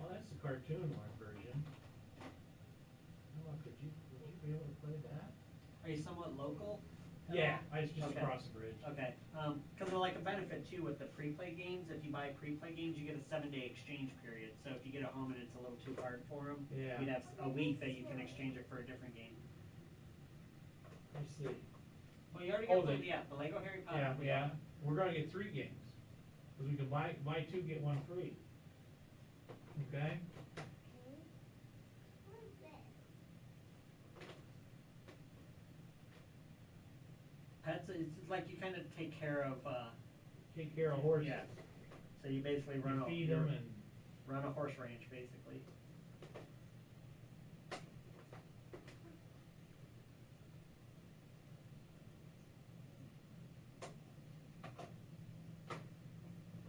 That's the cartoon one version. Oh, would you be able to play that? Are you somewhat local? Yeah, it's just Okay. across the bridge. Okay, because like a benefit too with the pre-play games, if you buy pre-play games, you get a 7-day exchange period. So if you get it home and it's a little too hard for them, Yeah. you'd have a week that you can exchange it for a different game. Let's see. Well, you already got Oh, the Lego Harry Potter. Yeah. We're gonna get 3 games. Because we can buy 2, get 1 free. Okay? What is this? Pets, it's like you kind of take care of. Take care of horses. Yeah. So you basically You feed them and. run a horse ranch, basically.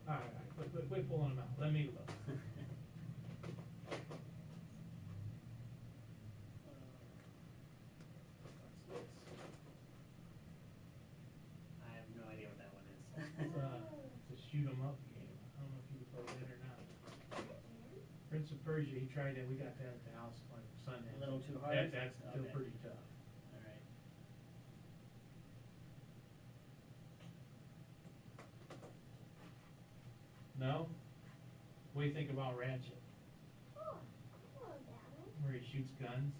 Alright, quit pulling them out. Let me look. I have no idea what that one is. It's a shoot 'em up game. I don't know if you played it or not. Prince of Persia, he tried it. We got that at the house. My son had. A little too hard? That's still Okay. pretty tough. All right. No? What do you think about Ratchet? Oh, Daddy. Where he shoots guns?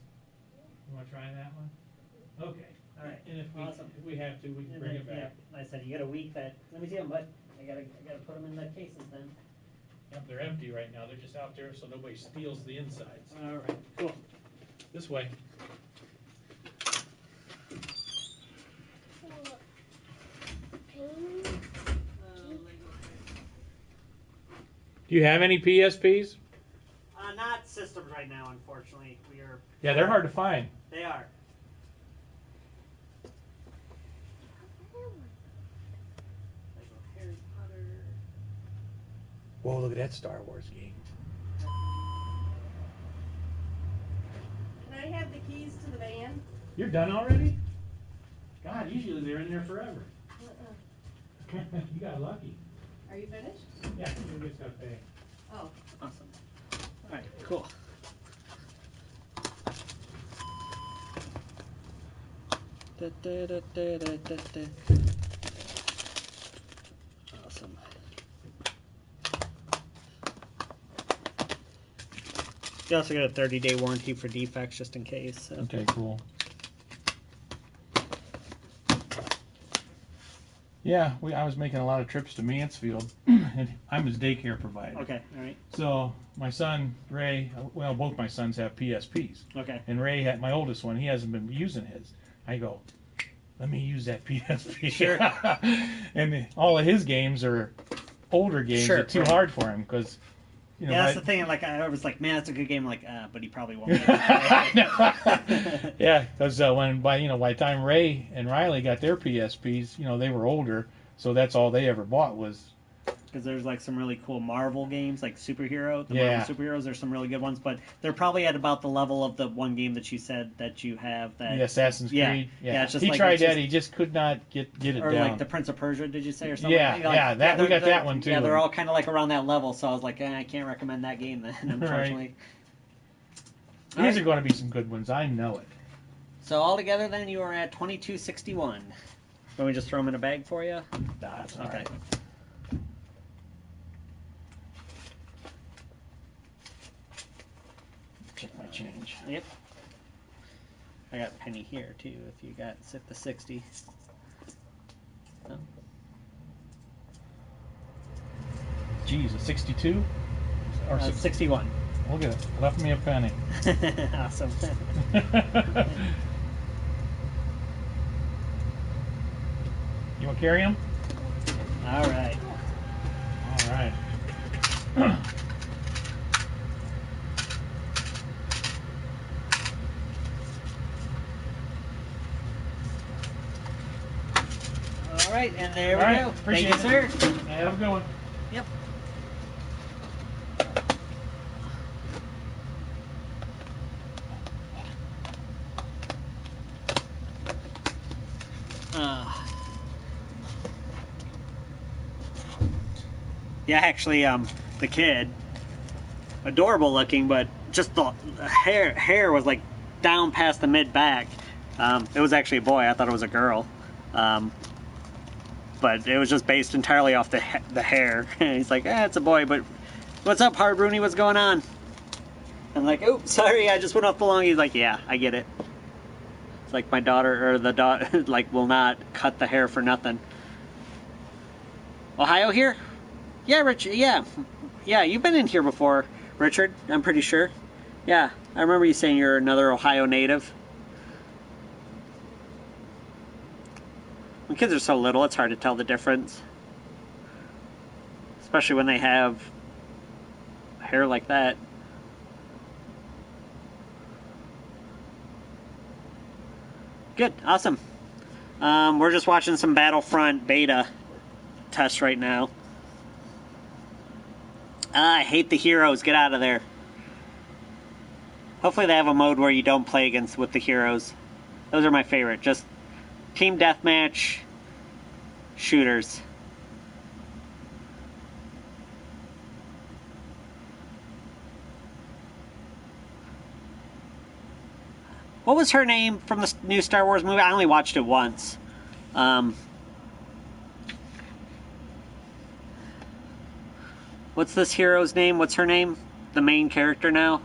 You want to try that one? Okay. All right. And if Awesome. we have to, we can And bring then, it back. yeah, I said you got a week that. Let me see them, bud. I gotta put them in the cases then. Yep, they're empty right now. They're just out there so nobody steals the insides. All right. Cool. This way. Do you have any PSPs? Not systems right now, unfortunately. We are. Yeah, they're hard to find. They are. Lego Harry Potter. Whoa, look at that Star Wars game. Can I have the keys to the van? You're done already? God, usually they're in there forever. You got lucky. Are you finished? Yeah, you just gotta pay. Oh. Awesome. All right. Cool. Awesome. You also get a 30-day warranty for defects just in case. So. Okay, cool. Yeah, I was making a lot of trips to Mansfield, and I'm his daycare provider. Okay, all right. So my son Ray, well, both my sons have PSPs. Okay. And Ray had my oldest one. He hasn't been using his. I go, let me use that PSP. Sure. And all of his games are older games. Sure, They're too right. hard for him because. You know, Yeah, that's the thing. Like I was like, man, that's a good game. Like, but he probably won't. Yeah, because by the time Ray and Riley got their PSPs, they were older, so that's all they ever bought was. Because there's like some really cool Marvel games, like Marvel Yeah. superheroes. There's some really good ones, but they're probably at about the level of the one game that you said that you have. That The Assassin's yeah, Creed. yeah. It's just he like, tried it's that. just- He just could not get it or down. like the Prince of Persia, did you say, or something? Yeah, Like, yeah, we got they're- that one too. Yeah, they're all kind of like around that level. So I was like, I can't recommend that game then, unfortunately. All These right. are going to be some good ones. I know it. So altogether, then you are at 2261. Let me just throw them in a bag for you. That's all Okay. right. Check my change. Yep. I got a penny here too. If you got the 60. Oh. Geez, a 62 or 61. Look at it. Left me a penny. Awesome. You want to carry them? All right. All right. All right, and there All we right, go. appreciate Thank you, it. sir. Have a good one. Yep. Yeah, actually, the kid, adorable looking, but just the hair was like down past the mid back. It was actually a boy. I thought it was a girl. But it was just based entirely off the hair. He's like, it's a boy, but what's up, Hard Rooney? What's going on? I'm like, oh, sorry, I just went off the long. He's like, yeah, I get it. It's like my daughter, or the daughter, like, will not cut the hair for nothing. Ohio here? Yeah, Richard, yeah. Yeah, you've been in here before, Richard, I'm pretty sure. Yeah, I remember you saying you're another Ohio native. When kids are so little, it's hard to tell the difference. Especially when they have hair like that. Good, awesome. We're just watching some Battlefront beta tests right now. I hate the heroes, get out of there. Hopefully they have a mode where you don't play with the heroes. Those are my favorite, just team deathmatch shooters. What was her name from the new Star Wars movie? I only watched it once. What's this hero's name? What's her name? The main character now?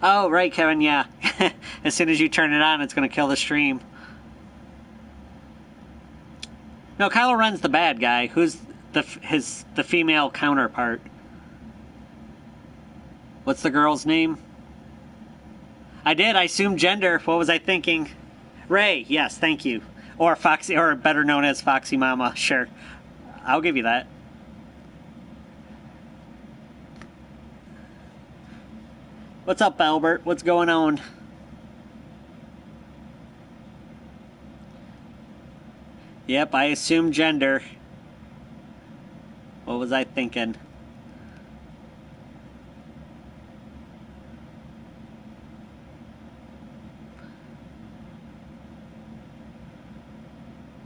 Oh, right, Kevin, yeah. As soon as you turn it on, it's going to kill the stream. No, Kylo Ren's the bad guy. Who's the female counterpart? What's the girl's name? I assumed gender. What was I thinking? Rey, yes, thank you. Or Foxy, or better known as Foxy Mama, sure. I'll give you that. What's up, Albert? What's going on? Yep, I assumed gender. What was I thinking?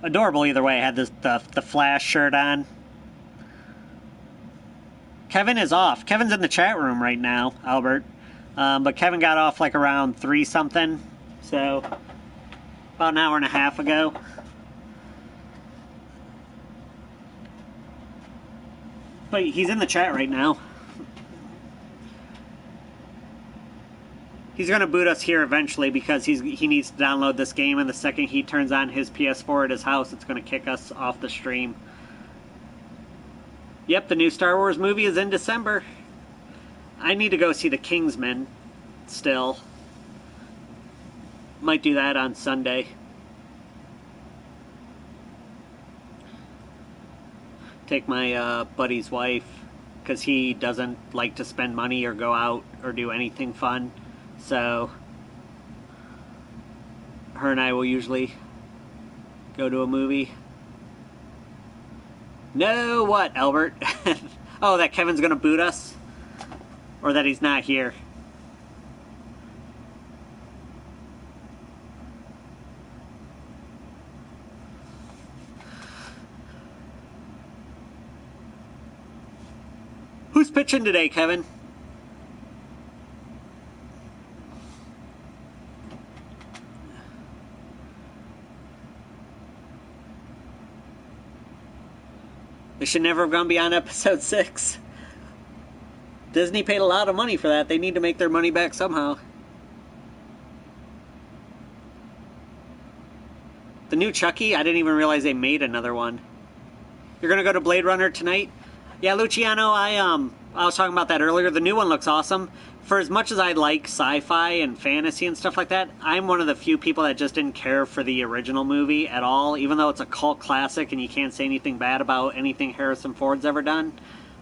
Adorable either way. I had the Flash shirt on. Kevin is off. Kevin's in the chat room right now, Albert. But Kevin got off like around 3 something. So, about an hour and a half ago. But he's in the chat right now. He's going to boot us here eventually because he needs to download this game, and the second he turns on his PS4 at his house, it's going to kick us off the stream. Yep, the new Star Wars movie is in December. I need to go see The Kingsman still. Might do that on Sunday. Take my buddy's wife, because he doesn't like to spend money or go out or do anything fun. So her and I will usually go to a movie. No, what, Albert? Oh, that Kevin's gonna boot us? Or that he's not here? Who's pitching today, Kevin? They should never have gone beyond episode 6. Disney paid a lot of money for that. They need to make their money back somehow. The new Chucky? I didn't even realize they made another one. You're gonna go to Blade Runner tonight? Yeah, Luciano, I was talking about that earlier. The new one looks awesome. For as much as I like sci-fi and fantasy and stuff like that, I'm one of the few people that just didn't care for the original movie at all, even though it's a cult classic and you can't say anything bad about anything Harrison Ford's ever done.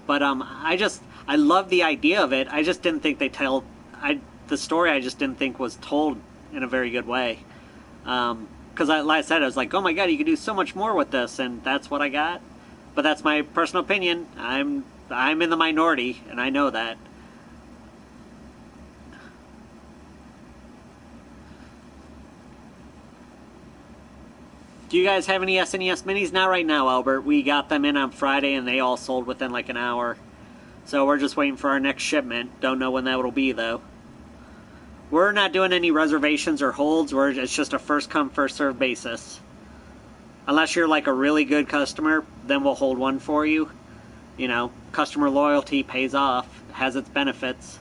But I love the idea of it. I just didn't think the story I just didn't think was told in a very good way. Because like I said, I was like, oh my god, you could do so much more with this, and that's what I got. But that's my personal opinion. I'm in the minority, and I know that. Do you guys have any SNES minis? Not right now, Albert. We got them in on Friday, and they all sold within like an hour. So we're just waiting for our next shipment. Don't know when that will be, though. We're not doing any reservations or holds. It's just a first-come, first-served basis. Unless you're like a really good customer, then we'll hold one for you. You know, customer loyalty pays off, has its benefits.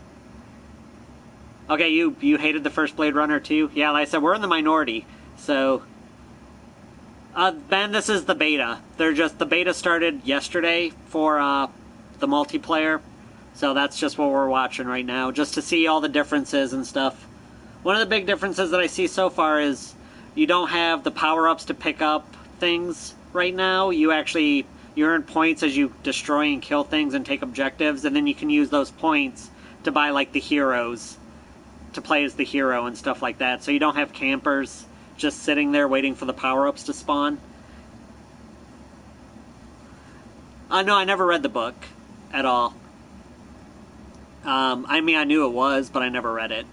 Okay, you hated the first Blade Runner too? Yeah, like I said, we're in the minority. So, Ben, this is the beta. The beta started yesterday for the multiplayer. So that's just what we're watching right now, just to see all the differences and stuff. One of the big differences that I see so far is you don't have the power-ups to pick up things right now. You earn points as you destroy and kill things and take objectives, and then you can use those points to buy like the heroes, to play as the hero and stuff like that. So you don't have campers just sitting there waiting for the power-ups to spawn. No, I never read the book at all. I mean, I knew it was, but I never read it.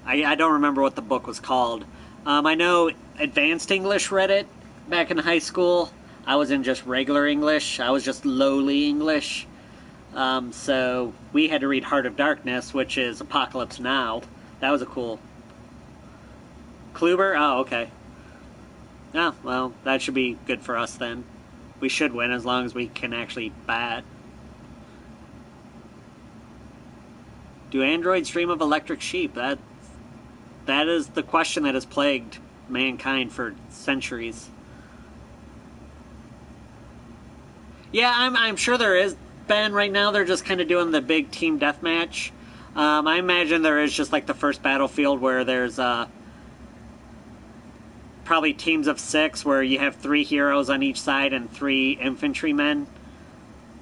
I don't remember what the book was called. I know Advanced English read it back in high school. I was in just regular English. I was just lowly English. So we had to read Heart of Darkness, which is Apocalypse Now. That was a cool... Kluber? Oh, okay. Oh, well, that should be good for us then. We should win as long as we can actually bat. Do androids dream of electric sheep? That is the question that has plagued mankind for centuries. Yeah, I'm sure there is, Ben. Right now they're just kind of doing the big team deathmatch. I imagine there is just like the first Battlefield where there's probably teams of 6 where you have 3 heroes on each side and 3 infantrymen.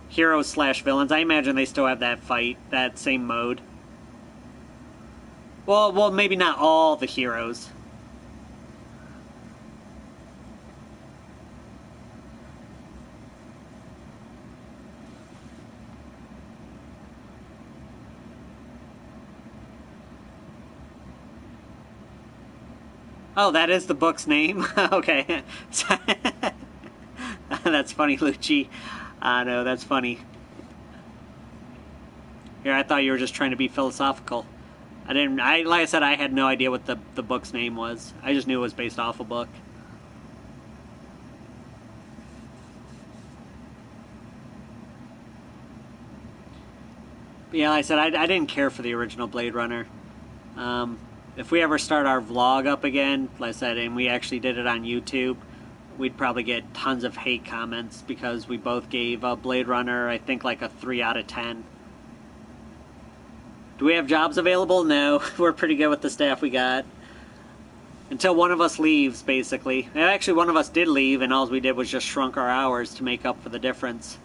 Heroes/villains. I imagine they still have that fight, that same mode. Well, maybe not all the heroes. Oh, that is the book's name? Okay. That's funny, Lucci. No, that's funny. Here, I thought you were just trying to be philosophical. Like I said, I had no idea what the book's name was. I just knew it was based off a book. But yeah, like I said, I didn't care for the original Blade Runner. If we ever start our vlog up again, like I said, and we actually did it on YouTube, we'd probably get tons of hate comments because we both gave Blade Runner, I think, like a 3 out of 10. Do we have jobs available? No. We're pretty good with the staff we got. Until one of us leaves, basically. And actually, one of us did leave, and all we did was just shrunk our hours to make up for the difference.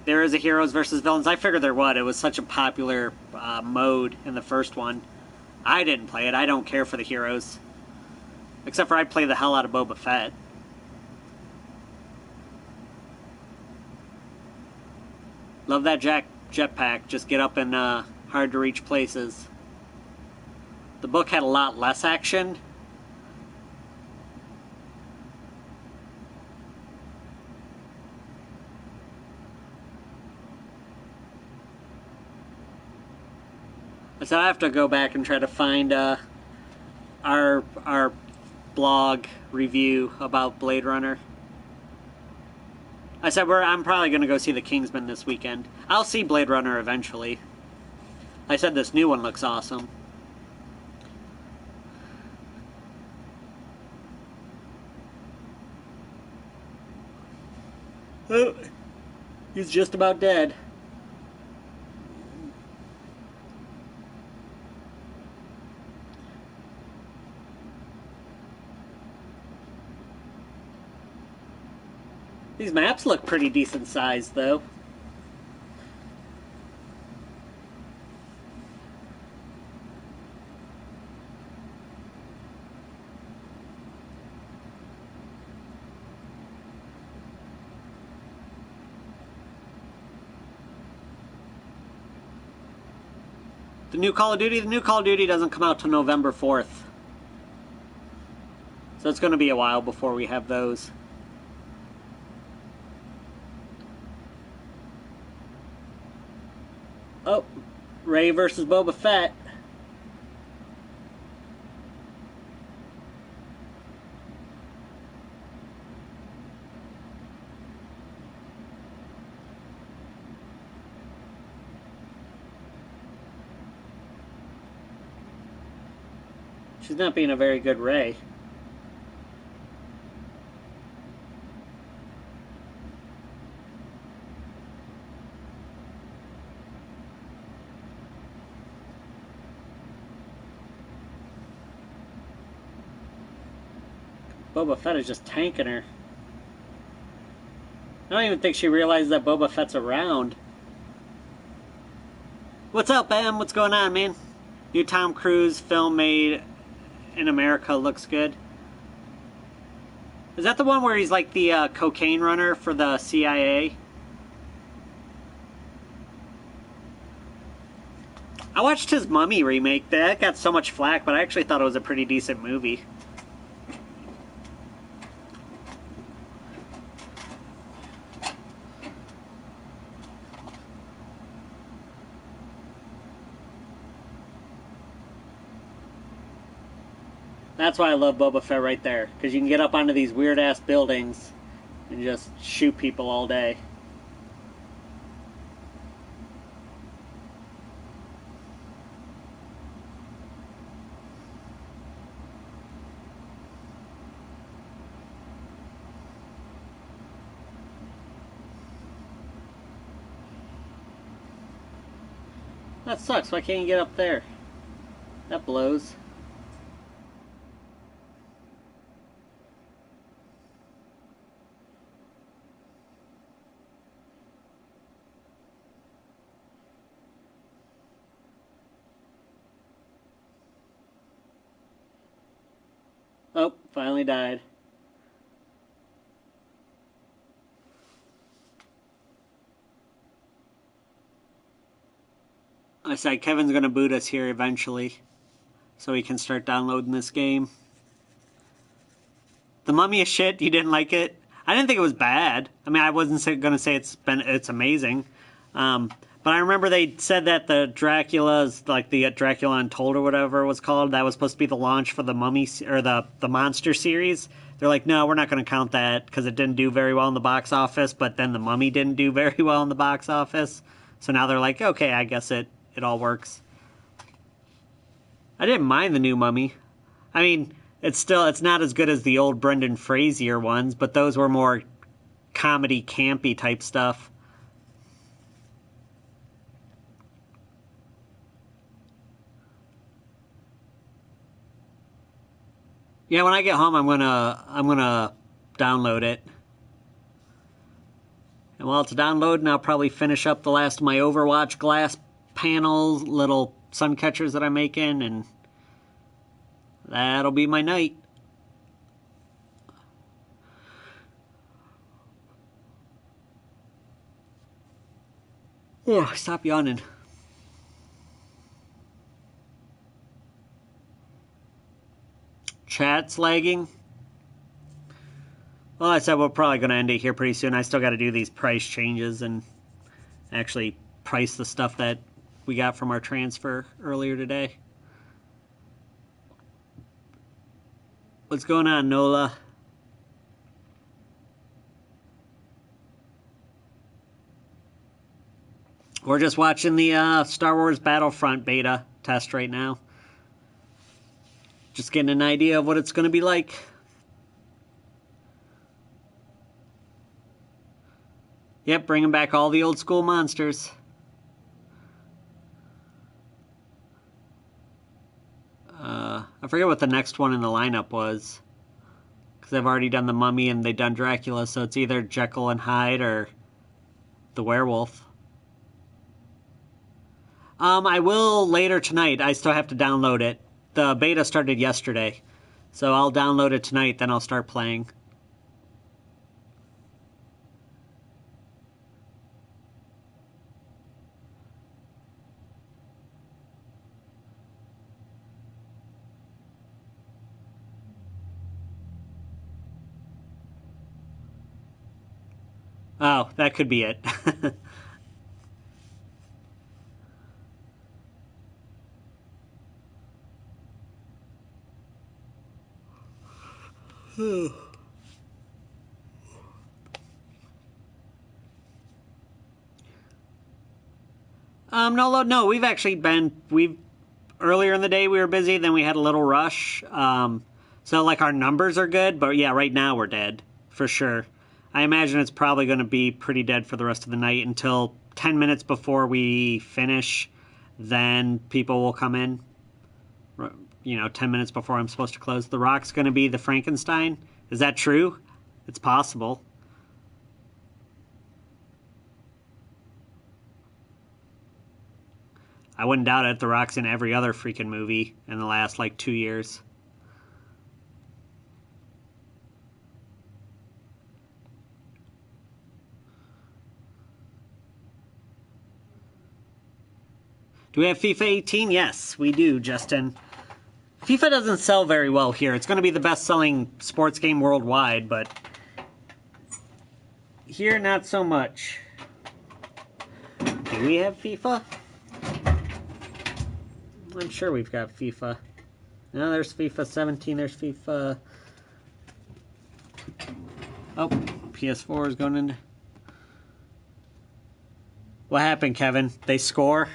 There is a heroes versus villains. I figured there would. It was such a popular mode in the first one. I didn't play it. I don't care for the heroes. Except for I'd play the hell out of Boba Fett. Love that jetpack. Just get up in hard to reach places. The book had a lot less action. So I have to go back and try to find our blog review about Blade Runner. I said I'm probably going to go see The Kingsman this weekend. I'll see Blade Runner eventually. I said this new one looks awesome. Oh, he's just about dead. These maps look pretty decent sized, though. The new Call of Duty doesn't come out till November 4th. So it's going to be a while before we have those. Oh, Rey versus Boba Fett. She's not being a very good Rey. Boba Fett is just tanking her. I don't even think she realizes that Boba Fett's around. What's up, Em? What's going on, man? New Tom Cruise film made in America looks good. Is that the one where he's like the cocaine runner for the CIA? I watched his Mummy remake. That got so much flack, but I actually thought it was a pretty decent movie. That's why I love Boba Fett right there, because you can get up onto these weird-ass buildings and just shoot people all day. That sucks. Why can't you get up there? That blows. Oh, finally died. I said Kevin's going to boot us here eventually, so he can start downloading this game. The Mummy is shit. You didn't like it? I didn't think it was bad. I mean, I wasn't going to say it's amazing. But I remember they said that the Dracula's, like the Dracula Untold or whatever it was called, that was supposed to be the launch for the Mummy, or the Monster series. They're like, no, we're not going to count that because it didn't do very well in the box office, but then the Mummy didn't do very well in the box office. So now they're like, okay, I guess it all works. I didn't mind the new Mummy. I mean, it's not as good as the old Brendan Fraser ones, but those were more comedy, campy type stuff. Yeah, when I get home, I'm gonna download it. And while it's downloading, I'll probably finish up the last of my Overwatch glass panels, little sun catchers that I'm making, and that'll be my night. Oh, stop yawning. Chat's lagging. Well, I said we're probably going to end it here pretty soon. I still got to do these price changes and actually price the stuff that we got from our transfer earlier today. What's going on, Nola? We're just watching the Star Wars Battlefront beta test right now. Just getting an idea of what it's going to be like. Yep, bringing back all the old school monsters. I forget what the next one in the lineup was. Because they've already done the Mummy and they've done Dracula, so it's either Jekyll and Hyde or the werewolf. I will later tonight. I still have to download it. The beta started yesterday. So I'll download it tonight, then I'll start playing. Oh, that could be it. No, we've actually earlier in the day we were busy, then we had a little rush. So like our numbers are good, but yeah, right now we're dead, for sure. I imagine it's probably going to be pretty dead for the rest of the night until 10 minutes before we finish, then people will come in. 10 minutes before I'm supposed to close. The Rock's going to be the Frankenstein. Is that true? It's possible. I wouldn't doubt it. The Rock's in every other freaking movie in the last, 2 years. Do we have FIFA 18? Yes, we do, Justin. FIFA doesn't sell very well here. It's going to be the best-selling sports game worldwide, but here, not so much. Do we have FIFA? I'm sure we've got FIFA. No, there's FIFA 17. There's FIFA... Oh, PS4 is going into... What happened, Kevin? They score?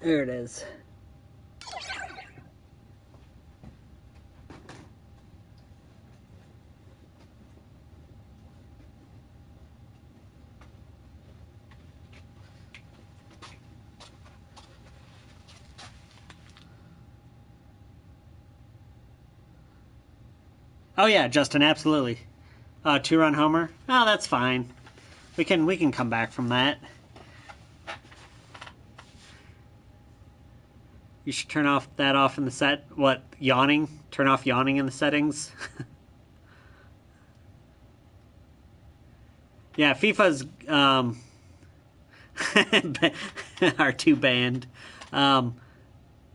There it is. Oh yeah, Justin, absolutely. 2-run homer. Oh, that's fine. We can come back from that. You should turn that off in the set. What, yawning? Turn off yawning in the settings. Yeah, FIFA's R2 banned.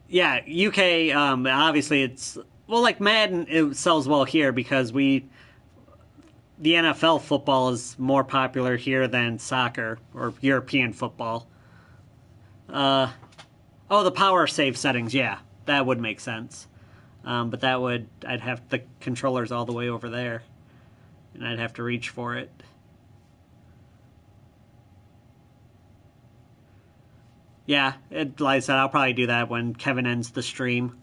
Yeah, UK, obviously it's... Well, like Madden, it sells well here because the NFL football is more popular here than soccer or European football. Oh, the power save settings, yeah, that would make sense. But I'd have the controllers all the way over there, and I'd have to reach for it. Yeah, like I said, I'll probably do that when Kevin ends the stream.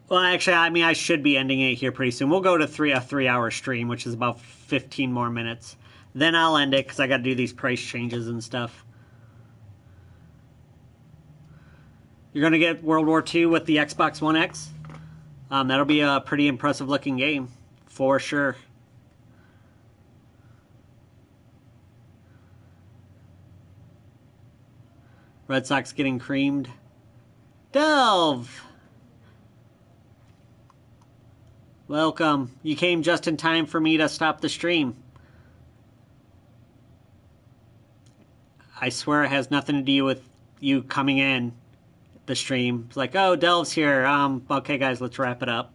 Well, actually, I mean, I should be ending it here pretty soon. We'll go to a 3-hour stream, which is about 15 more minutes. Then I'll end it because I got to do these price changes and stuff. You're going to get World War II with the Xbox One X. That'll be a pretty impressive looking game, for sure. Red Sox getting creamed. Delve! Welcome. You came just in time for me to stop the stream. I swear it has nothing to do with you coming in the stream. It's like, oh, Delve's here. Okay, guys, let's wrap it up.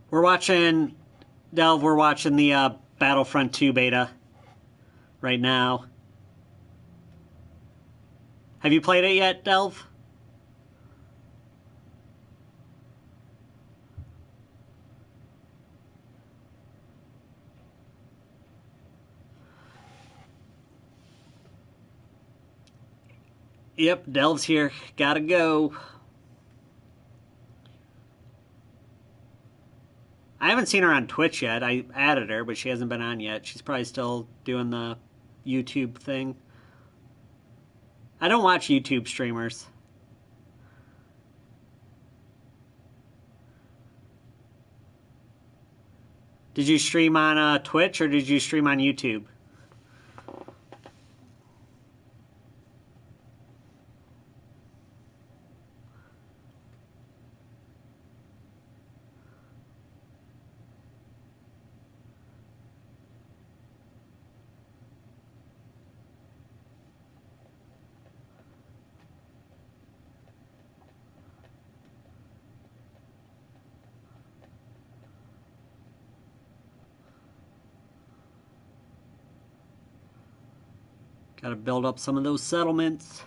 We're watching the Battlefront 2 beta right now. Have you played it yet, Delve? Yep, Delve's here. Gotta go. I haven't seen her on Twitch yet. I added her, but she hasn't been on yet. She's probably still doing the YouTube thing. I don't watch YouTube streamers. Did you stream on Twitch or did you stream on YouTube? Gotta build up some of those settlements.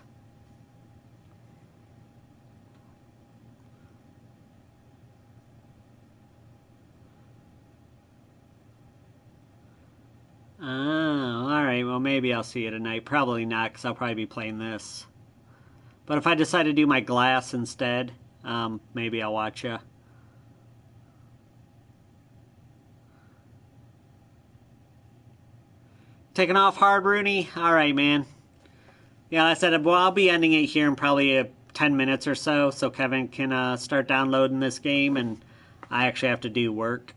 Oh, alright, well maybe I'll see you tonight. Probably not, because I'll probably be playing this. But if I decide to do my glass instead, maybe I'll watch you. Taking off hard, Rooney? Alright, man. Yeah, I said, well, I'll be ending it here in probably 10 minutes or so Kevin can start downloading this game, and I actually have to do work.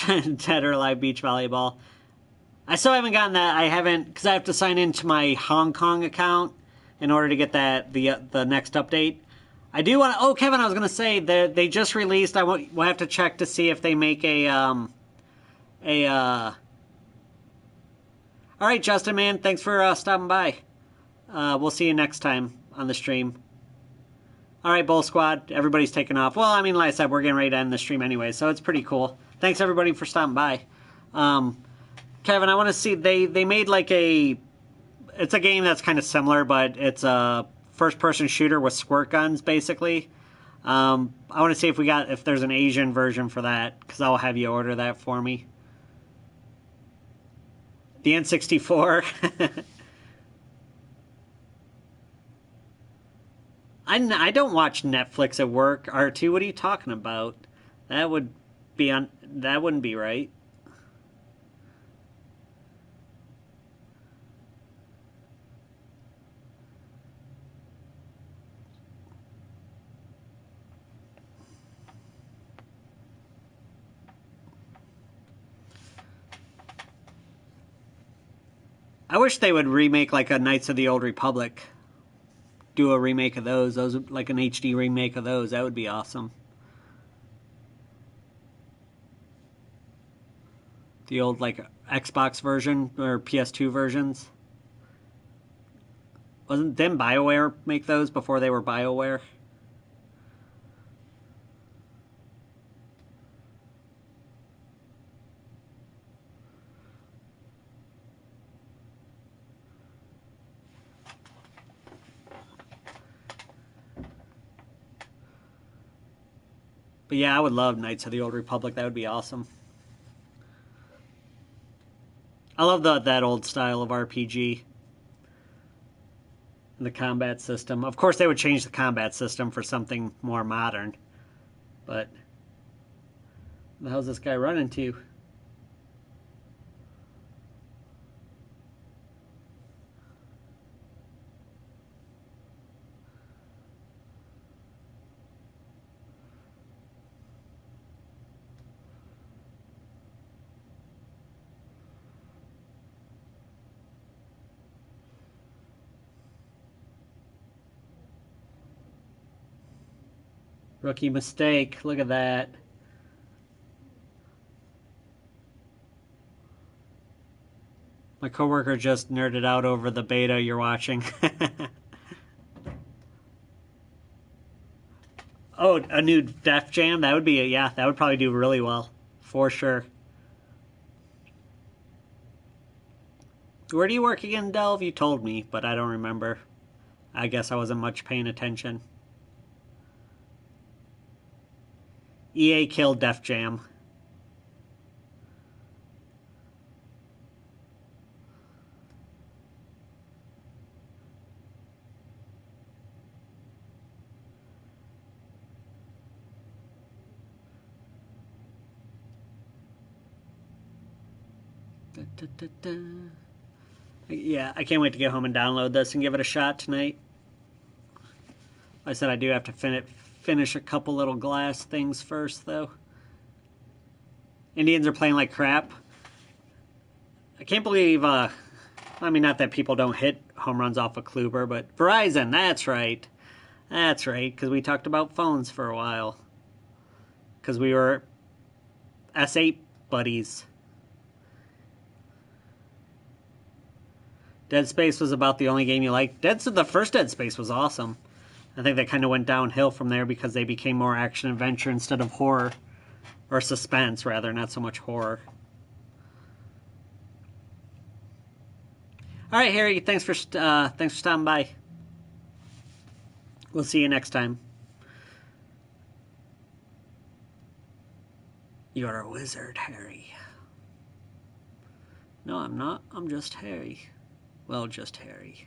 Dead or Alive Beach Volleyball. I still haven't gotten that. I haven't, because I have to sign into my Hong Kong account in order to get the next update. I do want to. Oh, Kevin, I was gonna say that they just released. We'll have to check to see if they make All right, Justin, man, thanks for stopping by. We'll see you next time on the stream. All right, Bull Squad, everybody's taking off. Well, I mean, like I said, we're getting ready to end the stream anyway, so it's pretty cool. Thanks everybody for stopping by. Kevin, I want to see, they made like it's a game that's kind of similar, but it's a first-person shooter with squirt guns, basically. I want to see if there's an Asian version for that, because I'll have you order that for me. The N64. I don't watch Netflix at work. R2, what are you talking about? That wouldn't be right. I wish they would remake like a Knights of the Old Republic. Do a remake of those. Those like an HD remake of those. That would be awesome. The old like Xbox version or PS2 versions. Didn't BioWare make those before they were BioWare? But yeah, I would love Knights of the Old Republic. That would be awesome. I love that old style of RPG. And the combat system. Of course, they would change the combat system for something more modern. But what the hell's this guy running to? Rookie mistake. Look at that. My coworker just nerded out over the beta you're watching. Oh, a new Def Jam? That would be yeah, that would probably do really well. For sure. Where do you work again, Delve? You told me, but I don't remember. I guess I wasn't much paying attention. EA killed Def Jam. Da, da, da, da. Yeah, I can't wait to get home and download this and give it a shot tonight. I said I do have to finish a couple little glass things first, though. Indians are playing like crap. I can't believe, I mean, not that people don't hit home runs off of Kluber, but Verizon, that's right. That's right, because we talked about phones for a while. Because we were S8 buddies. Dead Space was about the only game you liked. The first Dead Space was awesome. I think they kind of went downhill from there because they became more action-adventure instead of horror. Or suspense, rather, not so much horror. All right, Harry, thanks for stopping by. We'll see you next time. You're a wizard, Harry. No, I'm not. I'm just Harry. Well, just Harry.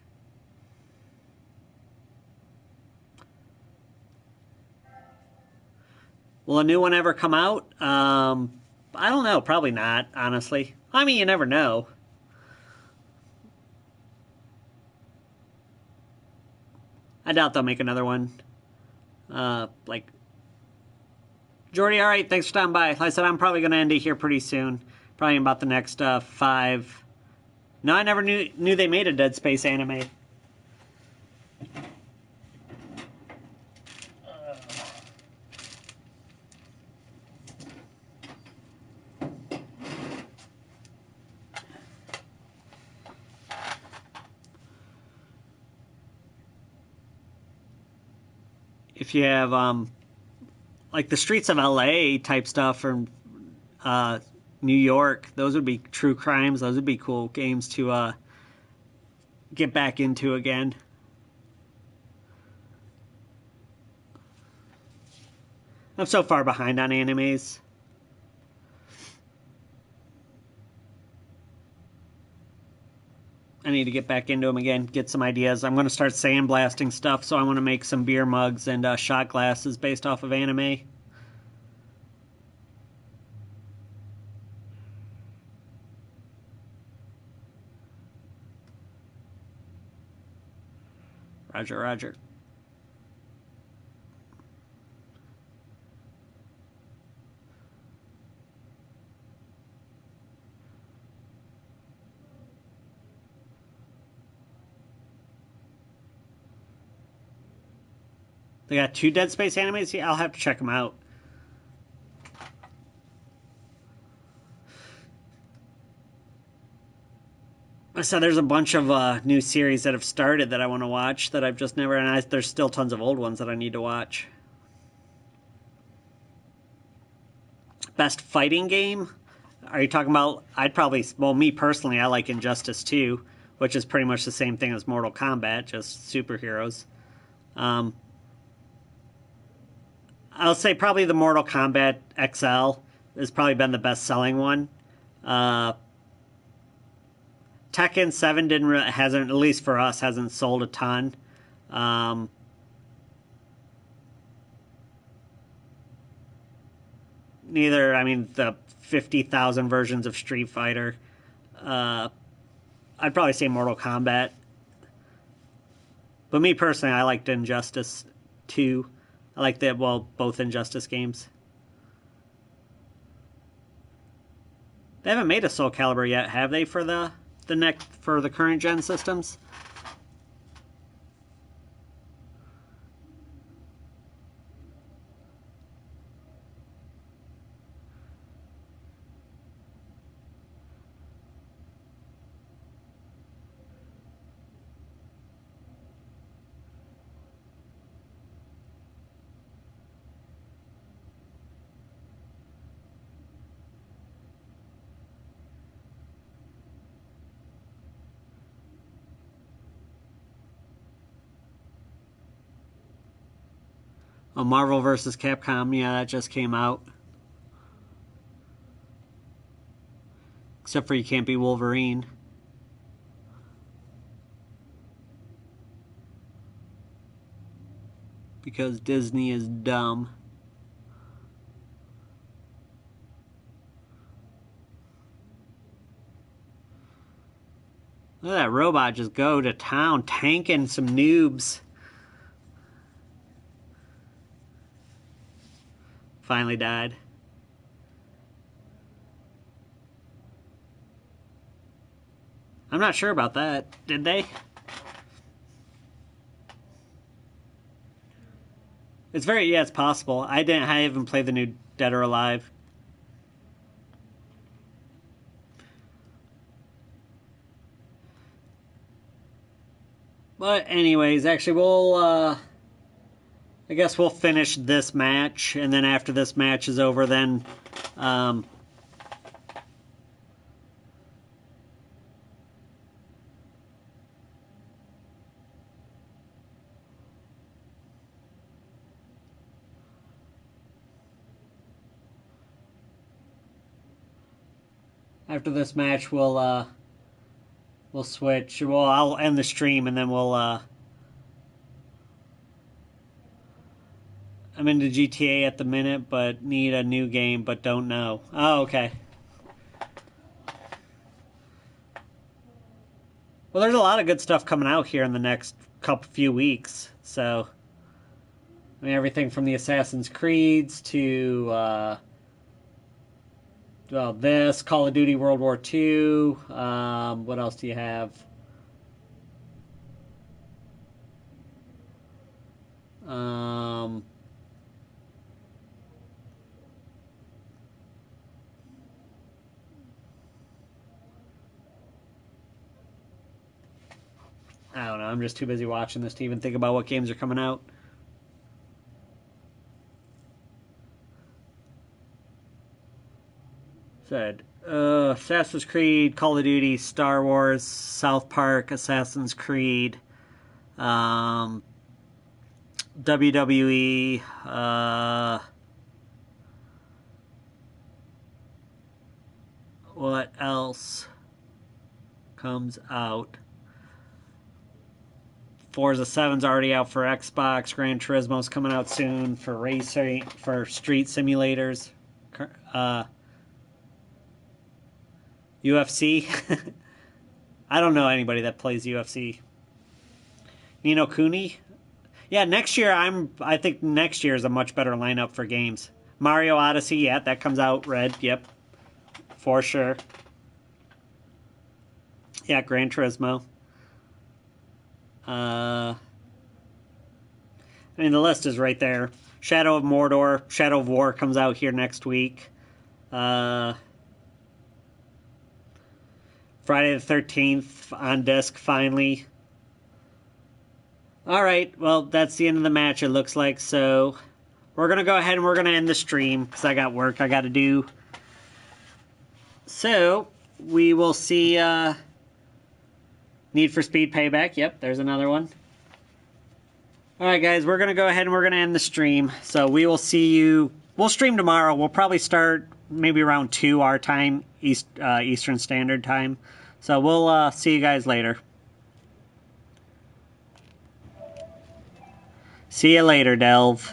Will a new one ever come out? I don't know. Probably not, honestly. I mean, you never know. I doubt they'll make another one. Like... Jordy, alright, thanks for stopping by. Like I said, I'm probably going to end it here pretty soon. Probably in about the next 5... No, I never knew they made a Dead Space anime. If you have, like the Streets of LA type stuff from New York, those would be true crimes. Those would be cool games to get back into again. I'm so far behind on animes. I need to get back into them again, get some ideas. I'm going to start sandblasting stuff, so I want to make some beer mugs and shot glasses based off of anime. Roger, roger. They got 2 Dead Space animes? Yeah, I'll have to check them out. So there's a bunch of new series that have started that I want to watch that I've just never... And there's still tons of old ones that I need to watch. Best fighting game? Are you talking about... I'd probably... Well, me personally, I like Injustice 2, which is pretty much the same thing as Mortal Kombat, just superheroes. I'll say probably the Mortal Kombat XL has probably been the best-selling one. Tekken 7 hasn't, at least for us, hasn't sold a ton. Neither, I mean, the 50,000 versions of Street Fighter. I'd probably say Mortal Kombat. But me personally, I liked Injustice 2. I like that, well, both Injustice games. They haven't made a Soul Calibur yet, have they, for the current gen systems? Oh, Marvel vs. Capcom, yeah, that just came out. Except for you can't be Wolverine. Because Disney is dumb. Look at that robot just go to town, tanking some noobs. Finally died. I'm not sure about that. Did they? It's yeah, it's possible. I haven't played the new Dead or Alive. But anyways, actually I guess we'll finish this match, and then after this match is over, then after this match we'll switch. Well, I'll end the stream, and then we'll I'm into GTA at the minute, but need a new game, but don't know. Oh, okay. Well, there's a lot of good stuff coming out here in the next few weeks. So, I mean, everything from the Assassin's Creeds to, well, this, Call of Duty World War II. What else do you have? I don't know. I'm just too busy watching this to even think about what games are coming out. Said Assassin's Creed, Call of Duty, Star Wars, South Park, Assassin's Creed, WWE, what else comes out? Forza 7's already out for Xbox. Gran Turismo's coming out soon for racing, for street simulators. UFC. I don't know anybody that plays UFC. Nino Kuni. Yeah, next year I think next year is a much better lineup for games. Mario Odyssey, yeah, that comes out red. Yep, for sure. Yeah, Gran Turismo. I mean, the list is right there. Shadow of Mordor, Shadow of War comes out here next week. Friday the 13th on disc, finally. Alright, well, that's the end of the match, it looks like, so we're going to go ahead and we're going to end the stream, because I got work I got to do. So, we will see, Need for Speed Payback. Yep, there's another one. Alright guys, we're going to go ahead and we're going to end the stream. So we will see you... We'll stream tomorrow. We'll probably start maybe around 2 our time, Eastern Standard Time. So we'll see you guys later. See you later, Delve.